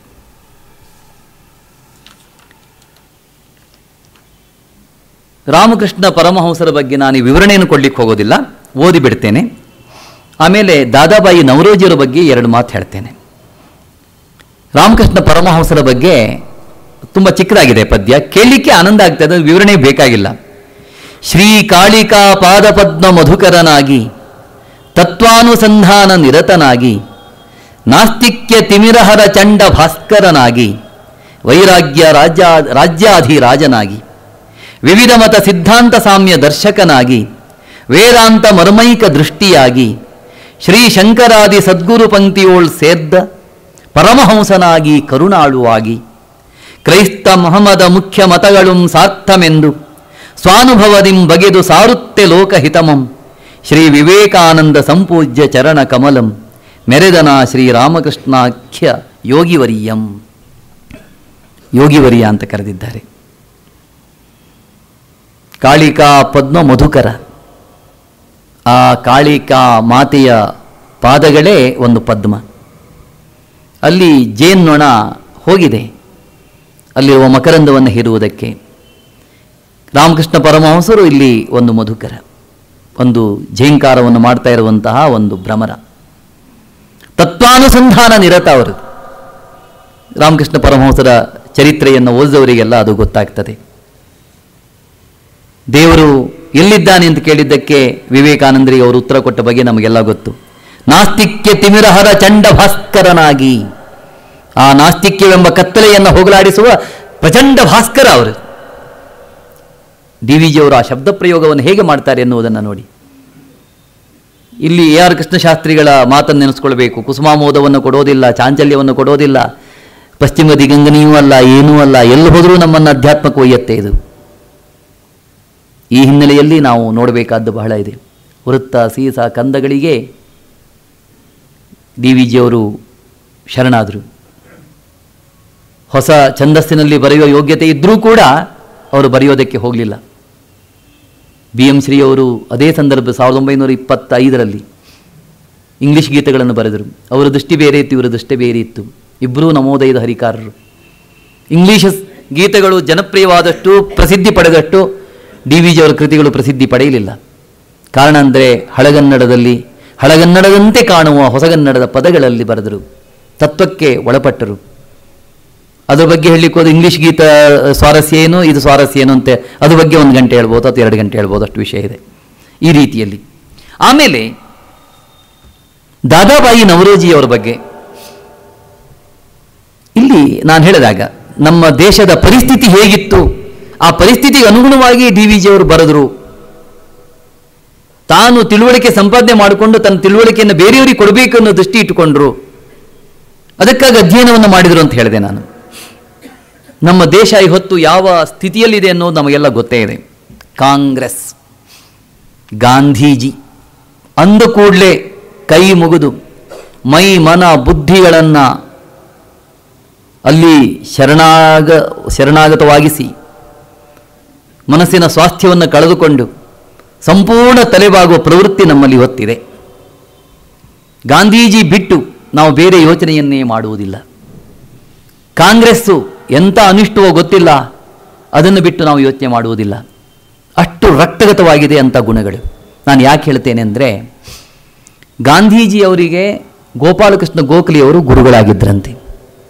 ರಾಮಕೃಷ್ಣ ಪರಮಹಂಸರ ಬಗ್ಗೆ ನಾನು ವಿವರಣೆಯನ್ನು ಕೊಡಲಿಕ್ಕೆ ಹೋಗೋದಿಲ್ಲ, ಓದಿ ಬಿಡ್ತೇನೆ. ಆಮೇಲೆ ದಾದಾಬಾಯಿ ನವರೋಜಿಯವರ ಬಗ್ಗೆ 2 ಮಾತು ಹೇಳ್ತೇನೆ. ರಾಮಕೃಷ್ಣ ಪರಮಹಂಸರ ಬಗ್ಗೆ ತುಂಬ ಚಿಕ್ಕದಾಗಿದೆ ಪದ್ಯ, ಕೇಳಲಿಕ್ಕೆ ಆನಂದ ಆಗ್ತದೆ, ವಿವರಣೆ ಬೇಕಾಗಿಲ್ಲ. ಶ್ರೀ ಕಾಳಿಕಾ ಪಾದಪದ್ಮ ಮಧುಕರನಾಗಿ ತತ್ವಾನುಸಂಧಾನ ನಿರತನಾಗಿ ನಾಸ್ತಿಕ್ಯ ತಿಮಿರಹರ ಚಂಡ ಭಾಸ್ಕರನಾಗಿ ವೈರಾಗ್ಯ ರಾಜ್ಯಾಧಿರಾಜನಾಗಿ ವಿವಿಧ ಮತ ಸಿದ್ಧಾಂತ ಸಾಮ್ಯ ದರ್ಶಕನಾಗಿ ವೇದಾಂತ ಮರ್ಮೈಕ ದೃಷ್ಟಿಯಾಗಿ ಶ್ರೀ ಶಂಕರಾದಿ ಸದ್ಗುರು ಪಂಕ್ತಿಯೋಳ್ ಸೇರ್ದ ಪರಮಹಂಸನಾಗಿ ಕರುಣಾಳುವಾಗಿ ಕ್ರೈಸ್ತ ಮಹಮದ ಮುಖ್ಯ ಮತಗಳುಂ ಸಾರ್ಥಮೆಂದು ಸ್ವಾನುಭವದಿಂ ಬಗೆದು ಸಾರುತ್ತೆ ಲೋಕಹಿತಮಂ ಶ್ರೀ ವಿವೇಕಾನಂದ ಸಂಪೂಜ್ಯ ಚರಣ ಕಮಲಂ ಮೆರೆದನ ಶ್ರೀರಾಮಕೃಷ್ಣಾಖ್ಯ ಯೋಗಿವರಿಯಂ. ಯೋಗಿವರಿಯ ಅಂತ ಕರೆದಿದ್ದಾರೆ. ಕಾಳಿಕಾ ಪದ್ಮ ಮಧುಕರ, ಆ ಕಾಳಿಕಾ ಮಾತೆಯ ಪಾದಗಳೇ ಒಂದು ಪದ್ಮ. ಅಲ್ಲಿ ಜೇನ್ನೊಣ ಹೋಗಿದೆ ಅಲ್ಲಿರುವ ಮಕರಂದವನ್ನು ಹೀರುವುದಕ್ಕೆ. ರಾಮಕೃಷ್ಣ ಪರಮಹಂಸರು ಇಲ್ಲಿ ಒಂದು ಮಧುಕರ, ಒಂದು ಝೇಂಕಾರವನ್ನು ಮಾಡ್ತಾ ಇರುವಂತಹ ಒಂದು ಭ್ರಮರ. ತತ್ವಾನುಸಂಧಾನ ನಿರತ ಅವರು. ರಾಮಕೃಷ್ಣ ಪರಮಹಂಸರ ಚರಿತ್ರೆಯನ್ನು ಓದಿದವರಿಗೆಲ್ಲ ಅದು ಗೊತ್ತಾಗ್ತದೆ. ದೇವರು ಎಲ್ಲಿದ್ದಾನೆ ಅಂತ ಕೇಳಿದ್ದಕ್ಕೆ ವಿವೇಕಾನಂದರಿಗೆ ಅವರು ಉತ್ತರ ಕೊಟ್ಟ ಬಗ್ಗೆ ನಮಗೆಲ್ಲ ಗೊತ್ತು. ನಾಸ್ತಿಕ್ಯ ತಿಮಿರಹರ ಚಂಡ ಭಾಸ್ಕರನಾಗಿ, ಆ ನಾಸ್ತಿಕ್ಯವೆಂಬ ಕತ್ತಲೆಯನ್ನು ಹೋಗಲಾಡಿಸುವ ಪ್ರಚಂಡ ಭಾಸ್ಕರ ಅವರು. ಡಿ ವಿ ಜಿಯವರು ಆ ಶಬ್ದ ಪ್ರಯೋಗವನ್ನು ಹೇಗೆ ಮಾಡ್ತಾರೆ ಎನ್ನುವುದನ್ನು ನೋಡಿ. ಇಲ್ಲಿ ಎ ಆರ್ ಕೃಷ್ಣಶಾಸ್ತ್ರಿಗಳ ಮಾತನ್ನು ನೆನೆಸ್ಕೊಳ್ಬೇಕು. ಕುಸುಮಾಮೋದವನ್ನು ಕೊಡೋದಿಲ್ಲ, ಚಾಂಚಲ್ಯವನ್ನು ಕೊಡೋದಿಲ್ಲ, ಪಶ್ಚಿಮ ದಿಗಂಗನಿಯೂ ಅಲ್ಲ, ಏನೂ ಅಲ್ಲ, ಎಲ್ಲಿ ಹೋದರೂ ನಮ್ಮನ್ನು ಅಧ್ಯಾತ್ಮಕ್ಕೆ ಒಯ್ಯತ್ತೆ ಇದು. ಈ ಹಿನ್ನೆಲೆಯಲ್ಲಿ ನಾವು ನೋಡಬೇಕಾದ್ದು ಬಹಳ ಇದೆ. ವೃತ್ತ ಸೀಸ ಕಂದಗಳಿಗೆ ಡಿ ವಿ ಜಿಯವರು ಶರಣಾದರು. ಹೊಸ ಛಂದಸ್ಸಿನಲ್ಲಿ ಬರೆಯುವ ಯೋಗ್ಯತೆ ಇದ್ದರೂ ಕೂಡ ಅವರು ಬರೆಯೋದಕ್ಕೆ ಹೋಗಲಿಲ್ಲ. ಬಿ ಎಂ ಶ್ರೀಯವರು ಅದೇ ಸಂದರ್ಭ 1925ರಲ್ಲಿ ಇಂಗ್ಲಿಷ್ ಗೀತೆಗಳನ್ನು ಬರೆದರು. ಅವರ ದೃಷ್ಟಿ ಬೇರೆ ಇತ್ತು, ಇವರ ದೃಷ್ಟಿ ಬೇರೆ ಇತ್ತು. ಇಬ್ಬರೂ ನವೋದಯದ ಹರಿಕಾರರು. ಇಂಗ್ಲೀಷ್ ಗೀತೆಗಳು ಜನಪ್ರಿಯವಾದಷ್ಟು, ಪ್ರಸಿದ್ಧಿ ಪಡೆದಷ್ಟು ಡಿ ವಿ ಜಿಯವರ ಕೃತಿಗಳು ಪ್ರಸಿದ್ಧಿ ಪಡೆಯಲಿಲ್ಲ. ಕಾರಣ ಅಂದರೆ ಹಳಗನ್ನಡದಂತೆ ಕಾಣುವ ಹೊಸಗನ್ನಡದ ಪದಗಳಲ್ಲಿ ಬರೆದರು, ತತ್ವಕ್ಕೆ ಒಳಪಟ್ಟರು. ಅದ್ರ ಬಗ್ಗೆ ಹೇಳಲಿಕ್ಕೆ ಹೋದ ಇಂಗ್ಲೀಷ್ ಗೀತ ಸ್ವಾರಸ್ಯ ಏನು, ಇದು ಸ್ವಾರಸ್ಯ ಏನು ಅಂತ ಅದ್ರ ಬಗ್ಗೆ 1 ಗಂಟೆ ಹೇಳ್ಬೋದು ಅಥವಾ 2 ಗಂಟೆ ಹೇಳ್ಬೋದು, ಅಷ್ಟು ವಿಷಯ ಇದೆ ಈ ರೀತಿಯಲ್ಲಿ. ಆಮೇಲೆ ದಾದಾಬಾಯಿ ನವರೋಜಿಯವರ ಬಗ್ಗೆ ಇಲ್ಲಿ ನಾನು ಹೇಳಿದಾಗ ನಮ್ಮ ದೇಶದ ಪರಿಸ್ಥಿತಿ ಹೇಗಿತ್ತು, ಆ ಪರಿಸ್ಥಿತಿಗೆ ಅನುಗುಣವಾಗಿ ಡಿ ವಿ ಜಿಯವರು ಬರೆದರು. ತಾನು ತಿಳುವಳಿಕೆ ಸಂಪಾದನೆ ಮಾಡಿಕೊಂಡು ತನ್ನ ತಿಳುವಳಿಕೆಯನ್ನು ಬೇರೆಯವರಿಗೆ ಕೊಡಬೇಕು ಅನ್ನೋ ದೃಷ್ಟಿ ಇಟ್ಟುಕೊಂಡ್ರು. ಅದಕ್ಕಾಗಿ ಅಧ್ಯಯನವನ್ನು ಮಾಡಿದರು ಅಂತ ಹೇಳಿದೆ ನಾನು. ನಮ್ಮ ದೇಶ ಇವತ್ತು ಯಾವ ಸ್ಥಿತಿಯಲ್ಲಿದೆ ಅನ್ನೋದು ನಮಗೆಲ್ಲ ಗೊತ್ತೇ ಇದೆ. ಕಾಂಗ್ರೆಸ್, ಗಾಂಧೀಜಿ ಅಂದ ಕೂಡಲೇ ಕೈ ಮುಗಿದು ಮೈ ಮನ ಬುದ್ಧಿಗಳನ್ನು ಅಲ್ಲಿ ಶರಣಾಗತವಾಗಿಸಿ ಮನಸ್ಸಿನ ಸ್ವಾಸ್ಥ್ಯವನ್ನು ಕಳೆದುಕೊಂಡು ಸಂಪೂರ್ಣ ತಲೆಬಾಗುವ ಪ್ರವೃತ್ತಿ ನಮ್ಮಲ್ಲಿ ಇವತ್ತಿದೆ. ಗಾಂಧೀಜಿ ಬಿಟ್ಟು ನಾವು ಬೇರೆ ಯೋಚನೆಯನ್ನೇ ಮಾಡುವುದಿಲ್ಲ. ಕಾಂಗ್ರೆಸ್ಸು ಎಂಥ ಅನಿಷ್ಟವೋ ಗೊತ್ತಿಲ್ಲ, ಅದನ್ನು ಬಿಟ್ಟು ನಾವು ಯೋಚನೆ ಮಾಡುವುದಿಲ್ಲ. ಅಷ್ಟು ರಕ್ತಗತವಾಗಿದೆ ಅಂಥ ಗುಣಗಳು. ನಾನು ಯಾಕೆ ಹೇಳ್ತೇನೆ ಅಂದರೆ, ಗಾಂಧೀಜಿಯವರಿಗೆ ಗೋಪಾಲಕೃಷ್ಣ ಗೋಖಲೆಯವರು ಗುರುಗಳಾಗಿದ್ದರಂತೆ.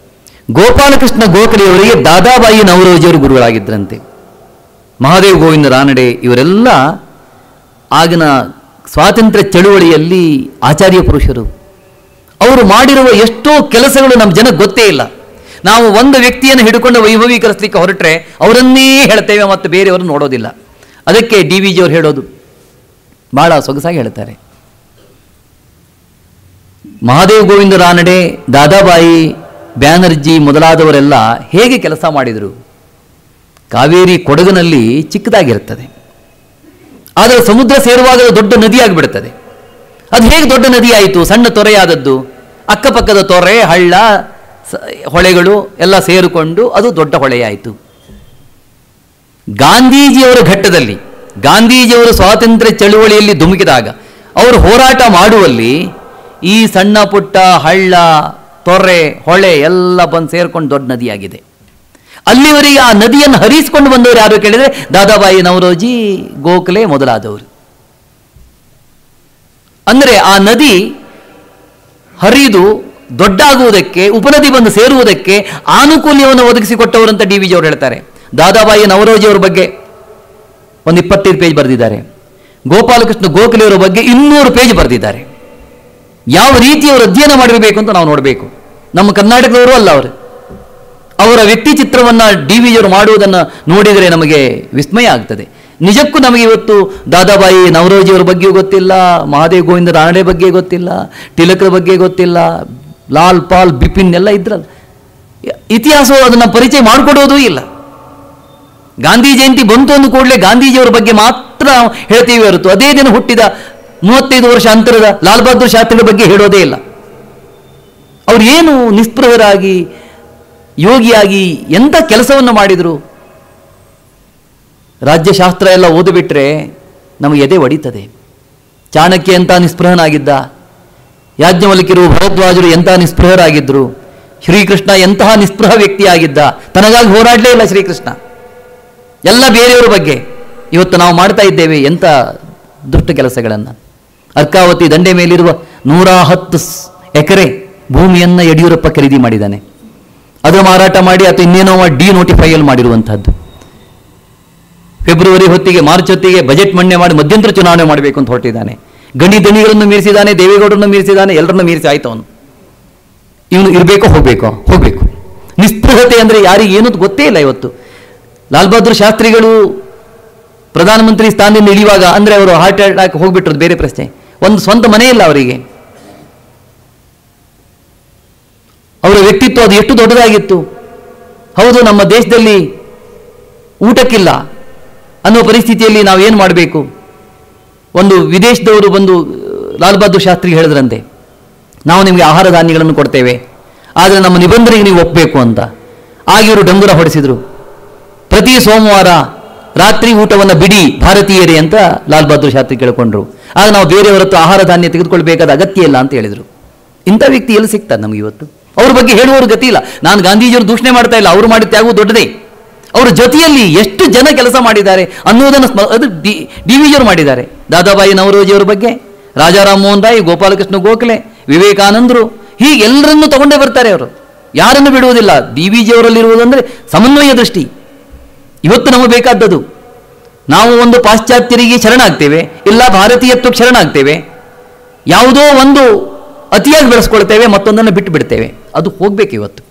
ಗೋಪಾಲಕೃಷ್ಣ ಗೋಖಲೆಯವರಿಗೆ ದಾದಾಬಾಯಿ ನವರೋಜಿಯವರು ಗುರುಗಳಾಗಿದ್ದರಂತೆ. ಮಹಾದೇವ್ ಗೋವಿಂದ ರಾನಡೆ ಇವರೆಲ್ಲ ಆಗಿನ ಸ್ವಾತಂತ್ರ್ಯ ಚಳುವಳಿಯಲ್ಲಿ ಆಚಾರ್ಯ ಪುರುಷರು. ಅವರು ಮಾಡಿರುವ ಎಷ್ಟೋ ಕೆಲಸಗಳು ನಮ್ಮ ಜನಕ್ಕೆ ಗೊತ್ತೇ ಇಲ್ಲ. ನಾವು ಒಂದು ವ್ಯಕ್ತಿಯನ್ನು ಹಿಡ್ಕೊಂಡು ವೈಭವೀಕರಿಸಲಿಕ್ಕೆ ಹೊರಟ್ರೆ ಅವರನ್ನೇ ಹೇಳ್ತೇವೆ ಮತ್ತು ಬೇರೆಯವರು ನೋಡೋದಿಲ್ಲ. ಅದಕ್ಕೆ ಡಿ ವಿ ಜಿಯವರು ಹೇಳೋದು ಭಾಳ ಸೊಗಸಾಗಿ ಹೇಳ್ತಾರೆ. ಮಹಾದೇವ್ ಗೋವಿಂದ ರಾನಡೆ, ದಾದಾಬಾಯಿ, ಬ್ಯಾನರ್ಜಿ ಮೊದಲಾದವರೆಲ್ಲ ಹೇಗೆ ಕೆಲಸ ಮಾಡಿದರು. ಕಾವೇರಿ ಕೊಡಗಿನಲ್ಲಿ ಚಿಕ್ಕದಾಗಿರುತ್ತದೆ, ಆದರೆ ಸಮುದ್ರ ಸೇರುವಾಗ ದೊಡ್ಡ ನದಿಯಾಗಿಬಿಡುತ್ತದೆ. ಅದು ಹೇಗೆ ದೊಡ್ಡ ನದಿ ಆಯಿತು? ಸಣ್ಣ ತೊರೆಯಾದದ್ದು, ಅಕ್ಕಪಕ್ಕದ ತೊರೆ, ಹಳ್ಳ, ಹೊಳೆಗಳು ಎಲ್ಲ ಸೇರಿಕೊಂಡು ಅದು ದೊಡ್ಡ ಹೊಳೆಯಾಯಿತು. ಗಾಂಧೀಜಿಯವರ ಘಟ್ಟದಲ್ಲಿ, ಗಾಂಧೀಜಿಯವರು ಸ್ವಾತಂತ್ರ್ಯ ಚಳುವಳಿಯಲ್ಲಿ ಧುಮುಕಿದಾಗ ಅವರು ಹೋರಾಟ ಮಾಡುವಲ್ಲಿ ಈ ಸಣ್ಣ ಪುಟ್ಟ ಹಳ್ಳ, ತೊರೆ, ಹೊಳೆ ಎಲ್ಲ ಬಂದು ಸೇರ್ಕೊಂಡು ದೊಡ್ಡ ನದಿಯಾಗಿದೆ. ಅಲ್ಲಿವರೆಗೆ ಆ ನದಿಯನ್ನು ಹರಿಸಿಕೊಂಡು ಬಂದವರು ಯಾರು ಕೇಳಿದರೆ ದಾದಾಬಾಯಿ ನವರೋಜಿ, ಗೋಖಲೆ ಮೊದಲಾದವರು. ಅಂದರೆ ಆ ನದಿ ಹರಿದು ದೊಡ್ಡಾಗುವುದಕ್ಕೆ, ಉಪನದಿ ಬಂದು ಸೇರುವುದಕ್ಕೆ ಆನುಕೂಲ್ಯವನ್ನು ಒದಗಿಸಿಕೊಟ್ಟವರಂತ ಡಿ ವಿ ಜಿಯವರು ಹೇಳ್ತಾರೆ. ದಾದಾಬಾಯಿ ನವರೋಜಿಯವರ ಬಗ್ಗೆ ಒಂದು 25 ಪೇಜ್ ಬರೆದಿದ್ದಾರೆ. ಗೋಪಾಲಕೃಷ್ಣ ಗೋಖಲೆಯವರ ಬಗ್ಗೆ 200 ಪೇಜ್ ಬರೆದಿದ್ದಾರೆ. ಯಾವ ರೀತಿಯವರು ಅಧ್ಯಯನ ಮಾಡಿರಬೇಕು ಅಂತ ನಾವು ನೋಡಬೇಕು. ನಮ್ಮ ಕರ್ನಾಟಕದವರು ಅಲ್ಲ ಅವರು. ಅವರ ವ್ಯಕ್ತಿ ಚಿತ್ರವನ್ನು ಡಿ ವಿ ಜಿಯವರು ಮಾಡುವುದನ್ನು ನೋಡಿದರೆ ನಮಗೆ ವಿಸ್ಮಯ ಆಗ್ತದೆ. ನಿಜಕ್ಕೂ ನಮಗೆ ಇವತ್ತು ದಾದಾಬಾಯಿ ನವರೋಜಿಯವರ ಬಗ್ಗೆಯೂ ಗೊತ್ತಿಲ್ಲ, ಮಹಾದೇವ್ ಗೋವಿಂದ ರಾನಡೆ ಬಗ್ಗೆ ಗೊತ್ತಿಲ್ಲ, ತಿಲಕರ ಬಗ್ಗೆ ಗೊತ್ತಿಲ್ಲ, ಲಾಲ್ ಪಾಲ್ ಬಿಪಿನ್ ಎಲ್ಲ ಇದ್ರಲ್ಲ. ಇತಿಹಾಸವು ಅದನ್ನು ಪರಿಚಯ ಮಾಡಿಕೊಡೋದೂ ಇಲ್ಲ. ಗಾಂಧಿ ಜಯಂತಿ ಬಂತು ಅಂದ ಕೂಡಲೇ ಗಾಂಧೀಜಿಯವರ ಬಗ್ಗೆ ಮಾತ್ರ ಹೇಳ್ತೀವಿ ಹೊರತು ಅದೇ ದಿನ ಹುಟ್ಟಿದ 35 ವರ್ಷ ಅಂತರದ ಲಾಲ್ ಬಹದ್ದೂರ್ ಶಾಸ್ತ್ರಿಗಳ ಬಗ್ಗೆ ಹೇಳೋದೇ ಇಲ್ಲ. ಅವರು ಏನು ನಿಸ್ಪೃಹರಾಗಿ ಯೋಗಿಯಾಗಿ ಎಂಥ ಕೆಲಸವನ್ನು ಮಾಡಿದರು. ರಾಜ್ಯಶಾಸ್ತ್ರ ಎಲ್ಲ ಓದಿಬಿಟ್ರೆ ನಮಗೆ ಎದೆ ಒಡಿತದೆ. ಚಾಣಕ್ಯ ಎಂಥ ನಿಸ್ಪೃಹನಾಗಿದ್ದ, ಯಾಜ್ಞವಲ್ಕ್ಯರು, ಭರದ್ವಾಜರು ಎಂಥ ನಿಸ್ಪೃಹರಾಗಿದ್ದರು, ಶ್ರೀಕೃಷ್ಣ ಎಂತಹ ನಿಸ್ಪೃಹ ವ್ಯಕ್ತಿಯಾಗಿದ್ದ. ತನಗಾಗಿ ಹೋರಾಡಲೇ ಇಲ್ಲ ಶ್ರೀಕೃಷ್ಣ. ಎಲ್ಲ ಬೇರೆಯವರ ಬಗ್ಗೆ ಇವತ್ತು ನಾವು ಮಾಡ್ತಾ ಇದ್ದೇವೆ ಎಂಥ ದುಷ್ಟ ಕೆಲಸಗಳನ್ನು. ಅರ್ಕಾವತಿ ದಂಡೆ ಮೇಲಿರುವ 110 ಎಕರೆ ಭೂಮಿಯನ್ನು ಯಡಿಯೂರಪ್ಪ ಖರೀದಿ ಮಾಡಿದ್ದಾನೆ. ಅದು ಮಾರಾಟ ಮಾಡಿ ಅಥವಾ ಇನ್ನೇನೋ ಡಿನೋಟಿಫೈಯಲ್ಲಿ ಮಾಡಿರುವಂಥದ್ದು. ಫೆಬ್ರವರಿ ಹೊತ್ತಿಗೆ, ಮಾರ್ಚ್ ಹೊತ್ತಿಗೆ ಬಜೆಟ್ ಮಂಡನೆ ಮಾಡಿ ಮಧ್ಯಂತರ ಚುನಾವಣೆ ಮಾಡಬೇಕು ಅಂತ ಹೊರಟಿದ್ದಾನೆ. ಗಣಿ ದಣಿಗಳನ್ನು ಮೀರಿಸಿದ್ದಾನೆ, ದೇವೇಗೌಡರನ್ನು ಮೀರಿಸಿದ್ದಾನೆ, ಎಲ್ಲರನ್ನು ಮೀರಿಸಿ ಆಯ್ತು ಅವನು. ಇವನು ಇರಬೇಕೋ ಹೋಗಬೇಕು. ನಿಸ್ಪೃಹತೆ ಅಂದರೆ ಯಾರಿಗೆ ಏನೂ ಗೊತ್ತೇ ಇಲ್ಲ ಇವತ್ತು. ಲಾಲ್ ಬಹದ್ದೂರ್ ಶಾಸ್ತ್ರಿಗಳು ಪ್ರಧಾನಮಂತ್ರಿ ಸ್ಥಾನದಿಂದ ಇಳಿಯುವಾಗ ಅಂದರೆ ಅವರು ಹಾರ್ಟ್ ಅಟ್ಯಾಕ್ ಹೋಗ್ಬಿಟ್ರದು ಬೇರೆ ಪ್ರಶ್ನೆ. ಒಂದು ಸ್ವಂತ ಮನೆ ಇಲ್ಲ ಅವರಿಗೆ. ಅವರ ವ್ಯಕ್ತಿತ್ವ ಅದು ಎಷ್ಟು ದೊಡ್ಡದಾಗಿತ್ತು. ಹೌದು, ನಮ್ಮ ದೇಶದಲ್ಲಿ ಊಟಕ್ಕಿಲ್ಲ ಅನ್ನೋ ಪರಿಸ್ಥಿತಿಯಲ್ಲಿ ನಾವೇನು ಮಾಡಬೇಕು? ಒಂದು ವಿದೇಶದವರು ಬಂದು ಲಾಲ್ ಬಹದ್ದೂರ್ ಶಾಸ್ತ್ರಿಗೆ ಹೇಳಿದ್ರಂತೆ, ನಾವು ನಿಮಗೆ ಆಹಾರ ಧಾನ್ಯಗಳನ್ನು ಕೊಡ್ತೇವೆ, ಆದರೆ ನಮ್ಮ ನಿಬಂಧನೆಗೆ ನೀವು ಒಪ್ಪಬೇಕು ಅಂತ. ಆಗ ಇವರು ಡಂಗುರ ಹೊಡೆಸಿದರು. ಪ್ರತಿ ಸೋಮವಾರ ರಾತ್ರಿ ಊಟವನ್ನು ಬಿಡಿ ಭಾರತೀಯರೇ ಅಂತ ಲಾಲ್ ಬಹದ್ದೂರ್ ಶಾಸ್ತ್ರಿ ಕೇಳಿಕೊಂಡ್ರು. ಆಗ ನಾವು ಬೇರೆಯವರ ಹತ್ರ ಆಹಾರ ಧಾನ್ಯ ತೆಗೆದುಕೊಳ್ಬೇಕಾದ ಅಗತ್ಯ ಇಲ್ಲ ಅಂತ ಹೇಳಿದರು. ಇಂಥ ವ್ಯಕ್ತಿ ಎಲ್ಲಿ ಸಿಗ್ತಾರೆ ನಮಗೆ ಇವತ್ತು? ಅವ್ರ ಬಗ್ಗೆ ಹೇಳುವವರು ಗತಿ ಇಲ್ಲ. ನಾನು ಗಾಂಧೀಜಿಯವರು ದೂಷಣೆ ಮಾಡ್ತಾ ಇಲ್ಲ, ಅವರು ಮಾಡಿದ ತ್ಯಾಗವು ದೊಡ್ಡದೇ. ಅವರ ಜೊತೆಯಲ್ಲಿ ಎಷ್ಟು ಜನ ಕೆಲಸ ಮಾಡಿದ್ದಾರೆ ಅನ್ನೋದನ್ನು ಅದು ಡಿ ವಿ ಜಿಯವರು ಮಾಡಿದ್ದಾರೆ. ದಾದಾಬಾಯಿ ನವರೋಜಿಯವರ ಬಗ್ಗೆ, ರಾಜಾರಾಮ್ ಮೋಹನ್ ರಾಯ್, ಗೋಪಾಲಕೃಷ್ಣ ಗೋಖಲೆ, ವಿವೇಕಾನಂದರು, ಹೀಗೆ ಎಲ್ಲರನ್ನೂ ತಗೊಂಡೇ ಬರ್ತಾರೆ ಅವರು. ಯಾರನ್ನು ಬಿಡುವುದಿಲ್ಲ. ಡಿ ವಿ ಜಿಯವರಲ್ಲಿರುವುದಂದರೆ ಸಮನ್ವಯ ದೃಷ್ಟಿ. ಇವತ್ತು ನಮಗೆ ಬೇಕಾದದ್ದು, ನಾವು ಒಂದು ಪಾಶ್ಚಾತ್ಯರಿಗೆ ಶರಣಾಗ್ತೇವೆ, ಇಲ್ಲ ಭಾರತೀಯತ್ವಕ್ಕೆ ಶರಣಾಗ್ತೇವೆ, ಯಾವುದೋ ಒಂದು ಅತಿಯಾಗಿ ಬೆಳೆಸ್ಕೊಳ್ತೇವೆ, ಮತ್ತೊಂದನ್ನು ಬಿಟ್ಟು ಬಿಡ್ತೇವೆ. ಅದು ಹೋಗ್ಬೇಕು ಇವತ್ತು.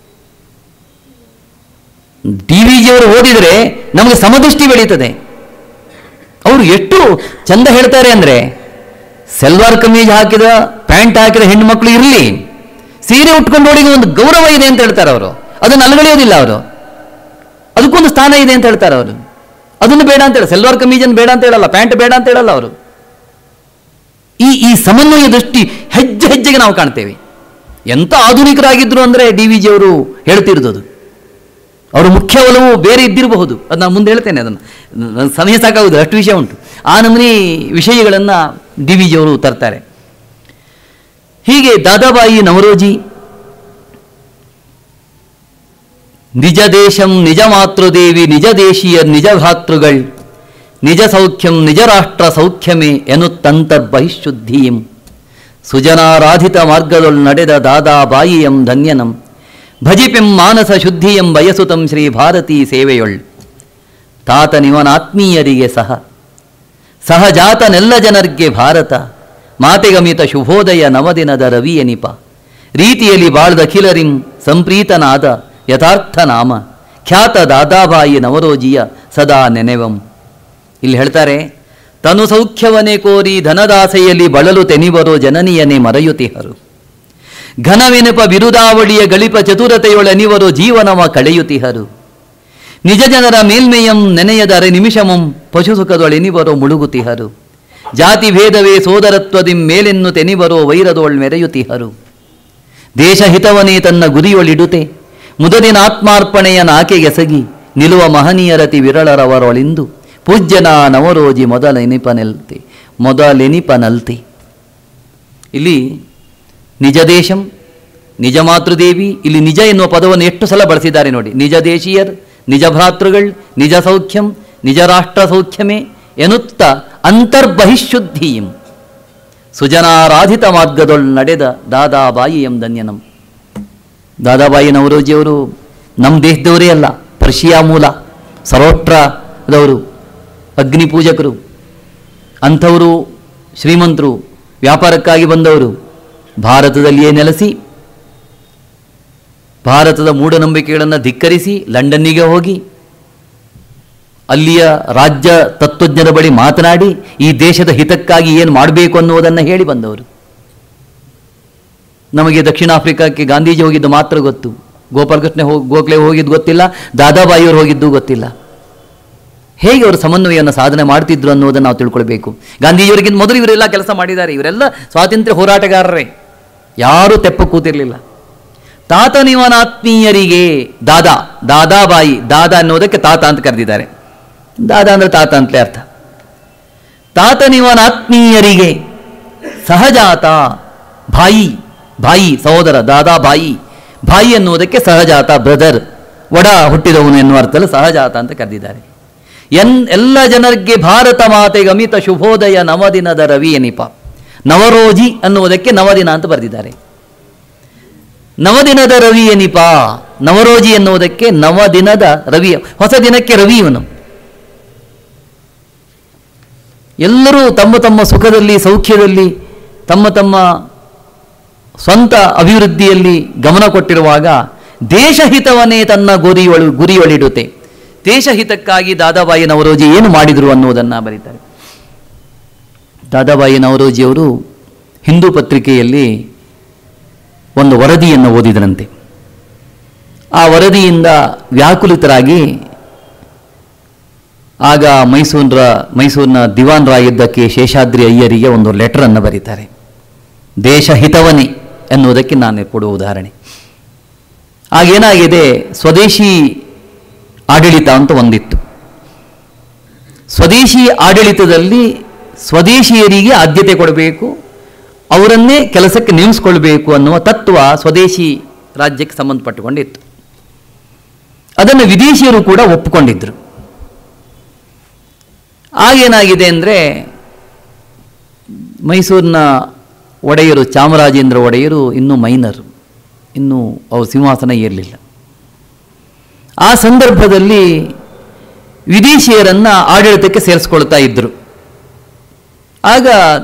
DVಜಿಯವರು ಓದಿದರೆ ನಮಗೆ ಸಮದೃಷ್ಟಿ ಬೆಳೀತದೆ. ಅವರು ಎಷ್ಟು ಚಂದ ಹೇಳ್ತಾರೆ ಅಂದರೆ, ಸೆಲ್ವಾರ್ ಕಮೀಜ್ ಹಾಕಿದ ಪ್ಯಾಂಟ್ ಹಾಕಿದ ಹೆಣ್ಣುಮಕ್ಕಳು ಇರಲಿ, ಸೀರೆ ಉಟ್ಕೊಂಡು ಹೋಡಿಗೆ ಒಂದು ಗೌರವ ಇದೆ ಅಂತ ಹೇಳ್ತಾರೆ ಅವರು. ಅದನ್ನು ಅಲಗಳೆಯೋದಿಲ್ಲ ಅವರು, ಅದಕ್ಕೊಂದು ಸ್ಥಾನ ಇದೆ ಅಂತ ಹೇಳ್ತಾರೆ ಅವರು. ಅದನ್ನು ಬೇಡ ಅಂತ ಹೇಳ, ಸೆಲ್ವಾರ್ ಕಮೀಜನ್ನು ಬೇಡ ಅಂತ ಹೇಳಲ್ಲ, ಪ್ಯಾಂಟ್ ಬೇಡ ಅಂತ ಹೇಳಲ್ಲ ಅವರು. ಈ ಸಮನ್ವಯ ದೃಷ್ಟಿ ಹೆಜ್ಜೆ ಹೆಜ್ಜೆಗೆ ನಾವು ಕಾಣ್ತೇವೆ. ಎಂಥ ಆಧುನಿಕರಾಗಿದ್ದರು ಅಂದರೆ DVಜಿಯವರು ಹೇಳ್ತಿರೋದು. ಅವರ ಮುಖ್ಯ ಒಲವು ಬೇರೆ ಇದ್ದಿರಬಹುದು, ಅದು ನಾನು ಮುಂದೆ ಹೇಳ್ತೇನೆ. ಅದನ್ನು ನನ್ನ ಸಮಯ ಸಾಕಾಗುವುದು, ಅಷ್ಟು ವಿಷಯ ಉಂಟು. ಆ ನಮೂನಿ ವಿಷಯಗಳನ್ನು DVಜಿಯವರು ತರ್ತಾರೆ. ಹೀಗೆ ದಾದಾಬಾಯಿ ನವರೋಜಿ ನಿಜ ದೇಶಂ ನಿಜ ಮಾತೃದೇವಿ ನಿಜ ದೇಶೀಯರ್ ನಿಜ ಭ್ರಾತೃಗಳ್ ನಿಜ ಸೌಖ್ಯಂ ನಿಜ ರಾಷ್ಟ್ರ ಸೌಖ್ಯಮೇ ಎನ್ನುತ್ತಂತರ್ಬಹಿಶುದ್ಧಿಯಂ ಸುಜನಾರಾಧಿತ ಮಾರ್ಗದೊಳ್ ನಡೆದ ದಾದಾಬಾಯಿಯಂ ಧನ್ಯನಂ ಭಜಿಪೆಂ ಮಾನಸ ಶುದ್ಧಿಯಂ ಬಯಸುತಂ ಶ್ರೀ ಭಾರತೀ ಸೇವೆಯೊಳ್ ತಾತನಿವನಾತ್ಮೀಯರಿಗೆ ಸಹಜಾತನೆಲ್ಲ ಜನರ್ಗೆ ಭಾರತ ಮಾತೆಗಮಿತ ಶುಭೋದಯ ನವದಿನದ ರವಿಯನಿಪ ರೀತಿಯಲ್ಲಿ ಬಾಳ್ದ ಕಿಲರಿಂ ಸಂಪ್ರೀತನಾದ ಯಥಾರ್ಥ ನಾಮ ಖ್ಯಾತ ದಾದಾಬಾಯಿ ನವರೋಜಿಯ ಸದಾ ನೆನೆವಂ. ಇಲ್ಲಿ ಹೇಳ್ತಾರೆ, ತನು ಸೌಖ್ಯವನೇ ಕೋರಿ ಧನದಾಸೆಯಲ್ಲಿ ಬಳಲು ತೆನಿಬರೋ ಜನನಿಯನೇ ಮರೆಯುತಿಹರು. ಘನವೆನೆಪ ಬಿರುದಾವಳಿಯ ಗಳಿಪ ಚತುರತೆಯೊಳನಿವರು ಜೀವನವ ಕಳೆಯುತಿಹರು. ನಿಜ ಜನರ ಮೇಲ್ಮೆಯಂ ನೆನೆಯದರೆ ನಿಮಿಷಮಂ ಪಶುಸುಖದೊಳೆನಿವರೋ ಮುಳುಗುತಿಹರು. ಜಾತಿ ಭೇದವೇ ಸೋದರತ್ವದಿಂ ಮೇಲೆನ್ನು ತೆನಿಬರೋ ವೈರದೊಳ್ ಮೆರೆಯುತಿಹರು. ದೇಶಹಿತವನೇ ತನ್ನ ಗುರಿಯೊಳಿಡುತೆ ಮುದದಿನ ಆತ್ಮಾರ್ಪಣೆಯ ನಾಕೆಗೆಸಗಿ ನಿಲುವ ಮಹನೀಯರತಿ ವಿರಳರವರೊಳಿಂದು ಪೂಜ್ಯನ ನವರೋಜಿ ಮೊದಲೆನಿಪನಲ್ತೆ. ಇಲ್ಲಿ ನಿಜ ದೇಶಂ ನಿಜ ಮಾತೃದೇವಿ, ಇಲ್ಲಿ ನಿಜ ಎನ್ನುವ ಪದವನ್ನು ಎಷ್ಟು ಸಲ ಬಳಸಿದ್ದಾರೆ ನೋಡಿ. ನಿಜ ದೇಶೀಯರ್ ನಿಜ ಭ್ರಾತೃಗಳ್ ನಿಜ ಸೌಖ್ಯಂ ನಿಜ ರಾಷ್ಟ್ರ ಸೌಖ್ಯಮೇ ಎನ್ನುತ್ತ ಅಂತರ್ಬಹಿಶುದ್ಧಿಯಂ ಸುಜನಾರಾಧಿತ ಮಾರ್ಗದೊಳ್ ನಡೆದ ದಾದಾಬಾಯಿಯಂ ಧನ್ಯನಂ. ದಾದಾಬಾಯಿ ನವರೋಜಿಯವರು ನಮ್ಮ ದೇಶದವರೇ ಅಲ್ಲ, ಪರ್ಷಿಯಾ ಮೂಲ, ಸರೋಟ್ರದವರು, ಅಗ್ನಿ ಪೂಜಕರು. ಅಂಥವರು ಶ್ರೀಮಂತರು, ವ್ಯಾಪಾರಕ್ಕಾಗಿ ಬಂದವರು. ಭಾರತದಲ್ಲಿಯೇ ನೆಲೆಸಿ ಭಾರತದ ಮೂಢನಂಬಿಕೆಗಳನ್ನು ಧಿಕ್ಕರಿಸಿ ಲಂಡನ್ನಿಗೆ ಹೋಗಿ ಅಲ್ಲಿಯ ರಾಜ್ಯ ತತ್ವಜ್ಞರ ಬಳಿ ಮಾತನಾಡಿ ಈ ದೇಶದ ಹಿತಕ್ಕಾಗಿ ಏನು ಮಾಡಬೇಕು ಅನ್ನುವುದನ್ನು ಹೇಳಿ ಬಂದವರು. ನಮಗೆ ದಕ್ಷಿಣ ಆಫ್ರಿಕಾಕ್ಕೆ ಗಾಂಧೀಜಿ ಹೋಗಿದ್ದು ಮಾತ್ರ ಗೊತ್ತು, ಗೋಪಾಲಕೃಷ್ಣ ಗೋಖಲೆ ಹೋಗಿದ್ದು ಗೊತ್ತಿಲ್ಲ, ದಾದಾಬಾಯಿಯವರು ಹೋಗಿದ್ದು ಗೊತ್ತಿಲ್ಲ. ಹೇಗೆ ಅವರು ಸಮನ್ವಯವನ್ನು ಸಾಧನೆ ಮಾಡ್ತಿದ್ರು ಅನ್ನೋದನ್ನು ನಾವು ತಿಳ್ಕೊಳ್ಬೇಕು. ಗಾಂಧೀಜಿಯವರಿಗಿಂತ ಮೊದಲು ಇವರೆಲ್ಲ ಕೆಲಸ ಮಾಡಿದ್ದಾರೆ. ಇವರೆಲ್ಲ ಸ್ವಾತಂತ್ರ್ಯ ಹೋರಾಟಗಾರರೇ, ಯಾರೂ ತೆಪ್ಪ ಕೂತಿರಲಿಲ್ಲ. ತಾತನಿವನಾತ್ಮೀಯರಿಗೆ ದಾದಾಬಾಯಿ, ದಾದಾ ಅನ್ನೋದಕ್ಕೆ ತಾತ ಅಂತ ಕರೆದಿದ್ದಾರೆ. ದಾದಾ ಅಂದರೆ ತಾತ ಅಂತಲೇ ಅರ್ಥ. ತಾತನಿವನಾತ್ಮೀಯರಿಗೆ ಸಹಜಾತ ಭಾಯಿ ಸಹೋದರ ದಾದಾಬಾಯಿ, ಭಾಯಿ ಅನ್ನುವುದಕ್ಕೆ ಸಹಜಾತ ಬ್ರದರ್, ಒಡ ಹುಟ್ಟಿದವನು ಎನ್ನುವ ಅರ್ಥದಲ್ಲಿ ಸಹಜಾತ ಅಂತ ಕರೆದಿದ್ದಾರೆ. ಎಲ್ಲ ಜನರಿಗೆ ಭಾರತ ಮಾತೆಗೆ ಅಮಿತ ಶುಭೋದಯ ನವದಿನದ ರವಿ ಎನಿಪ. ನವರೋಜಿ ಅನ್ನುವುದಕ್ಕೆ ನವದಿನ ಅಂತ ಬರೆದಿದ್ದಾರೆ. ನವದಿನದ ರವಿ ಎನಿಪ, ನವರೋಜಿ ಎನ್ನುವುದಕ್ಕೆ ನವದಿನದ ರವಿ, ಹೊಸ ದಿನಕ್ಕೆ ರವಿ ಇವನು. ಎಲ್ಲರೂ ತಮ್ಮ ತಮ್ಮ ಸುಖದಲ್ಲಿ ಸೌಖ್ಯದಲ್ಲಿ ತಮ್ಮ ತಮ್ಮ ಸ್ವಂತ ಅಭಿವೃದ್ಧಿಯಲ್ಲಿ ಗಮನ ಕೊಟ್ಟಿರುವಾಗ ದೇಶಹಿತವನ್ನೇ ತನ್ನ ಗುರಿಯೊಳಿಡುತ್ತೆ. ದೇಶಹಿತಕ್ಕಾಗಿ ದಾದಾಬಾಯಿ ನವರೋಜಿ ಏನು ಮಾಡಿದರು ಅನ್ನುವುದನ್ನು ಬರೀತಾರೆ. ದಾದಾಬಾಯಿ ನವರೋಜಿಯವರು ಹಿಂದೂ ಪತ್ರಿಕೆಯಲ್ಲಿ ಒಂದು ವರದಿಯನ್ನು ಓದಿದರಂತೆ. ಆ ವರದಿಯಿಂದ ವ್ಯಾಕುಲಿತರಾಗಿ ಆಗ ಮೈಸೂರಿನ ದಿವಾನರಾಗಿದ್ದ ಕೆ ಶೇಷಾದ್ರಿ ಅಯ್ಯರಿಗೆ ಒಂದು ಲೆಟರನ್ನು ಬರೀತಾರೆ. ದೇಶಹಿತವನೇ ಎನ್ನುವುದಕ್ಕೆ ನಾನು ಕೊಡುವ ಉದಾಹರಣೆ. ಆಗೇನಾಗಿದೆ, ಸ್ವದೇಶಿ ಆಡಳಿತ ಅಂತ ಒಂದಿತ್ತು. ಸ್ವದೇಶಿ ಆಡಳಿತದಲ್ಲಿ ಸ್ವದೇಶಿಯರಿಗೆ ಆದ್ಯತೆ ಕೊಡಬೇಕು, ಅವರನ್ನೇ ಕೆಲಸಕ್ಕೆ ನೇಮಿಸಿಕೊಳ್ಬೇಕು ಅನ್ನುವ ತತ್ವ ಸ್ವದೇಶಿ ರಾಜ್ಯಕ್ಕೆ ಸಂಬಂಧಪಟ್ಟುಕೊಂಡಿತ್ತು. ಅದನ್ನು ವಿದೇಶಿಯರು ಕೂಡ ಒಪ್ಪಿಕೊಂಡಿದ್ದರು. ಆಗೇನಾಗಿದೆ ಅಂದರೆ, ಮೈಸೂರಿನ ಒಡೆಯರು ಚಾಮರಾಜೇಂದ್ರ ಒಡೆಯರು ಇನ್ನೂ ಮೈನರು, ಇನ್ನೂ ಅವರು ಸಿಂಹಾಸನ ಏರಲಿಲ್ಲ. ಆ ಸಂದರ್ಭದಲ್ಲಿ ವಿದೇಶಿಯರನ್ನು ಆಡಳಿತಕ್ಕೆ ಸೇರಿಸ್ಕೊಳ್ತಾ ಇದ್ದರು. ಆಗ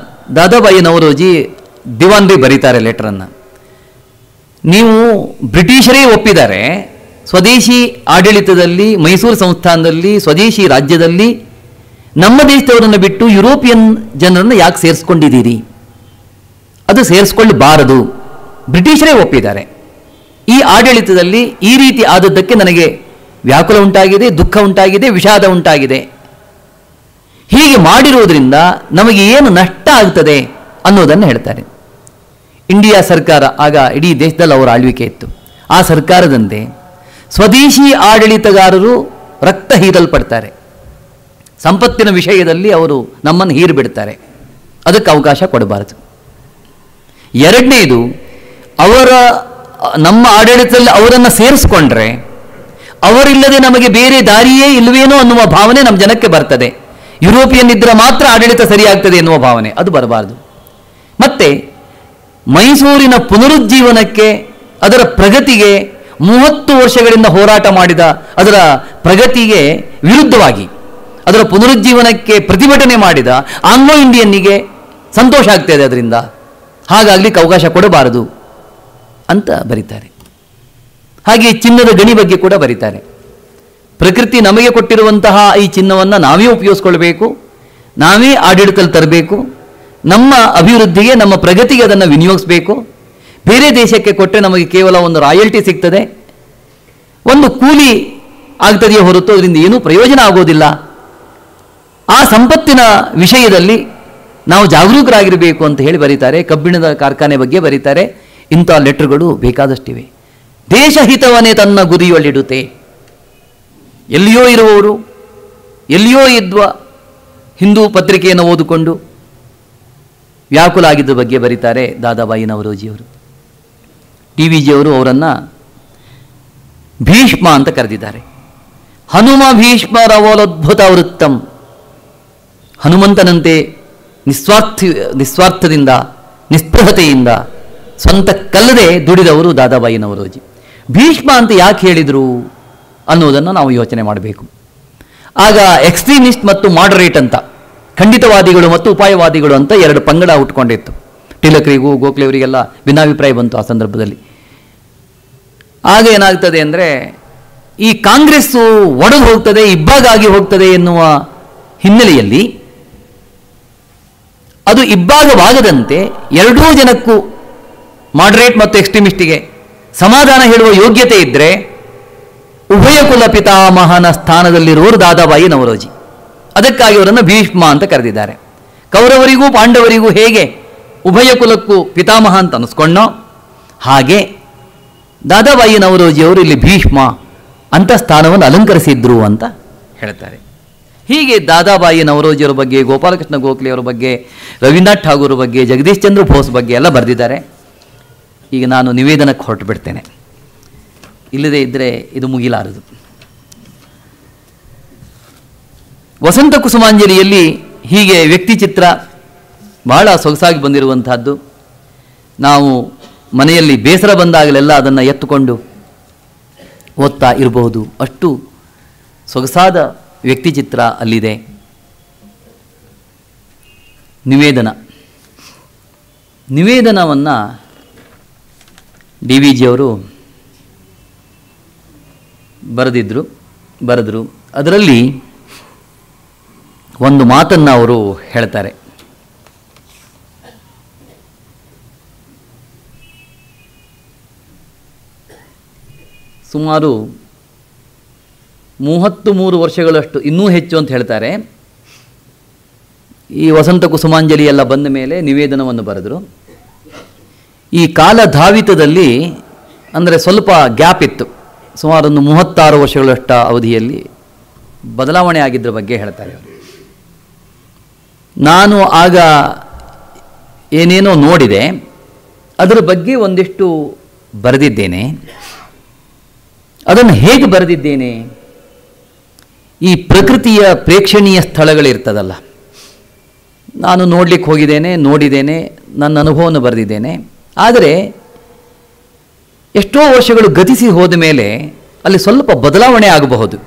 ದಾದಾಬಾಯಿ ನವರೋಜಿ ದಿವಾನ್ರಿಗೆ ಬರೀತಾರೆ ಲೆಟರನ್ನು. ನೀವು ಬ್ರಿಟಿಷರೇ ಒಪ್ಪಿದ್ದಾರೆ, ಸ್ವದೇಶಿ ಆಡಳಿತದಲ್ಲಿ, ಮೈಸೂರು ಸಂಸ್ಥಾನದಲ್ಲಿ, ಸ್ವದೇಶಿ ರಾಜ್ಯದಲ್ಲಿ ನಮ್ಮ ದೇಶದವರನ್ನು ಬಿಟ್ಟು ಯುರೋಪಿಯನ್ ಜನರನ್ನು ಯಾಕೆ ಸೇರಿಸ್ಕೊಂಡಿದ್ದೀರಿ? ಅದು ಸೇರಿಸ್ಕೊಳ್ಳಬಾರದು. ಬ್ರಿಟಿಷರೇ ಒಪ್ಪಿದ್ದಾರೆ. ಈ ಆಡಳಿತದಲ್ಲಿ ಈ ರೀತಿ ಆದದ್ದಕ್ಕೆ ನನಗೆ ವ್ಯಾಕುಲ ಉಂಟಾಗಿದೆ, ದುಃಖ ಉಂಟಾಗಿದೆ, ವಿಷಾದ ಉಂಟಾಗಿದೆ. ಹೀಗೆ ಮಾಡಿರುವುದರಿಂದ ನಮಗೆ ಏನು ನಷ್ಟ ಆಗ್ತದೆ ಅನ್ನೋದನ್ನು ಹೇಳ್ತಾರೆ. ಇಂಡಿಯಾ ಸರ್ಕಾರ, ಆಗ ಇಡೀ ದೇಶದಲ್ಲಿ ಅವರ ಆಳ್ವಿಕೆ ಇತ್ತು. ಆ ಸರ್ಕಾರದಂತೆ ಸ್ವದೇಶಿ ಆಡಳಿತಗಾರರು ರಕ್ತ ಹೀರಲ್ಪಡ್ತಾರೆ. ಸಂಪತ್ತಿನ ವಿಷಯದಲ್ಲಿ ಅವರು ನಮ್ಮನ್ನು ಹೀರಿಬಿಡ್ತಾರೆ. ಅದಕ್ಕೆ ಅವಕಾಶ ಕೊಡಬಾರದು. ಎರಡನೇದು, ನಮ್ಮ ಆಡಳಿತದಲ್ಲಿ ಅವರನ್ನು ಸೇರಿಸ್ಕೊಂಡ್ರೆ ಅವರಿಲ್ಲದೆ ನಮಗೆ ಬೇರೆ ದಾರಿಯೇ ಇಲ್ಲವೇನೋ ಅನ್ನುವ ಭಾವನೆ ನಮ್ಮ ಜನಕ್ಕೆ ಬರ್ತದೆ. ಯುರೋಪಿಯನ್ ಇದ್ದರೆ ಮಾತ್ರ ಆಡಳಿತ ಸರಿಯಾಗ್ತದೆ ಎನ್ನುವ ಭಾವನೆ, ಅದು ಬರಬಾರದು. ಮತ್ತೆ ಮೈಸೂರಿನ ಪುನರುಜ್ಜೀವನಕ್ಕೆ, ಅದರ ಪ್ರಗತಿಗೆ 30 ವರ್ಷಗಳಿಂದ ಹೋರಾಟ ಮಾಡಿದ ಅದರ ಪ್ರಗತಿಗೆ ವಿರುದ್ಧವಾಗಿ ಅದರ ಪುನರುಜ್ಜೀವನಕ್ಕೆ ಪ್ರತಿಭಟನೆ ಮಾಡಿದ ಆಂಗ್ಲೋ ಇಂಡಿಯನ್ನಿಗೆ ಸಂತೋಷ ಆಗ್ತದೆ ಅದರಿಂದ, ಹಾಗಾಗ್ಲಿಕ್ಕೆ ಅವಕಾಶ ಕೊಡಬಾರದು ಅಂತ ಬರೀತಾರೆ. ಹಾಗೆ ಚಿನ್ನದ ಗಣಿ ಬಗ್ಗೆ ಕೂಡ ಬರೀತಾರೆ. ಪ್ರಕೃತಿ ನಮಗೆ ಕೊಟ್ಟಿರುವಂತಹ ಈ ಚಿನ್ನವನ್ನು ನಾವೇ ಉಪಯೋಗಿಸ್ಕೊಳ್ಬೇಕು, ನಾವೇ ಆಡಳಿತದಲ್ಲಿ ತರಬೇಕು, ನಮ್ಮ ಅಭಿವೃದ್ಧಿಗೆ, ನಮ್ಮ ಪ್ರಗತಿಗೆ ಅದನ್ನು ವಿನಿಯೋಗಿಸಬೇಕು. ಬೇರೆ ದೇಶಕ್ಕೆ ಕೊಟ್ಟರೆ ನಮಗೆ ಕೇವಲ ಒಂದು ರಾಯಲ್ಟಿ ಸಿಗ್ತದೆ, ಒಂದು ಕೂಲಿ ಆಗ್ತದೆಯೇ ಹೊರತು ಅದರಿಂದ ಏನೂ ಪ್ರಯೋಜನ ಆಗೋದಿಲ್ಲ. ಆ ಸಂಪತ್ತಿನ ವಿಷಯದಲ್ಲಿ ನಾವು ಜಾಗರೂಕರಾಗಿರಬೇಕು ಅಂತ ಹೇಳಿ ಬರೀತಾರೆ. ಕಬ್ಬಿಣದ ಕಾರ್ಖಾನೆ ಬಗ್ಗೆ ಬರೀತಾರೆ. ಇಂಥ ಲೆಟರ್ಗಳು ಬೇಕಾದಷ್ಟಿವೆ. ದೇಶಹಿತವನ್ನೇ ತನ್ನ ಗುರಿಯೊಳಿಡುತ್ತೆ. ಎಲ್ಲಿಯೋ ಇರುವವರು, ಎಲ್ಲಿಯೋ ಇದ್ವ ಹಿಂದೂ ಪತ್ರಿಕೆಯನ್ನು ಓದಿಕೊಂಡು ವ್ಯಾಕುಲ ಆಗಿದ್ದ ಬಗ್ಗೆ ಬರೀತಾರೆ ದಾದಾಬಾಯಿ ನವರೋಜಿಯವರು. TVಜಿಯವರು ಅವರನ್ನು ಭೀಷ್ಮ ಅಂತ ಕರೆದಿದ್ದಾರೆ. ಹನುಮ ಭೀಷ್ಮರವಲದ್ಭುತ ವೃತ್ತಂ. ಹನುಮಂತನಂತೆ ನಿಸ್ವಾರ್ಥದಿಂದ, ನಿಸ್ಪೃಹತೆಯಿಂದ, ಸ್ವಂತ ಕಲ್ಲದೆ ದುಡಿದವರು ದಾದಾಬಾಯಿ ನವರೋಜಿ. ಭೀಷ್ಮ ಅಂತ ಯಾಕೆ ಹೇಳಿದರು ಅನ್ನೋದನ್ನು ನಾವು ಯೋಚನೆ ಮಾಡಬೇಕು. ಆಗ ಎಕ್ಸ್ಟ್ರೀಮಿಸ್ಟ್ ಮತ್ತು ಮಾಡರೇಟ್ ಅಂತ, ಖಂಡಿತವಾದಿಗಳು ಮತ್ತು ಉಪಾಯವಾದಿಗಳು ಅಂತ 2 ಪಂಗಡ ಹುಟ್ಕೊಂಡಿತ್ತು. ಟಿಲಕರಿಗೂ ಗೋಖಲೆಯವರಿಗೆಲ್ಲ ಭಿನ್ನಾಭಿಪ್ರಾಯ ಬಂತು ಆ ಸಂದರ್ಭದಲ್ಲಿ. ಆಗ ಏನಾಗ್ತದೆ ಅಂದರೆ, ಈ ಕಾಂಗ್ರೆಸ್ಸು ಒಡೆದು ಹೋಗ್ತದೆ, ಇಬ್ಬಾಗಾಗಿ ಹೋಗ್ತದೆ ಎನ್ನುವ ಹಿನ್ನೆಲೆಯಲ್ಲಿ ಅದು ಇಬ್ಬಾಗವಾಗದಂತೆ ಎರಡೂ ಜನಕ್ಕೂ, ಮಾಡರೇಟ್ ಮತ್ತು ಎಕ್ಸ್ಟ್ರೀಮಿಸ್ಟಿಗೆ ಸಮಾಧಾನ ಹೇಳುವ ಯೋಗ್ಯತೆ ಇದ್ದರೆ ಉಭಯ ಕುಲ ಪಿತಾಮಹನ ಸ್ಥಾನದಲ್ಲಿರುವರು ದಾದಾಬಾಯಿ ನವರೋಜಿ. ಅದಕ್ಕಾಗಿ ಅವರನ್ನು ಭೀಷ್ಮ ಅಂತ ಕರೆದಿದ್ದಾರೆ. ಕೌರವರಿಗೂ ಪಾಂಡವರಿಗೂ ಹೇಗೆ ಉಭಯ ಕುಲಕ್ಕೂ ಪಿತಾಮಹ ಅಂತ ಅನಿಸ್ಕೊಂಡೋ ಹಾಗೆ ದಾದಾಬಾಯಿ ನವರೋಜಿಯವರು ಇಲ್ಲಿ ಭೀಷ್ಮ ಅಂತ ಸ್ಥಾನವನ್ನು ಅಲಂಕರಿಸಿದ್ರು ಅಂತ ಹೇಳ್ತಾರೆ. ಹೀಗೆ ದಾದಾಬಾಯಿ ನವರೋಜಿಯವರ ಬಗ್ಗೆ, ಗೋಪಾಲಕೃಷ್ಣ ಗೋಖಲೆಯವರ ಬಗ್ಗೆ, ರವೀಂದ್ರನಾಥ್ ಠಾಗೂರ್ ಬಗ್ಗೆ, ಜಗದೀಶ್ ಚಂದ್ರ ಬೋಸ್ ಬಗ್ಗೆ ಎಲ್ಲ ಬರೆದಿದ್ದಾರೆ. ಈಗ ನಾನು ನಿವೇದನಕ್ಕೆ ಹೊರಟು ಬಿಡ್ತೇನೆ, ಇಲ್ಲದೇ ಇದ್ದರೆ ಇದು ಮುಗಿಲಾರದು. ವಸಂತ ಕುಸುಮಾಂಜಲಿಯಲ್ಲಿ ಹೀಗೆ ವ್ಯಕ್ತಿ ಚಿತ್ರ ಬಹಳ ಸೊಗಸಾಗಿ ಬಂದಿರುವಂತಹದ್ದು. ನಾವು ಮನೆಯಲ್ಲಿ ಬೇಸರ ಬಂದಾಗಲೆಲ್ಲ ಅದನ್ನು ಎತ್ತುಕೊಂಡು ಓದ್ತಾ ಇರಬಹುದು, ಅಷ್ಟು ಸೊಗಸಾದ ವ್ಯಕ್ತಿ ಚಿತ್ರ ಅಲ್ಲಿದೆ. ನಿವೇದನವನ್ನು DVಜಿಯವರು ಬರೆದರು. ಅದರಲ್ಲಿ ಒಂದು ಮಾತನ್ನು ಅವರು ಹೇಳ್ತಾರೆ. ಸುಮಾರು 33 ವರ್ಷಗಳಷ್ಟು, ಇನ್ನೂ ಹೆಚ್ಚು ಅಂತ ಹೇಳ್ತಾರೆ, ಈ ವಸಂತ ಕುಸುಮಾಂಜಲಿ ಎಲ್ಲ ಬಂದ ಮೇಲೆ ನಿವೇದನವನ್ನು ಬರೆದರು. ಈ ಕಾಲಧಾವಿತದಲ್ಲಿ ಅಂದರೆ ಸ್ವಲ್ಪ ಗ್ಯಾಪ್ ಇತ್ತು, ಸುಮಾರೊಂದು 36 ವರ್ಷಗಳಷ್ಟ ಅವಧಿಯಲ್ಲಿ ಬದಲಾವಣೆ ಆಗಿದ್ದರ ಬಗ್ಗೆ ಹೇಳ್ತಾರೆ ಅವರು. ನಾನು ಆಗ ಏನೇನೋ ನೋಡಿದೆ, ಅದರ ಬಗ್ಗೆ ಒಂದಿಷ್ಟು ಬರೆದಿದ್ದೇನೆ. ಅದನ್ನು ಹೇಗೆ ಬರೆದಿದ್ದೇನೆ? ಈ ಪ್ರಕೃತಿಯ ಪ್ರೇಕ್ಷಣೀಯ ಸ್ಥಳಗಳಿರ್ತದಲ್ಲ, ನಾನು ನೋಡಲಿಕ್ಕೆ ಹೋಗಿದ್ದೇನೆ, ನೋಡಿದ್ದೇನೆ, ನನ್ನ ಅನುಭವವನ್ನು ಬರೆದಿದ್ದೇನೆ. ಆದರೆ ಎಷ್ಟೋ ವರ್ಷಗಳು ಗತಿಸಿ ಹೋದ ಮೇಲೆ ಅಲ್ಲಿ ಸ್ವಲ್ಪ ಬದಲಾವಣೆ ಆಗಬಹುದು.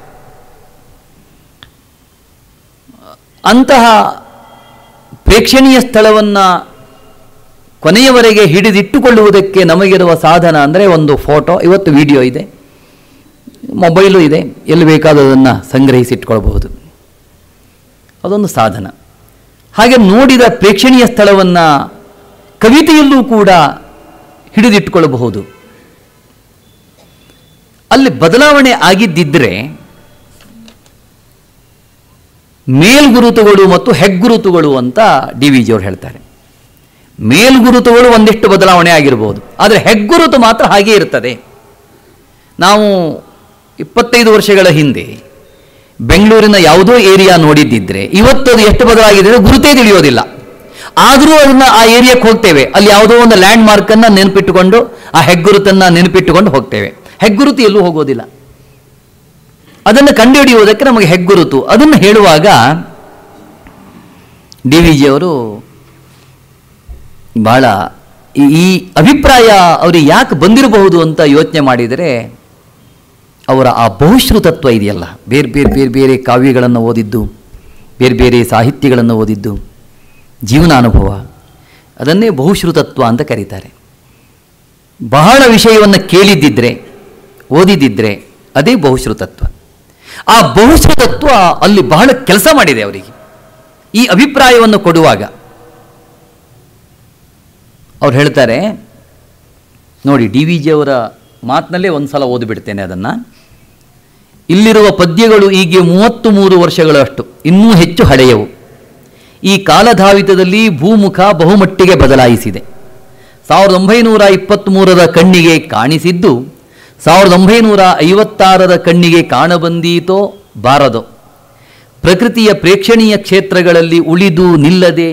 ಅಂತಹ ಪ್ರೇಕ್ಷಣೀಯ ಸ್ಥಳವನ್ನು ಕೊನೆಯವರೆಗೆ ಹಿಡಿದಿಟ್ಟುಕೊಳ್ಳುವುದಕ್ಕೆ ನಮಗಿರುವ ಸಾಧನ ಅಂದರೆ ಒಂದು ಫೋಟೋ, ಇವತ್ತು ವಿಡಿಯೋ ಇದೆ. ಮೊಬೈಲು ಇದೆ, ಎಲ್ಲಿ ಬೇಕಾದದನ್ನು ಸಂಗ್ರಹಿಸಿಟ್ಕೊಳ್ಬಹುದು. ಅದೊಂದು ಸಾಧನ. ಹಾಗೆ ನೋಡಿದ ಪ್ರೇಕ್ಷಣೀಯ ಸ್ಥಳವನ್ನು ಕವಿತೆಯಲ್ಲೂ ಕೂಡ ಹಿಡಿದಿಟ್ಕೊಳ್ಳಬಹುದು. ಅಲ್ಲಿ ಬದಲಾವಣೆ ಆಗಿದ್ದಿದ್ರೆ ಮೇಲ್ಗುರುತುಗಳು ಮತ್ತು ಹೆಗ್ಗುರುತುಗಳು ಅಂತ ಡಿ ವಿ ಜಿಯವರು ಹೇಳ್ತಾರೆ. ಮೇಲ್ಗುರುತುಗಳು ಒಂದಿಷ್ಟು ಬದಲಾವಣೆ ಆಗಿರಬಹುದು, ಆದರೆ ಹೆಗ್ಗುರುತು ಮಾತ್ರ ಹಾಗೇ ಇರ್ತದೆ. ನಾವು 25 ವರ್ಷಗಳ ಹಿಂದೆ ಬೆಂಗಳೂರಿನ ಯಾವುದೋ ಏರಿಯಾ ನೋಡಿದ್ದಿದ್ರೆ ಇವತ್ತು ಅದು ಎಷ್ಟು ಬದಲಾಗಿದೆ ಗುರುತೇ ತಿಳಿಯೋದಿಲ್ಲ. ಆದರೂ ಅದನ್ನು ಆ ಏರಿಯಾಕ್ಕೆ ಹೋಗ್ತೇವೆ, ಅಲ್ಲಿ ಯಾವುದೋ ಒಂದು ಲ್ಯಾಂಡ್ ಮಾರ್ಕನ್ನು ನೆನಪಿಟ್ಟುಕೊಂಡು ಆ ಹೆಗ್ಗುರುತನ್ನು ನೆನಪಿಟ್ಟುಕೊಂಡು ಹೋಗ್ತೇವೆ. ಹೆಗ್ಗುರುತು ಎಲ್ಲೂ ಹೋಗೋದಿಲ್ಲ. ಅದನ್ನು ಕಂಡುಹಿಡಿಯುವುದಕ್ಕೆ ನಮಗೆ ಹೆಗ್ಗುರುತು. ಅದನ್ನು ಹೇಳುವಾಗ ಡಿ ವಿ ಜಿಯವರು ಬಹಳ ಈ ಅಭಿಪ್ರಾಯ ಅವರಿಗೆ ಯಾಕೆ ಬಂದಿರಬಹುದು ಅಂತ ಯೋಚನೆ ಮಾಡಿದರೆ, ಅವರ ಆ ಬಹುಶ್ರುತತ್ವ ಇದೆಯಲ್ಲ, ಬೇರೆ ಬೇರೆ ಬೇರೆ ಬೇರೆ ಕಾವ್ಯಗಳನ್ನು ಓದಿದ್ದು, ಬೇರೆ ಬೇರೆ ಸಾಹಿತ್ಯಗಳನ್ನು ಓದಿದ್ದು, ಜೀವನಾನುಭವ, ಅದನ್ನೇ ಬಹುಶ್ರುತತ್ವ ಅಂತ ಕರೀತಾರೆ. ಬಹಳ ವಿಷಯವನ್ನು ಕೇಳಿದ್ದಿದ್ರೆ, ಓದಿದ್ದಿದ್ರೆ ಅದೇ ಬಹುಶ್ರುತತ್ವ. ಆ ಬಹುಶ್ರುತತ್ವ ಅಲ್ಲಿ ಬಹಳ ಕೆಲಸ ಮಾಡಿದೆ ಅವರಿಗೆ ಈ ಅಭಿಪ್ರಾಯವನ್ನು ಕೊಡುವಾಗ. ಅವ್ರು ಹೇಳ್ತಾರೆ ನೋಡಿ, ಡಿ ವಿ ಜಿಯವರ ಮಾತಿನಲ್ಲೇ ಒಂದು ಸಲ ಓದಿಬಿಡ್ತೇನೆ ಅದನ್ನು. ಇಲ್ಲಿರುವ ಪದ್ಯಗಳು ಈಗ 33 ವರ್ಷಗಳಷ್ಟು, ಇನ್ನೂ ಹೆಚ್ಚು ಹಳೆಯವು. ಈ ಕಾಲಧಾವಿತದಲ್ಲಿ ಭೂಮುಖ ಬಹುಮಟ್ಟಿಗೆ ಬದಲಾಯಿಸಿದೆ. 1923ರ ಕಣ್ಣಿಗೆ ಕಾಣಿಸಿದ್ದು 1956ರ ಕಣ್ಣಿಗೆ ಕಾಣಬಂದೀತೋ ಬಾರದೋ. ಪ್ರಕೃತಿಯ ಪ್ರೇಕ್ಷಣೀಯ ಕ್ಷೇತ್ರಗಳಲ್ಲಿ ಉಳಿದು ನಿಲ್ಲದೆ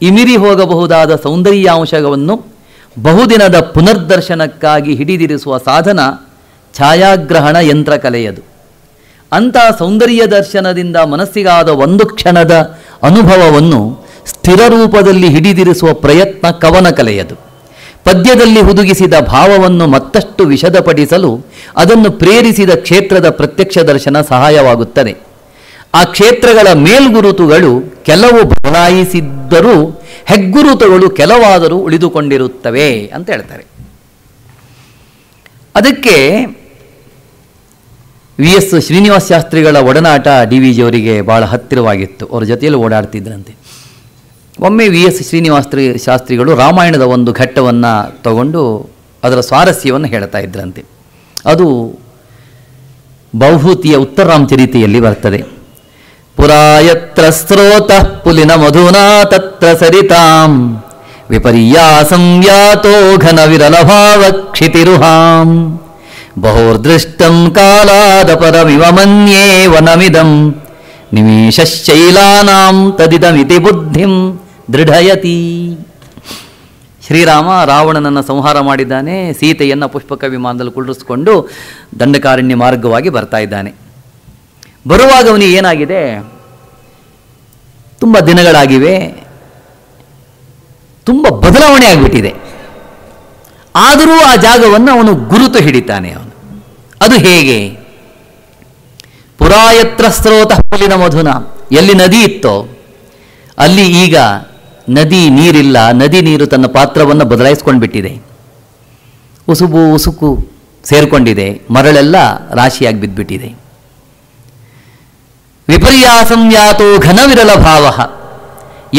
ಇಮಿರಿ ಹೋಗಬಹುದಾದ ಸೌಂದರ್ಯಾಂಶವನ್ನು ಬಹುದಿನದ ಪುನರ್ದರ್ಶನಕ್ಕಾಗಿ ಹಿಡಿದಿರಿಸುವ ಸಾಧನ ಛಾಯಾಗ್ರಹಣ ಯಂತ್ರಕಲೆಯದು. ಅಂಥ ಸೌಂದರ್ಯ ದರ್ಶನದಿಂದ ಮನಸ್ಸಿಗಾದ ಒಂದು ಕ್ಷಣದ ಅನುಭವವನ್ನು ಸ್ಥಿರ ರೂಪದಲ್ಲಿ ಹಿಡಿದಿರಿಸುವ ಪ್ರಯತ್ನ ಕವನ ಕಲೆಯದು. ಪದ್ಯದಲ್ಲಿ ಹುದುಗಿಸಿದ ಭಾವವನ್ನು ಮತ್ತಷ್ಟು ವಿಶದಪಡಿಸಲು ಅದನ್ನು ಪ್ರೇರಿಸಿದ ಕ್ಷೇತ್ರದ ಪ್ರತ್ಯಕ್ಷ ದರ್ಶನ ಸಹಾಯವಾಗುತ್ತದೆ. ಆ ಕ್ಷೇತ್ರಗಳ ಮೇಲ್ಗುರುತುಗಳು ಕೆಲವು ಬದಲಾಯಿಸಿದ್ದರೂ ಹೆಗ್ಗುರುತುಗಳು ಕೆಲವಾದರೂ ಉಳಿದುಕೊಂಡಿರುತ್ತವೆ ಅಂತ ಹೇಳ್ತಾರೆ. ಅದಕ್ಕೆ ವಿ ಎಸ್ ಶ್ರೀನಿವಾಸ ಶಾಸ್ತ್ರಿಗಳ ಒಡನಾಟ ಡಿ ವಿ ಜಿಯವರಿಗೆ ಭಾಳ ಹತ್ತಿರವಾಗಿತ್ತು. ಅವರ ಜೊತೆಯಲ್ಲಿ ಓಡಾಡ್ತಿದ್ರಂತೆ. ಒಮ್ಮೆ ವಿ ಎಸ್ ಶ್ರೀನಿವಾಸ ಶಾಸ್ತ್ರಿಗಳು ರಾಮಾಯಣದ ಒಂದು ಘಟ್ಟವನ್ನು ತಗೊಂಡು ಅದರ ಸ್ವಾರಸ್ಯವನ್ನು ಹೇಳ್ತಾ ಇದ್ರಂತೆ. ಅದು ಬಹುಭೂತಿಯ ಉತ್ತರಾಮಚರಿತೆಯಲ್ಲಿ ಬರ್ತದೆ. ಪುರಾಯತ್ರ ಸ್ರೋತ ಪುಲಿನ ಮಧುನಾ ತತ್ರ ಸರಿತಾಂ ವಿಪರ್ಯಾಸಂ ಯಾತೋ ಘನ ವಿರಲಭಾವ ಕ್ಷಿತಿರುಹಾಂ ಬಹುರ್ದೃಷ್ಟಂ ಕಾಲಾದಪರಮಿವ ಮನ್ಯೇ ವನಮಿದಂ ನಿಮೇಶೈಲಾನಾಂ ತದಿದಮಿತಿ ಬುದ್ಧಿಂ ದೃಢಯತಿ. ಶ್ರೀರಾಮ ರಾವಣನನ್ನು ಸಂಹಾರ ಮಾಡಿದ್ದಾನೆ. ಸೀತೆಯನ್ನು ಪುಷ್ಪಕ ವಿಮಾನದಲ್ಲಿ ಕುಳ್ಳಿರಿಸಿಕೊಂಡು ದಂಡಕಾರಣ್ಯ ಮಾರ್ಗವಾಗಿ ಬರ್ತಾ ಇದ್ದಾನೆ. ಬರುವಾಗ ಅವನಿಗೆ ಏನಾಗಿದೆ, ತುಂಬ ದಿನಗಳಾಗಿವೆ, ತುಂಬ ಬದಲಾವಣೆ ಆಗಿಬಿಟ್ಟಿದೆ. ಆದರೂ ಆ ಜಾಗವನ್ನು ಅವನು ಗುರುತು ಹಿಡಿತಾನೆ. ಅವನು ಅದು ಹೇಗೆ? ಪುರಾಯತ್ರ ಸ್ರೋತ ಪುಲಿನ ಮಧುನ, ಎಲ್ಲಿ ನದಿ ಇತ್ತೋ ಅಲ್ಲಿ ಈಗ ನದಿ ನೀರಿಲ್ಲ. ನದಿ ನೀರು ತನ್ನ ಪಾತ್ರವನ್ನು ಬದಲಾಯಿಸ್ಕೊಂಡು ಬಿಟ್ಟಿದೆ. ಉಸುಬು ಉಸುಕು ಸೇರಿಕೊಂಡಿದೆ. ಮರಳೆಲ್ಲ ರಾಶಿಯಾಗಿ ಬಿದ್ದುಬಿಟ್ಟಿದೆ. ವಿಪರ್ಯಾಸಂ ಯಾತೋ ಘನವಿರಲ ಭಾವ,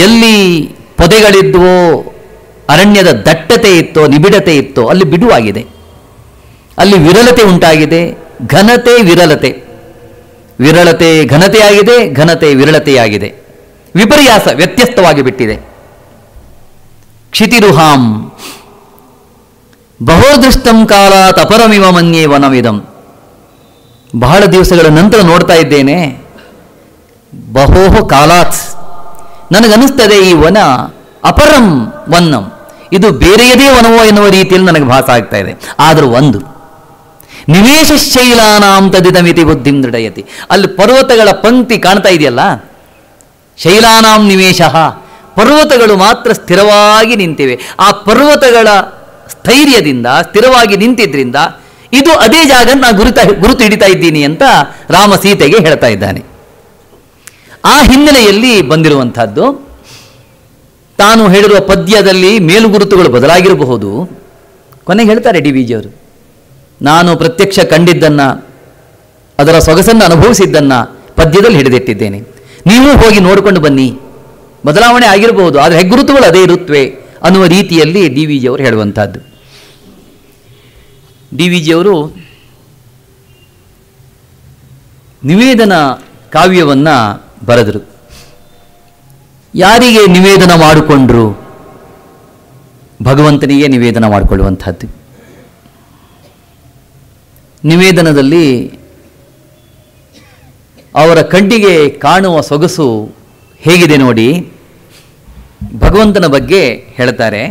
ಎಲ್ಲಿ ಪೊದೆಗಳಿದ್ವೋ, ಅರಣ್ಯದ ದಟ್ಟತೆ ಇತ್ತೋ, ನಿಬಿಡತೆ ಇತ್ತೋ ಅಲ್ಲಿ ಬಿಡುವಾಗಿದೆ. ಅಲ್ಲಿ ವಿರಳತೆ ಉಂಟಾಗಿದೆ. ಘನತೆ ವಿರಳತೆ, ವಿರಳತೆ ಘನತೆಯಾಗಿದೆ, ಘನತೆ ವಿರಳತೆಯಾಗಿದೆ. ವಿಪರ್ಯಾಸ ವ್ಯತ್ಯಸ್ತವಾಗಿ ಬಿಟ್ಟಿದೆ. ಕ್ಷಿತಿರುಹಾಂ ಬಹುದೃಷ್ಟಂ ಕಾಲಾತ್ ಅಪರಮಿವ ಮನ್ಯೇ ವನವಿದಂ. ಬಹಳ ದಿವಸಗಳ ನಂತರ ನೋಡ್ತಾ ಇದ್ದೇನೆ. ಬಹೋಹ ಕಾಲಾತ್, ನನಗನ್ನಿಸ್ತದೆ ಈ ವನ ಅಪರಂ ವನ್ನಂ, ಇದು ಬೇರೆಯದೇ ವನವೋ ಎನ್ನುವ ರೀತಿಯಲ್ಲಿ ನನಗೆ ಭಾಸ ಆಗ್ತಾ ಇದೆ. ಆದರೂ ಒಂದು ನಿವೇಶೈಲಾನಾಂ ತದಿದಮಿತಿ ಬುದ್ಧಿಂ ದೃಢಯತಿ, ಅಲ್ಲಿ ಪರ್ವತಗಳ ಪಂಕ್ತಿ ಕಾಣ್ತಾ ಇದೆಯಲ್ಲ, ಶೈಲಾನಾಂ ನಿವೇಶ, ಪರ್ವತಗಳು ಮಾತ್ರ ಸ್ಥಿರವಾಗಿ ನಿಂತಿವೆ. ಆ ಪರ್ವತಗಳ ಸ್ಥೈರ್ಯದಿಂದ ಸ್ಥಿರವಾಗಿ ನಿಂತಿದ್ರಿಂದ ಇದು ಅದೇ ಜಾಗ ನಾ ಗುರುತು ಹಿಡಿತಾ ಇದ್ದೀನಿ ಅಂತ ರಾಮ ಸೀತೆಗೆ ಹೇಳ್ತಾ ಇದ್ದಾನೆ. ಆ ಹಿನ್ನೆಲೆಯಲ್ಲಿ ಬಂದಿರುವಂಥದ್ದು. ತಾನು ಹೇಳಿರುವ ಪದ್ಯದಲ್ಲಿ ಮೇಲುಗುರುತುಗಳು ಬದಲಾಗಿರಬಹುದು. ಕೊನೆಗೆ ಹೇಳ್ತಾರೆ ಡಿ ವಿ ಜಿಯವರು, ನಾನು ಪ್ರತ್ಯಕ್ಷ ಕಂಡಿದ್ದನ್ನು ಅದರ ಸೊಗಸನ್ನು ಅನುಭವಿಸಿದ್ದನ್ನು ಪದ್ಯದಲ್ಲಿ ಹಿಡಿದಿಟ್ಟಿದ್ದೇನೆ. ನೀವು ಹೋಗಿ ನೋಡಿಕೊಂಡು ಬನ್ನಿ. ಬದಲಾವಣೆ ಆಗಿರಬಹುದು, ಆದರೆ ಹೆಗ್ಗುರುತುಗಳು ಅದೇ ಇರುತ್ತವೆ ಅನ್ನುವ ರೀತಿಯಲ್ಲಿ ಡಿ ವಿ ಜಿಯವರು ಹೇಳುವಂಥದ್ದು. ಡಿ ವಿ ಜಿಯವರು ನಿವೇದನ ಕಾವ್ಯವನ್ನು ಬರೆದರು. ಯಾರಿಗೆ ನಿವೇದನ ಮಾಡಿಕೊಂಡ್ರು? ಭಗವಂತನಿಗೆ ನಿವೇದನ ಮಾಡಿಕೊಳ್ಳುವಂಥದ್ದು. ನಿವೇದನದಲ್ಲಿ ಅವರ ಕಣ್ಣಿಗೆ ಕಾಣುವ ಸೊಗಸು ಹೇಗಿದೆ ನೋಡಿ. ಭಗವಂತನ ಬಗ್ಗೆ ಹೇಳ್ತಾರೆ,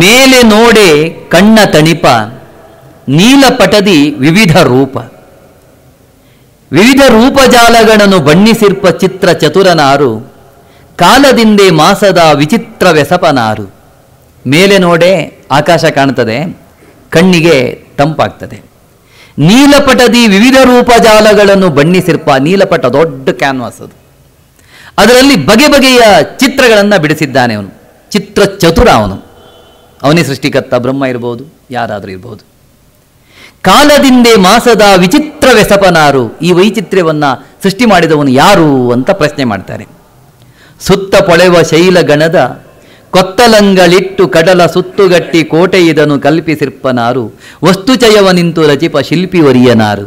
ಮೇಲೆ ನೋಡೆ ಕಣ್ಣ ತಣಿಪ ನೀಲಪಟದಿ ವಿವಿಧ ರೂಪ, ವಿವಿಧ ರೂಪಜಾಲಗಳನ್ನು ಬಣ್ಣಿಸಿರ್ಪ ಚಿತ್ರ ಚತುರನಾರು, ಕಾಲದಿಂದೇ ಮಾಸದ ವಿಚಿತ್ರ ವ್ಯಸಪನಾರು. ಮೇಲೆ ನೋಡೆ ಆಕಾಶ ಕಾಣ್ತದೆ, ಕಣ್ಣಿಗೆ ತಂಪಾಗ್ತದೆ. ನೀಲಪಟದಿ ವಿವಿಧ ರೂಪಜಾಲಗಳನ್ನು ಬಣ್ಣಿಸಿರ್ಪ, ನೀಲಪಟ ದೊಡ್ಡ ಕ್ಯಾನ್ವಾಸ್ ಅದು, ಅದರಲ್ಲಿ ಬಗೆ ಬಗೆಯ ಚಿತ್ರಗಳನ್ನು ಬಿಡಿಸಿದ್ದಾನೆ ಅವನು. ಚಿತ್ರ ಚತುರ ಅವನು, ಅವನೇ ಸೃಷ್ಟಿಕರ್ತ. ಬ್ರಹ್ಮ ಇರ್ಬೋದು, ಯಾರಾದರೂ ಇರ್ಬೋದು. ಕಾಲದಿಂದೇ ಮಾಸದ ವಿಚಿತ್ರ ವ್ಯಸಪನಾರು, ಈ ವೈಚಿತ್ರ್ಯವನ್ನು ಸೃಷ್ಟಿ ಮಾಡಿದವನು ಯಾರು ಅಂತ ಪ್ರಶ್ನೆ ಮಾಡ್ತಾರೆ. ಸುತ್ತ ಪೊಳೆವ ಶೈಲಗಣದ ಕೊತ್ತಲಂಗಳಿಟ್ಟು ಕಡಲ ಸುತ್ತುಗಟ್ಟಿ ಕೋಟೆಯಿದನು ಕಲ್ಪಿಸಿರ್ಪನಾರು, ವಸ್ತುಚಯವ ನಿಂತು ರಚಿಪ ಶಿಲ್ಪಿವರಿಯನಾರು.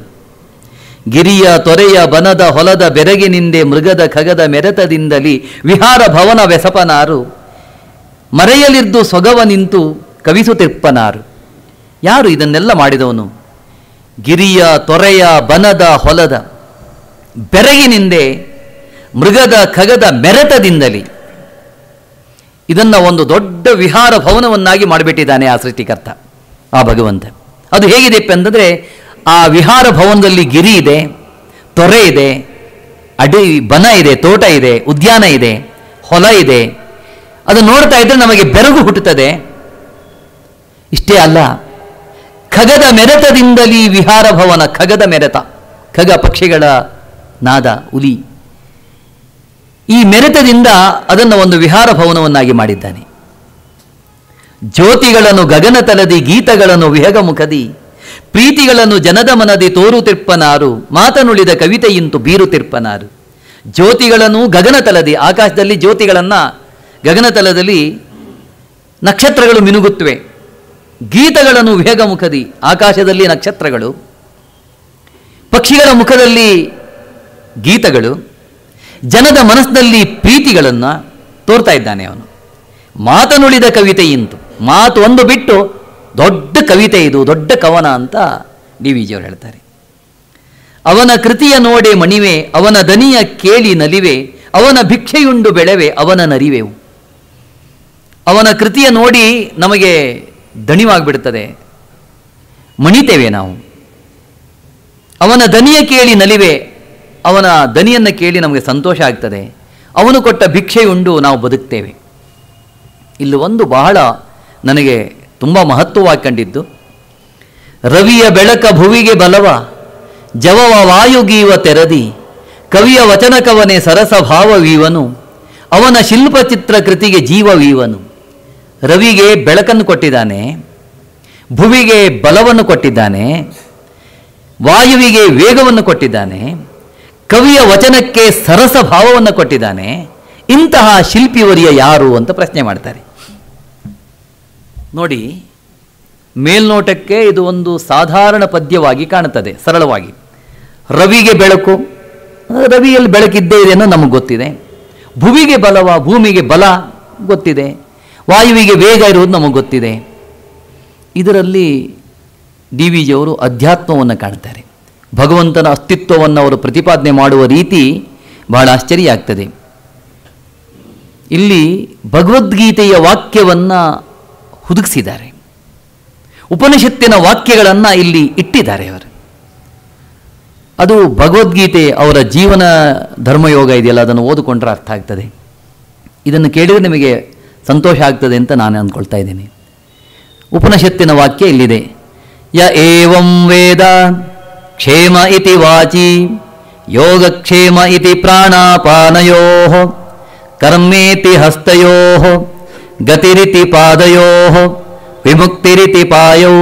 ಗಿರಿಯ ತೊರೆಯ ಬನದ ಹೊಲದ ಬೆರಗಿನಿಂದೆ ಮೃಗದ ಖಗದ ಮೆರೆತದಿಂದಲಿ ವಿಹಾರ ಭವನ ವ್ಯಸಪನಾರು, ಮರೆಯಲಿರ್ದು ಸೊಗವ ನಿಂತು ಕವಿಸುತ್ತಿರ್ಪನಾರು. ಯಾರು ಇದನ್ನೆಲ್ಲ ಮಾಡಿದವನು? ಗಿರಿಯ ತೊರೆಯ ಬನದ ಹೊಲದ ಬೆರಗಿನಿಂದೆ ಮೃಗದ ಖಗದ ಮೆರೆತದಿಂದಲಿ, ಇದನ್ನು ಒಂದು ದೊಡ್ಡ ವಿಹಾರ ಭವನವನ್ನಾಗಿ ಮಾಡಿಬಿಟ್ಟಿದ್ದಾನೆ ಆ ಸೃಷ್ಟಿಕರ್ತ, ಆ ಭಗವಂತ. ಅದು ಹೇಗಿದೆ ಅಂತಂದರೆ, ಆ ವಿಹಾರ ಭವನದಲ್ಲಿ ಗಿರಿ ಇದೆ, ತೊರೆ ಇದೆ, ಅಡಿ ಬನ ಇದೆ, ತೋಟ ಇದೆ, ಉದ್ಯಾನ ಇದೆ, ಹೊಲ ಇದೆ. ಅದನ್ನು ನೋಡ್ತಾ ಇದ್ದರೆ ನಮಗೆ ಬೆರಗು ಹುಟ್ಟುತ್ತದೆ. ಇಷ್ಟೇ ಅಲ್ಲ, ಖಗದ ಮೆರೆತದಿಂದಲೀ ವಿಹಾರ ಭವನ, ಖಗದ ಮೆರೆತ, ಖಗ ಪಕ್ಷಿಗಳ ನಾದ, ಉಲಿ, ಈ ಮೆರೆತದಿಂದ ಅದನ್ನು ಒಂದು ವಿಹಾರ ಭವನವನ್ನಾಗಿ ಮಾಡಿದ್ದಾನೆ. ಜ್ಯೋತಿಗಳನ್ನು ಗಗನ ತಲದಿ, ಗೀತಗಳನ್ನು ವಿಹಗ ಮುಖದಿ, ಪ್ರೀತಿಗಳನ್ನು ಜನದ ಮನದಿ ತೋರುತಿರ್ಪನಾರು, ಮಾತನುಳಿದ ಕವಿತೆಯಿಂತು ಬೀರುತಿರ್ಪನಾರು. ಜ್ಯೋತಿಗಳನ್ನು ಗಗನ ತಲದಿ, ಆಕಾಶದಲ್ಲಿ ಜ್ಯೋತಿಗಳನ್ನು, ಗಗನತಲದಲ್ಲಿ ನಕ್ಷತ್ರಗಳು ಮಿನುಗುತ್ತವೆ. ಗೀತಗಳನ್ನು ವಿಹಗ ಮುಖದಿ, ಆಕಾಶದಲ್ಲಿ ನಕ್ಷತ್ರಗಳು, ಪಕ್ಷಿಗಳ ಮುಖದಲ್ಲಿ ಗೀತಗಳು, ಜನದ ಮನಸ್ಸಿನಲ್ಲಿ ಪ್ರೀತಿಗಳನ್ನು ತೋರ್ತಾ ಇದ್ದಾನೆ ಅವನು. ಮಾತನುಳಿದ ಕವಿತೆಯಿಂತು, ಮಾತು ಒಂದು ಬಿಟ್ಟು ದೊಡ್ಡ ಕವಿತೆ ಇದು, ದೊಡ್ಡ ಕವನ ಅಂತ ಡಿ ವಿ ಜಿಯವರು ಹೇಳ್ತಾರೆ. ಅವನ ಕೃತಿಯ ನೋಡೆ ಮಣಿವೆ, ಅವನ ದನಿಯ ಕೇಳಿ ನಲಿವೆ, ಅವನ ಭಿಕ್ಷೆಯುಂಡು ಬೆಳೆವೆ, ಅವನ ನರಿವೆವು. ಅವನ ಕೃತಿಯ ನೋಡಿ ನಮಗೆ ದಣಿವಾಗಿಬಿಡ್ತದೆ, ಮಣಿತೇವೆ ನಾವು. ಅವನ ದನಿಯ ಕೇಳಿ ನಲಿವೆ, ಅವನ ದನಿಯನ್ನು ಕೇಳಿ ನಮಗೆ ಸಂತೋಷ ಆಗ್ತದೆ. ಅವನು ಕೊಟ್ಟ ಭಿಕ್ಷೆಯುಂಡು ನಾವು ಬದುಕ್ತೇವೆ. ಇಲ್ಲಿ ಒಂದು ಬಹಳ ನನಗೆ ತುಂಬ ಮಹತ್ವವಾಗಿ ಕಂಡಿದ್ದು, ರವಿಯ ಬೆಳಕ ಭುವಿಗೆ ಬಲವ, ಜವವ ವಾಯುಗೀವ ತೆರದಿ, ಕವಿಯ ವಚನಕವನೆ ಸರಸ ಭಾವವೀವನು, ಅವನ ಶಿಲ್ಪಚಿತ್ರ ಕೃತಿಗೆ ಜೀವವೀವನು. ರವಿಗೆ ಬೆಳಕನ್ನು ಕೊಟ್ಟಿದ್ದಾನೆ, ಭುವಿಗೆ ಬಲವನ್ನು ಕೊಟ್ಟಿದ್ದಾನೆ, ವಾಯುವಿಗೆ ವೇಗವನ್ನು ಕೊಟ್ಟಿದ್ದಾನೆ, ಕವಿಯ ವಚನಕ್ಕೆ ಸರಸ ಭಾವವನ್ನು ಕೊಟ್ಟಿದ್ದಾನೆ. ಇಂತಹ ಶಿಲ್ಪಿವರಿಯ ಯಾರು ಅಂತ ಪ್ರಶ್ನೆ ಮಾಡ್ತಾರೆ. ನೋಡಿ, ಮೇಲ್ನೋಟಕ್ಕೆ ಇದು ಒಂದು ಸಾಧಾರಣ ಪದ್ಯವಾಗಿ ಕಾಣುತ್ತದೆ, ಸರಳವಾಗಿ. ರವಿಗೆ ಬೆಳಕು, ರವಿಯಲ್ಲಿ ಬೆಳಕಿದ್ದೇ ಇದೆ ಅನ್ನೋ ನಮಗೆ ಗೊತ್ತಿದೆ. ಭುವಿಗೆ ಬಲವ, ಭೂಮಿಗೆ ಬಲ ಗೊತ್ತಿದೆ. ವಾಯುವಿಗೆ ವೇಗ ಇರುವುದು ನಮಗೆ ಗೊತ್ತಿದೆ. ಇದರಲ್ಲಿ ಡಿ ವಿ ಜಿಯವರು ಅಧ್ಯಾತ್ಮವನ್ನು ಕಾಣ್ತಾರೆ. ಭಗವಂತನ ಅಸ್ತಿತ್ವವನ್ನು ಅವರು ಪ್ರತಿಪಾದನೆ ಮಾಡುವ ರೀತಿ ಬಹಳ ಆಶ್ಚರ್ಯ ಆಗ್ತದೆ. ಇಲ್ಲಿ ಭಗವದ್ಗೀತೆಯ ವಾಕ್ಯವನ್ನು ಹುದುಗಿಸಿದ್ದಾರೆ, ಉಪನಿಷತ್ತಿನ ವಾಕ್ಯಗಳನ್ನು ಇಲ್ಲಿ ಇಟ್ಟಿದ್ದಾರೆ ಅವರು. ಅದು ಭಗವದ್ಗೀತೆ ಅವರ ಜೀವನ ಧರ್ಮಯೋಗ ಇದೆಯಲ್ಲ, ಅದನ್ನು ಓದಿಕೊಂಡ್ರೆ ಅರ್ಥ ಆಗ್ತದೆ. ಇದನ್ನು ಕೇಳಿದರೆ ನಿಮಗೆ ಸಂತೋಷ ಆಗ್ತದೆ ಅಂತ ನಾನು ಅಂದ್ಕೊಳ್ತಾ ಇದ್ದೇನೆ. ಉಪನಿಷತ್ತಿನ ವಾಕ್ಯ ಇಲ್ಲಿದೆ. ಯ ಏವಂ ವೇದ ಕ್ಷೇಮ ಇತಿ ವಾಚಿ, ಯೋಗಕ್ಷೇಮ ಇತಿ ಪ್ರಾಣಾಪಾನಯೋ, ಕರ್ಮೇತಿ ಹಸ್ತಯೋ, ಗತಿರಿತಿ ಪಾದಯೋ, ವಿಮುಕ್ತಿರಿತಿ ಪಾಯೌ,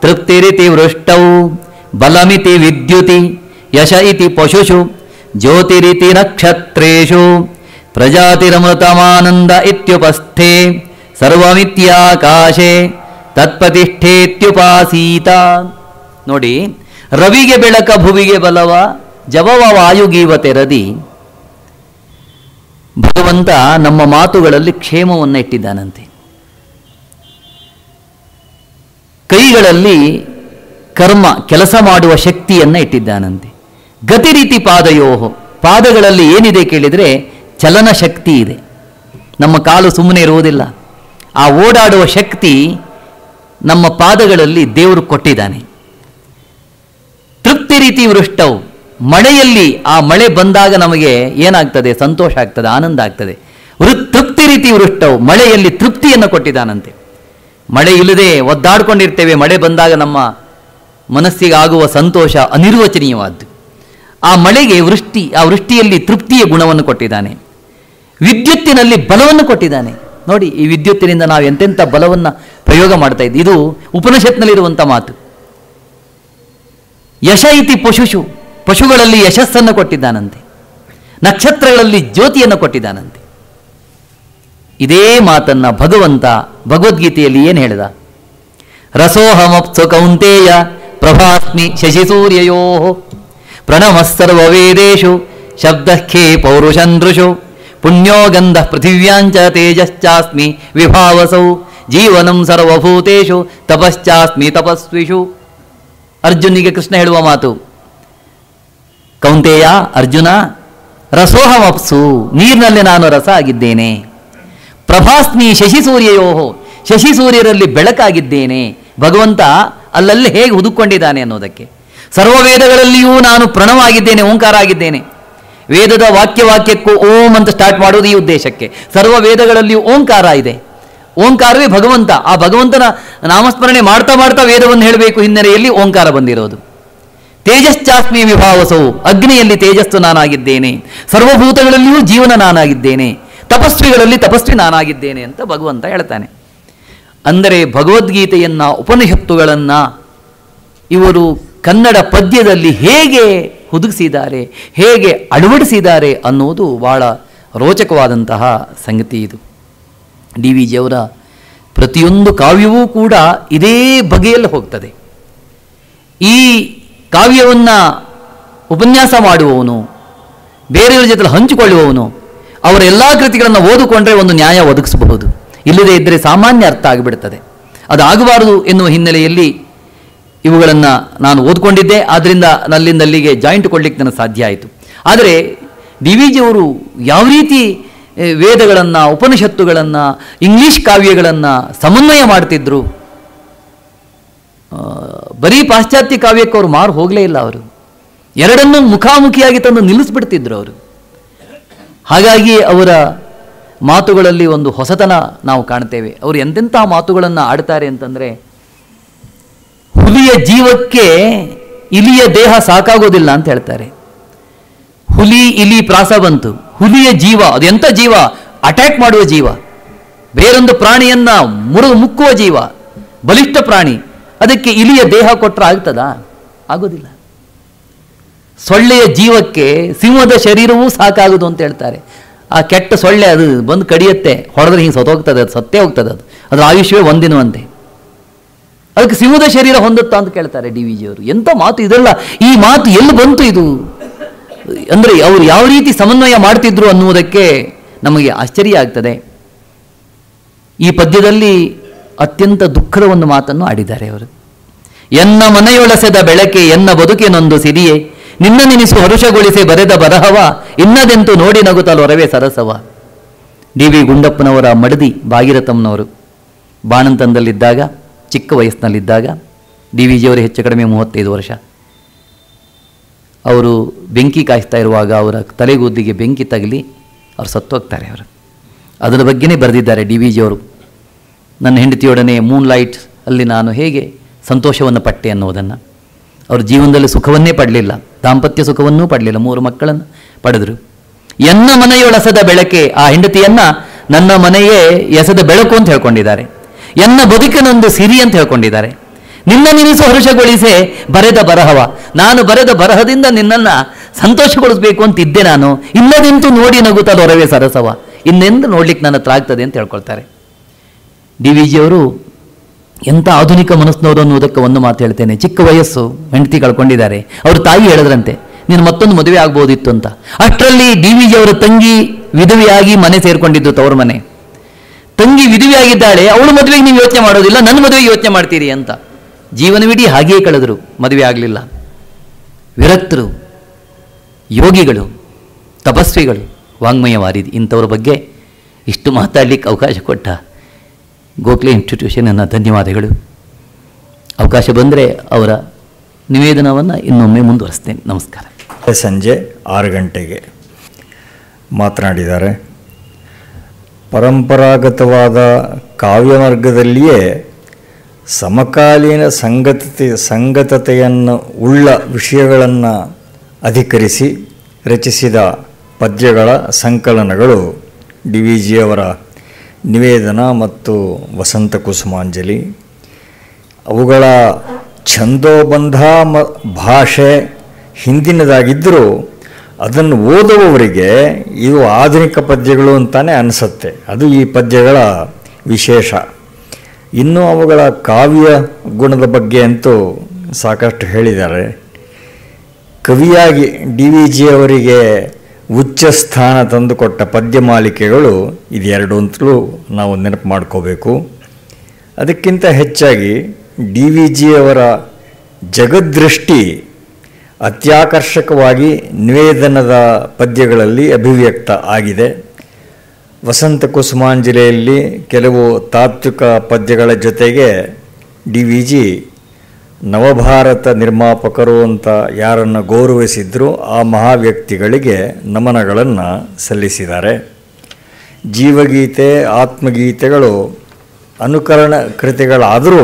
ತೃಪ್ತಿರಿತಿ ವೃಷ್ಟೌ, ಬಲಮಿತಿ ವಿದ್ಯುತಿ ಯಶ ಇತಿ ಪಶುಷು ಜ್ಯೋತಿರಿತಿ ನಕ್ಷತ್ರೇಷು ಪ್ರಜಾತಿರಮೃತಮಾನಂದ ಇತ್ಯುಪಸ್ಥೆ ಸರ್ವಮಿತ್ಯಾಕಾಶೆ ತತ್ಪ್ರತಿಷ್ಠೇತ್ಯುಪಾಸೀತ. ನೋಡಿ, ರವಿಗೆ ಬೆಳಕ ಭುವಿಗೆ ಬಲವ ಜವವ ವಾಯುಗೀವತೆ ರದಿ. ಭಗವಂತ ನಮ್ಮ ಮಾತುಗಳಲ್ಲಿ ಕ್ಷೇಮವನ್ನು ಇಟ್ಟಿದ್ದಾನಂತೆ, ಕೈಗಳಲ್ಲಿ ಕರ್ಮ ಕೆಲಸ ಮಾಡುವ ಶಕ್ತಿಯನ್ನು ಇಟ್ಟಿದ್ದಾನಂತೆ. ಗತಿರೀತಿ ಪಾದಯೋಹೋ, ಪಾದಗಳಲ್ಲಿ ಏನಿದೆ ಕೇಳಿದರೆ ಚಲನ ಶಕ್ತಿ ಇದೆ. ನಮ್ಮ ಕಾಲು ಸುಮ್ಮನೆ ಇರುವುದಿಲ್ಲ, ಆ ಓಡಾಡುವ ಶಕ್ತಿ ನಮ್ಮ ಪಾದಗಳಲ್ಲಿ ದೇವರು ಕೊಟ್ಟಿದ್ದಾನೆ. ತೃಪ್ತಿ ರೀತಿ ವೃಷ್ಟವು, ಮಳೆಯಲ್ಲಿ ಆ ಮಳೆ ಬಂದಾಗ ನಮಗೆ ಏನಾಗ್ತದೆ? ಸಂತೋಷ ಆಗ್ತದೆ, ಆನಂದ ಆಗ್ತದೆ. ತೃಪ್ತಿ ರೀತಿ ವೃಷ್ಟವು, ಮಳೆಯಲ್ಲಿ ತೃಪ್ತಿಯನ್ನು ಕೊಟ್ಟಿದ್ದಾನಂತೆ. ಮಳೆ ಇಲ್ಲದೆ ಒದ್ದಾಡ್ಕೊಂಡಿರ್ತೇವೆ, ಮಳೆ ಬಂದಾಗ ನಮ್ಮ ಮನಸ್ಸಿಗೆ ಆಗುವ ಸಂತೋಷ ಅನಿರ್ವಚನೀಯವಾದ್ದು. ಆ ಮಳೆಗೆ ವೃಷ್ಟಿ, ಆ ವೃಷ್ಟಿಯಲ್ಲಿ ತೃಪ್ತಿಯ ಗುಣವನ್ನು ಕೊಟ್ಟಿದ್ದಾನೆ. ವಿದ್ಯುತ್ತಿನಲ್ಲಿ ಬಲವನ್ನು ಕೊಟ್ಟಿದ್ದಾನೆ. ನೋಡಿ, ಈ ವಿದ್ಯುತ್ತಿನಿಂದ ನಾವು ಎಂತೆಂಥ ಬಲವನ್ನು ಪ್ರಯೋಗ ಮಾಡ್ತಾ ಇದ್ದೀವಿ. ಇದು ಉಪನಿಷತ್ನಲ್ಲಿರುವಂಥ ಮಾತು. ಯಶ ಇತಿ ಪಶುಷು, ಪಶುಗಳಲ್ಲಿ ಯಶಸ್ಸನ್ನು ಕೊಟ್ಟಿದ್ದಾನಂತೆ. ನಕ್ಷತ್ರಗಳಲ್ಲಿ ಜ್ಯೋತಿಯನ್ನು ಕೊಟ್ಟಿದ್ದಾನಂತೆ. ಇದೇ ಮಾತನ್ನು ಭಗವಂತ ಭಗವದ್ಗೀತೆಯಲ್ಲಿ ಏನು ಹೇಳಿದ? ರಸೋಹಮಪ್ಸು ಕೌಂತೇಯ ಪ್ರಭಾಸ್ಮಿ ಶಶಿಸೂರ್ಯಯೋ ಪ್ರಣಮಸ್ಸರ್ವವೇದೇಷು ಶಬ್ದಃಖೇ ಪೌರುಷಂದೃಷು ಪುಣ್ಯೋ ಗಂಧ ಪೃಥಿವ್ಯಾಂಚ ತೇಜಶ್ಚಾಸ್ಮಿ ವಿಭಾವಸೌ ಜೀವನಂ ಸರ್ವಭೂತೇಷು ತಪಶ್ಚಾಸ್ಮಿ ತಪಸ್ವಿಷು. ಅರ್ಜುನಿಗೆ ಕೃಷ್ಣ ಹೇಳುವ ಮಾತು, ಕೌಂತೇಯ ಅರ್ಜುನ, ರಸೋಹಮಪ್ಸು, ನೀರಿನಲ್ಲಿ ನಾನು ರಸ ಆಗಿದ್ದೇನೆ. ಪ್ರಭಾಸ್ಮಿ ಶಶಿಸೂರ್ಯಯೋಹೋ, ಶಶಿಸೂರ್ಯರಲ್ಲಿ ಬೆಳಕಾಗಿದ್ದೇನೆ. ಭಗವಂತ ಅಲ್ಲಲ್ಲಿ ಹೇಗೆ ಹುದುಕೊಂಡಿದ್ದಾನೆ ಅನ್ನೋದಕ್ಕೆ. ಸರ್ವವೇದಗಳಲ್ಲಿಯೂ ನಾನು ಪ್ರಣವಾಗಿದ್ದೇನೆ, ಓಂಕಾರ ಆಗಿದ್ದೇನೆ. ವೇದದ ವಾಕ್ಯಕ್ಕೂ ಓಂ ಅಂತ ಸ್ಟಾರ್ಟ್ ಮಾಡೋದು ಈ ಉದ್ದೇಶಕ್ಕೆ. ಸರ್ವ ವೇದಗಳಲ್ಲಿಯೂ ಓಂಕಾರ ಇದೆ. ಓಂಕಾರವೇ ಭಗವಂತ. ಆ ಭಗವಂತನ ನಾಮಸ್ಮರಣೆ ಮಾಡ್ತಾ ಮಾಡ್ತಾ ವೇದವನ್ನು ಹೇಳಬೇಕು. ಹಿನ್ನೆಲೆಯಲ್ಲಿ ಓಂಕಾರ ಬಂದಿರೋದು. ತೇಜಶ್ಚಾಸ್ಮಿ ವಿಭಾವಸವು, ಅಗ್ನಿಯಲ್ಲಿ ತೇಜಸ್ಸು ನಾನಾಗಿದ್ದೇನೆ. ಸರ್ವಭೂತಗಳಲ್ಲಿಯೂ ಜೀವನ ನಾನಾಗಿದ್ದೇನೆ. ತಪಸ್ವಿಗಳಲ್ಲಿ ತಪಸ್ವಿ ನಾನಾಗಿದ್ದೇನೆ ಅಂತ ಭಗವಂತ ಹೇಳ್ತಾನೆ. ಅಂದರೆ ಭಗವದ್ಗೀತೆಯನ್ನು, ಉಪನಿಷತ್ತುಗಳನ್ನು ಇವರು ಕನ್ನಡ ಪದ್ಯದಲ್ಲಿ ಹೇಗೆ ಹುದುಗಿಸಿದ್ದಾರೆ, ಹೇಗೆ ಅಳವಡಿಸಿದ್ದಾರೆ ಅನ್ನೋದು ಬಹಳ ರೋಚಕವಾದಂತಹ ಸಂಗತಿ. ಇದು ಡಿ ವಿ ಜಿಯವರ ಪ್ರತಿಯೊಂದು ಕಾವ್ಯವೂ ಕೂಡ ಇದೇ ಬಗೆಯಲ್ಲಿ ಹೋಗ್ತದೆ. ಈ ಕಾವ್ಯವನ್ನು ಉಪನ್ಯಾಸ ಮಾಡುವವನು, ಬೇರೆಯವರ ಜೊತೆ ಹಂಚಿಕೊಳ್ಳುವವನು ಅವರ ಎಲ್ಲ ಕೃತಿಗಳನ್ನು ಓದಿಕೊಂಡ್ರೆ ಒಂದು ನ್ಯಾಯ ಒದಗಿಸಬಹುದು. ಇಲ್ಲದೇ ಇದ್ದರೆ ಸಾಮಾನ್ಯ ಅರ್ಥ ಆಗಿಬಿಡ್ತದೆ. ಅದಾಗಬಾರದು ಎನ್ನುವ ಹಿನ್ನೆಲೆಯಲ್ಲಿ ಇವುಗಳನ್ನು ನಾನು ಓದ್ಕೊಂಡಿದ್ದೆ. ಆದ್ದರಿಂದ ಅಲ್ಲಿಂದಲ್ಲಿಗೆ ಜಾಯಿಂಟ್ ಕೊಡಲಿಕ್ಕೆ ನನಗೆ ಸಾಧ್ಯ ಆಯಿತು. ಆದರೆ ಡಿ ವಿ ಜಿಯವರು ಯಾವ ರೀತಿ ವೇದಗಳನ್ನು, ಉಪನಿಷತ್ತುಗಳನ್ನು, ಇಂಗ್ಲೀಷ್ ಕಾವ್ಯಗಳನ್ನು ಸಮನ್ವಯ ಮಾಡ್ತಿದ್ರು. ಬರೀ ಪಾಶ್ಚಾತ್ಯ ಕಾವ್ಯಕ್ಕೆ ಅವರು ಮಾರು ಹೋಗಲೇ ಇಲ್ಲ. ಅವರು ಎರಡನ್ನೂ ಮುಖಾಮುಖಿಯಾಗಿ ತಂದು ನಿಲ್ಲಿಸ್ಬಿಡ್ತಿದ್ರು ಅವರು. ಹಾಗಾಗಿ ಅವರ ಮಾತುಗಳಲ್ಲಿ ಒಂದು ಹೊಸತನ ನಾವು ಕಾಣ್ತೇವೆ. ಅವರು ಎಂತೆಂಥ ಮಾತುಗಳನ್ನು ಆಡ್ತಾರೆ ಅಂತಂದರೆ, ಹುಲಿಯ ಜೀವಕ್ಕೆ ಇಲಿಯ ದೇಹ ಸಾಕಾಗೋದಿಲ್ಲ ಅಂತ ಹೇಳ್ತಾರೆ. ಹುಲಿ ಇಲಿ ಪ್ರಾಸ ಬಂತು. ಹುಲಿಯ ಜೀವ ಅದು ಎಂಥ ಜೀವ? ಅಟ್ಯಾಕ್ ಮಾಡುವ ಜೀವ, ಬೇರೊಂದು ಪ್ರಾಣಿಯನ್ನು ಮುಕ್ಕುವ ಜೀವ, ಬಲಿಷ್ಠ ಪ್ರಾಣಿ. ಅದಕ್ಕೆ ಇಲಿಯ ದೇಹ ಕೊಟ್ಟರೆ ಆಗ್ತದಾ? ಆಗೋದಿಲ್ಲ. ಸೊಳ್ಳೆಯ ಜೀವಕ್ಕೆ ಸಿಂಹದ ಶರೀರವೂ ಸಾಕಾಗೋದು ಅಂತ ಹೇಳ್ತಾರೆ. ಆ ಕೆಟ್ಟ ಸೊಳ್ಳೆ ಅದು ಬಂದು ಕಡಿಯುತ್ತೆ, ಹೊಡೆದ್ರೆ ಹಿಂಗೆ ಸತ್ತೋಗ್ತದೆ, ಅದು ಸತ್ತೇ ಹೋಗ್ತದೆ. ಅದರ ಆಯುಷ್ಯವೇ ಒಂದಿನವಂತೆ. ಅದಕ್ಕೆ ಸಿಂಹದ ಶರೀರ ಹೊಂದುತ್ತಾ ಅಂತ ಕೇಳ್ತಾರೆ ಡಿ ವಿ ಜಿಯವರು. ಎಂಥ ಮಾತು ಇದೆಲ್ಲ! ಈ ಮಾತು ಎಲ್ಲಿ ಬಂತು ಇದು? ಅಂದರೆ ಅವರು ಯಾವ ರೀತಿ ಸಮನ್ವಯ ಮಾಡ್ತಿದ್ರು ಅನ್ನುವುದಕ್ಕೆ ನಮಗೆ ಆಶ್ಚರ್ಯ ಆಗ್ತದೆ. ಈ ಪದ್ಯದಲ್ಲಿ ಅತ್ಯಂತ ದುಃಖದ ಒಂದು ಮಾತನ್ನು ಆಡಿದ್ದಾರೆ ಅವರು. ಎನ್ನ ಮನೆಯೊಳಸೆದ ಬೆಳಕೆ ಎನ್ನ ಬದುಕಿನೊಂದು ಸಿರಿಯೇ, ನಿನ್ನ ನೆನೆಸು ಹರುಷಗೊಳಿಸಿ ಬರೆದ ಬರಹವ ಇನ್ನದೆಂತು ನೋಡಿ ನಗುತ್ತಲು ಹೊರವೇ ಸರಸವ. ಡಿ ವಿ ಗುಂಡಪ್ಪನವರ ಮಡದಿ ಭಾಗೀರಥಮ್ಮನವರು ಬಾಣಂತನದಲ್ಲಿದ್ದಾಗ, ಚಿಕ್ಕ ವಯಸ್ಸಿನಲ್ಲಿದ್ದಾಗ, ಡಿ ವಿ ಜಿಯವರು ಹೆಚ್ಚು ಕಡಿಮೆ 35 ವರ್ಷ. ಅವರು ಬೆಂಕಿ ಕಾಯಿಸ್ತಾ ಇರುವಾಗ ಅವರ ತಲೆಗೂದಿಗೆ ಬೆಂಕಿ ತಗಲಿ ಅವರು ಸತ್ತೋಗ್ತಾರೆ. ಅವರು ಅದರ ಬಗ್ಗೆನೇ ಬರೆದಿದ್ದಾರೆ ಡಿ ವಿ ಜಿಯವರು. ನನ್ನ ಹೆಂಡತಿಯೊಡನೆ ಮೂನ್ ಲೈಟ್ ಅಲ್ಲಿ ನಾನು ಹೇಗೆ ಸಂತೋಷವನ್ನು ಪಟ್ಟೆ ಅನ್ನೋದನ್ನು. ಅವರು ಜೀವನದಲ್ಲಿ ಸುಖವನ್ನೇ ಪಡಲಿಲ್ಲ, ದಾಂಪತ್ಯ ಸುಖವನ್ನೂ ಪಡಲಿಲ್ಲ, 3 ಮಕ್ಕಳನ್ನು ಪಡೆದರು. ಎನ್ನ ಮನೆಯೊಳಸದ ಬೆಳಕೆ, ಆ ಹೆಂಡತಿಯನ್ನು ನನ್ನ ಮನೆಯೇ ಎಸೆದ ಬೆಳಕು ಅಂತ ಹೇಳ್ಕೊಂಡಿದ್ದಾರೆ. ಎನ್ನ ಬದುಕಿನೊಂದು ಸಿರಿ ಅಂತ ಹೇಳ್ಕೊಂಡಿದ್ದಾರೆ. ನಿನ್ನ ನಿಲ್ಲಿಸು ಹರುಷಗೊಳಿಸೆ ಬರೆದ ಬರಹವ. ನಾನು ಬರೆದ ಬರಹದಿಂದ ನಿನ್ನನ್ನು ಸಂತೋಷಗೊಳಿಸಬೇಕು ಅಂತಿದ್ದೆ ನಾನು. ಇಲ್ಲದೆಂತೂ ನೋಡಿ ನಗುತ್ತಲೊರವೇ ಸರಸವ. ಇನ್ನೆಂದು ನೋಡ್ಲಿಕ್ಕೆ ನನ್ನ ಹತ್ರ ಆಗ್ತದೆ ಅಂತ ಹೇಳ್ಕೊಳ್ತಾರೆ. ಡಿ ವಿ ಜಿಯವರು ಎಂಥ ಆಧುನಿಕ ಮನಸ್ಸಿನವರು ಅನ್ನೋದಕ್ಕೆ ಒಂದು ಮಾತು ಹೇಳ್ತೇನೆ. ಚಿಕ್ಕ ವಯಸ್ಸು, ಹೆಂಡತಿ ಕಳ್ಕೊಂಡಿದ್ದಾರೆ. ಅವ್ರ ತಾಯಿ ಹೇಳಿದ್ರಂತೆ, ನೀನು ಮತ್ತೊಂದು ಮದುವೆ ಆಗ್ಬೋದಿತ್ತು ಅಂತ. ಅಷ್ಟರಲ್ಲಿ ಡಿ ವಿ ಜಿಯವರ ತಂಗಿ ವಿಧವೆಯಾಗಿ ಮನೆ ಸೇರಿಕೊಂಡಿದ್ದು, ತವರು ಮನೆ. ತಂಗಿ ವಿಧವೆಯಾಗಿದ್ದಾಳೆ, ಅವಳು ಮದುವೆಗೆ ನೀವು ಯೋಚನೆ ಮಾಡೋದಿಲ್ಲ, ನನ್ನ ಮದುವೆಗೆ ಯೋಚನೆ ಮಾಡ್ತೀರಿ ಅಂತ. ಜೀವನವಿಡೀ ಹಾಗೆಯೇ ಕಳೆದರು, ಮದುವೆ ಆಗಲಿಲ್ಲ. ವಿರಕ್ತರು, ಯೋಗಿಗಳು, ತಪಸ್ವಿಗಳು, ವಾಂಗ್ಮಯ ವಾರಿದಿ ಇಂಥವ್ರ ಬಗ್ಗೆ ಇಷ್ಟು ಮಾತಾಡಲಿಕ್ಕೆ ಅವಕಾಶ ಕೊಟ್ಟ ಗೋಖಲೆ ಇನ್ಸ್ಟಿಟ್ಯೂಷನ್ನ ಧನ್ಯವಾದಗಳು. ಅವಕಾಶ ಬಂದರೆ ಅವರ ನಿವೇದನವನ್ನು ಇನ್ನೊಮ್ಮೆ ಮುಂದುವರಿಸ್ತೇನೆ. ನಮಸ್ಕಾರ. ಸಂಜೆ 6 ಗಂಟೆಗೆ ಮಾತನಾಡಿದ್ದಾರೆ. ಪರಂಪರಾಗತವಾದ ಕಾವ್ಯಮಾರ್ಗದಲ್ಲಿಯೇ ಸಮಕಾಲೀನ ಸಂಗತತೆಯನ್ನು ಉಳ್ಳ ವಿಷಯಗಳನ್ನು ಅಧಿಕರಿಸಿ ರಚಿಸಿದ ಪದ್ಯಗಳ ಸಂಕಲನಗಳು ಡಿ ವಿ ಜಿಯವರ ನಿವೇದನ ಮತ್ತು ವಸಂತ ಕುಸುಮಾಂಜಲಿ. ಅವುಗಳ ಛಂದೋಬಂಧ ಭಾಷೆ ಹಿಂದಿನದಾಗಿದ್ದರೂ ಅದನ್ನು ಓದುವವರಿಗೆ ಇವು ಆಧುನಿಕ ಪದ್ಯಗಳು ಅಂತಾನೆ ಅನಿಸುತ್ತೆ. ಅದು ಈ ಪದ್ಯಗಳ ವಿಶೇಷ. ಇನ್ನು ಅವುಗಳ ಕಾವ್ಯ ಗುಣದ ಬಗ್ಗೆ ಅಂತೂ ಸಾಕಷ್ಟು ಹೇಳಿದ್ದಾರೆ. ಕವಿಯಾಗಿ ಡಿ ವಿ ಜಿಯವರಿಗೆ ಉಚ್ಚ ಸ್ಥಾನ ತಂದುಕೊಟ್ಟ ಪದ್ಯ ಮಾಲಿಕೆಗಳು ಇದೆರಡು ಅಂತಲೂ ನಾವು ನೆನಪು ಮಾಡ್ಕೋಬೇಕು. ಅದಕ್ಕಿಂತ ಹೆಚ್ಚಾಗಿ ಡಿ ವಿ ಜಿಯವರ ಜಗದ್ದೃಷ್ಟಿ ಅತ್ಯಾಕರ್ಷಕವಾಗಿ ನಿವೇದನದ ಪದ್ಯಗಳಲ್ಲಿ ಅಭಿವ್ಯಕ್ತ ಆಗಿದೆ. ವಸಂತ ಕುಸುಮಾಂಜಲಿಯಲ್ಲಿ ಕೆಲವು ತಾತ್ವಿಕ ಪದ್ಯಗಳ ಜೊತೆಗೆ ಡಿ ವಿ ಜಿ ನವಭಾರತ ನಿರ್ಮಾಪಕರು ಅಂತ ಯಾರನ್ನು ಗೌರವಿಸಿದ್ರು ಆ ಮಹಾವ್ಯಕ್ತಿಗಳಿಗೆ ನಮನಗಳನ್ನು ಸಲ್ಲಿಸಿದ್ದಾರೆ. ಜೀವಗೀತೆ, ಆತ್ಮಗೀತೆಗಳು ಅನುಕರಣ ಕೃತಿಗಳಾದರೂ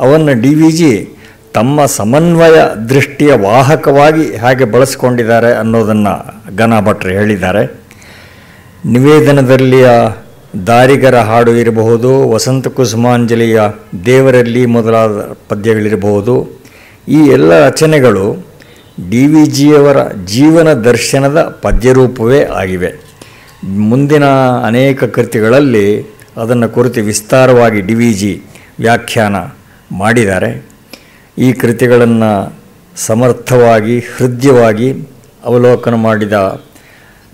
ಅವನ್ನು ಡಿ ವಿ ಜಿ ತಮ್ಮ ಸಮನ್ವಯ ದೃಷ್ಟಿಯ ವಾಹಕವಾಗಿ ಹೇಗೆ ಬಳಸಿಕೊಂಡಿದ್ದಾರೆ ಅನ್ನೋದನ್ನು ಘನ ಭಟ್ರು ಹೇಳಿದ್ದಾರೆ. ನಿವೇದನದಲ್ಲಿಯ ದಾರಿಗರ ಹಾಡು ಇರಬಹುದು, ವಸಂತ ಕುಸುಮಾಂಜಲಿಯ ದೇವರಲ್ಲಿ ಮೊದಲಾದ ಪದ್ಯಗಳಿರಬಹುದು. ಈ ಎಲ್ಲ ರಚನೆಗಳು ಡಿ ವಿ ಜಿಯವರ ಜೀವನ ದರ್ಶನದ ಪದ್ಯರೂಪವೇ ಆಗಿವೆ. ಮುಂದಿನ ಅನೇಕ ಕೃತಿಗಳಲ್ಲಿ ಅದನ್ನು ಕುರಿತು ವಿಸ್ತಾರವಾಗಿ ಡಿ ವಿ ಜಿ ವ್ಯಾಖ್ಯಾನ ಮಾಡಿದ್ದಾರೆ. ಈ ಕೃತಿಗಳನ್ನು ಸಮರ್ಥವಾಗಿ ಹೃದಯವಾಗಿ ಅವಲೋಕನ ಮಾಡಿದ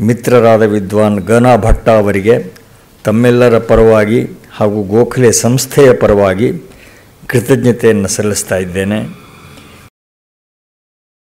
ಮಿತ್ರರಾದ ವಿದ್ವಾನ್ ಘನ ಭಟ್ಟ ಅವರಿಗೆ ತಮ್ಮೆಲ್ಲರ ಪರವಾಗಿ ಹಾಗೂ ಗೋಖಲೆ ಸಂಸ್ಥೆಯ ಪರವಾಗಿ ಕೃತಜ್ಞತೆಯನ್ನು ಸಲ್ಲಿಸ್ತಾ ಇದ್ದೇನೆ.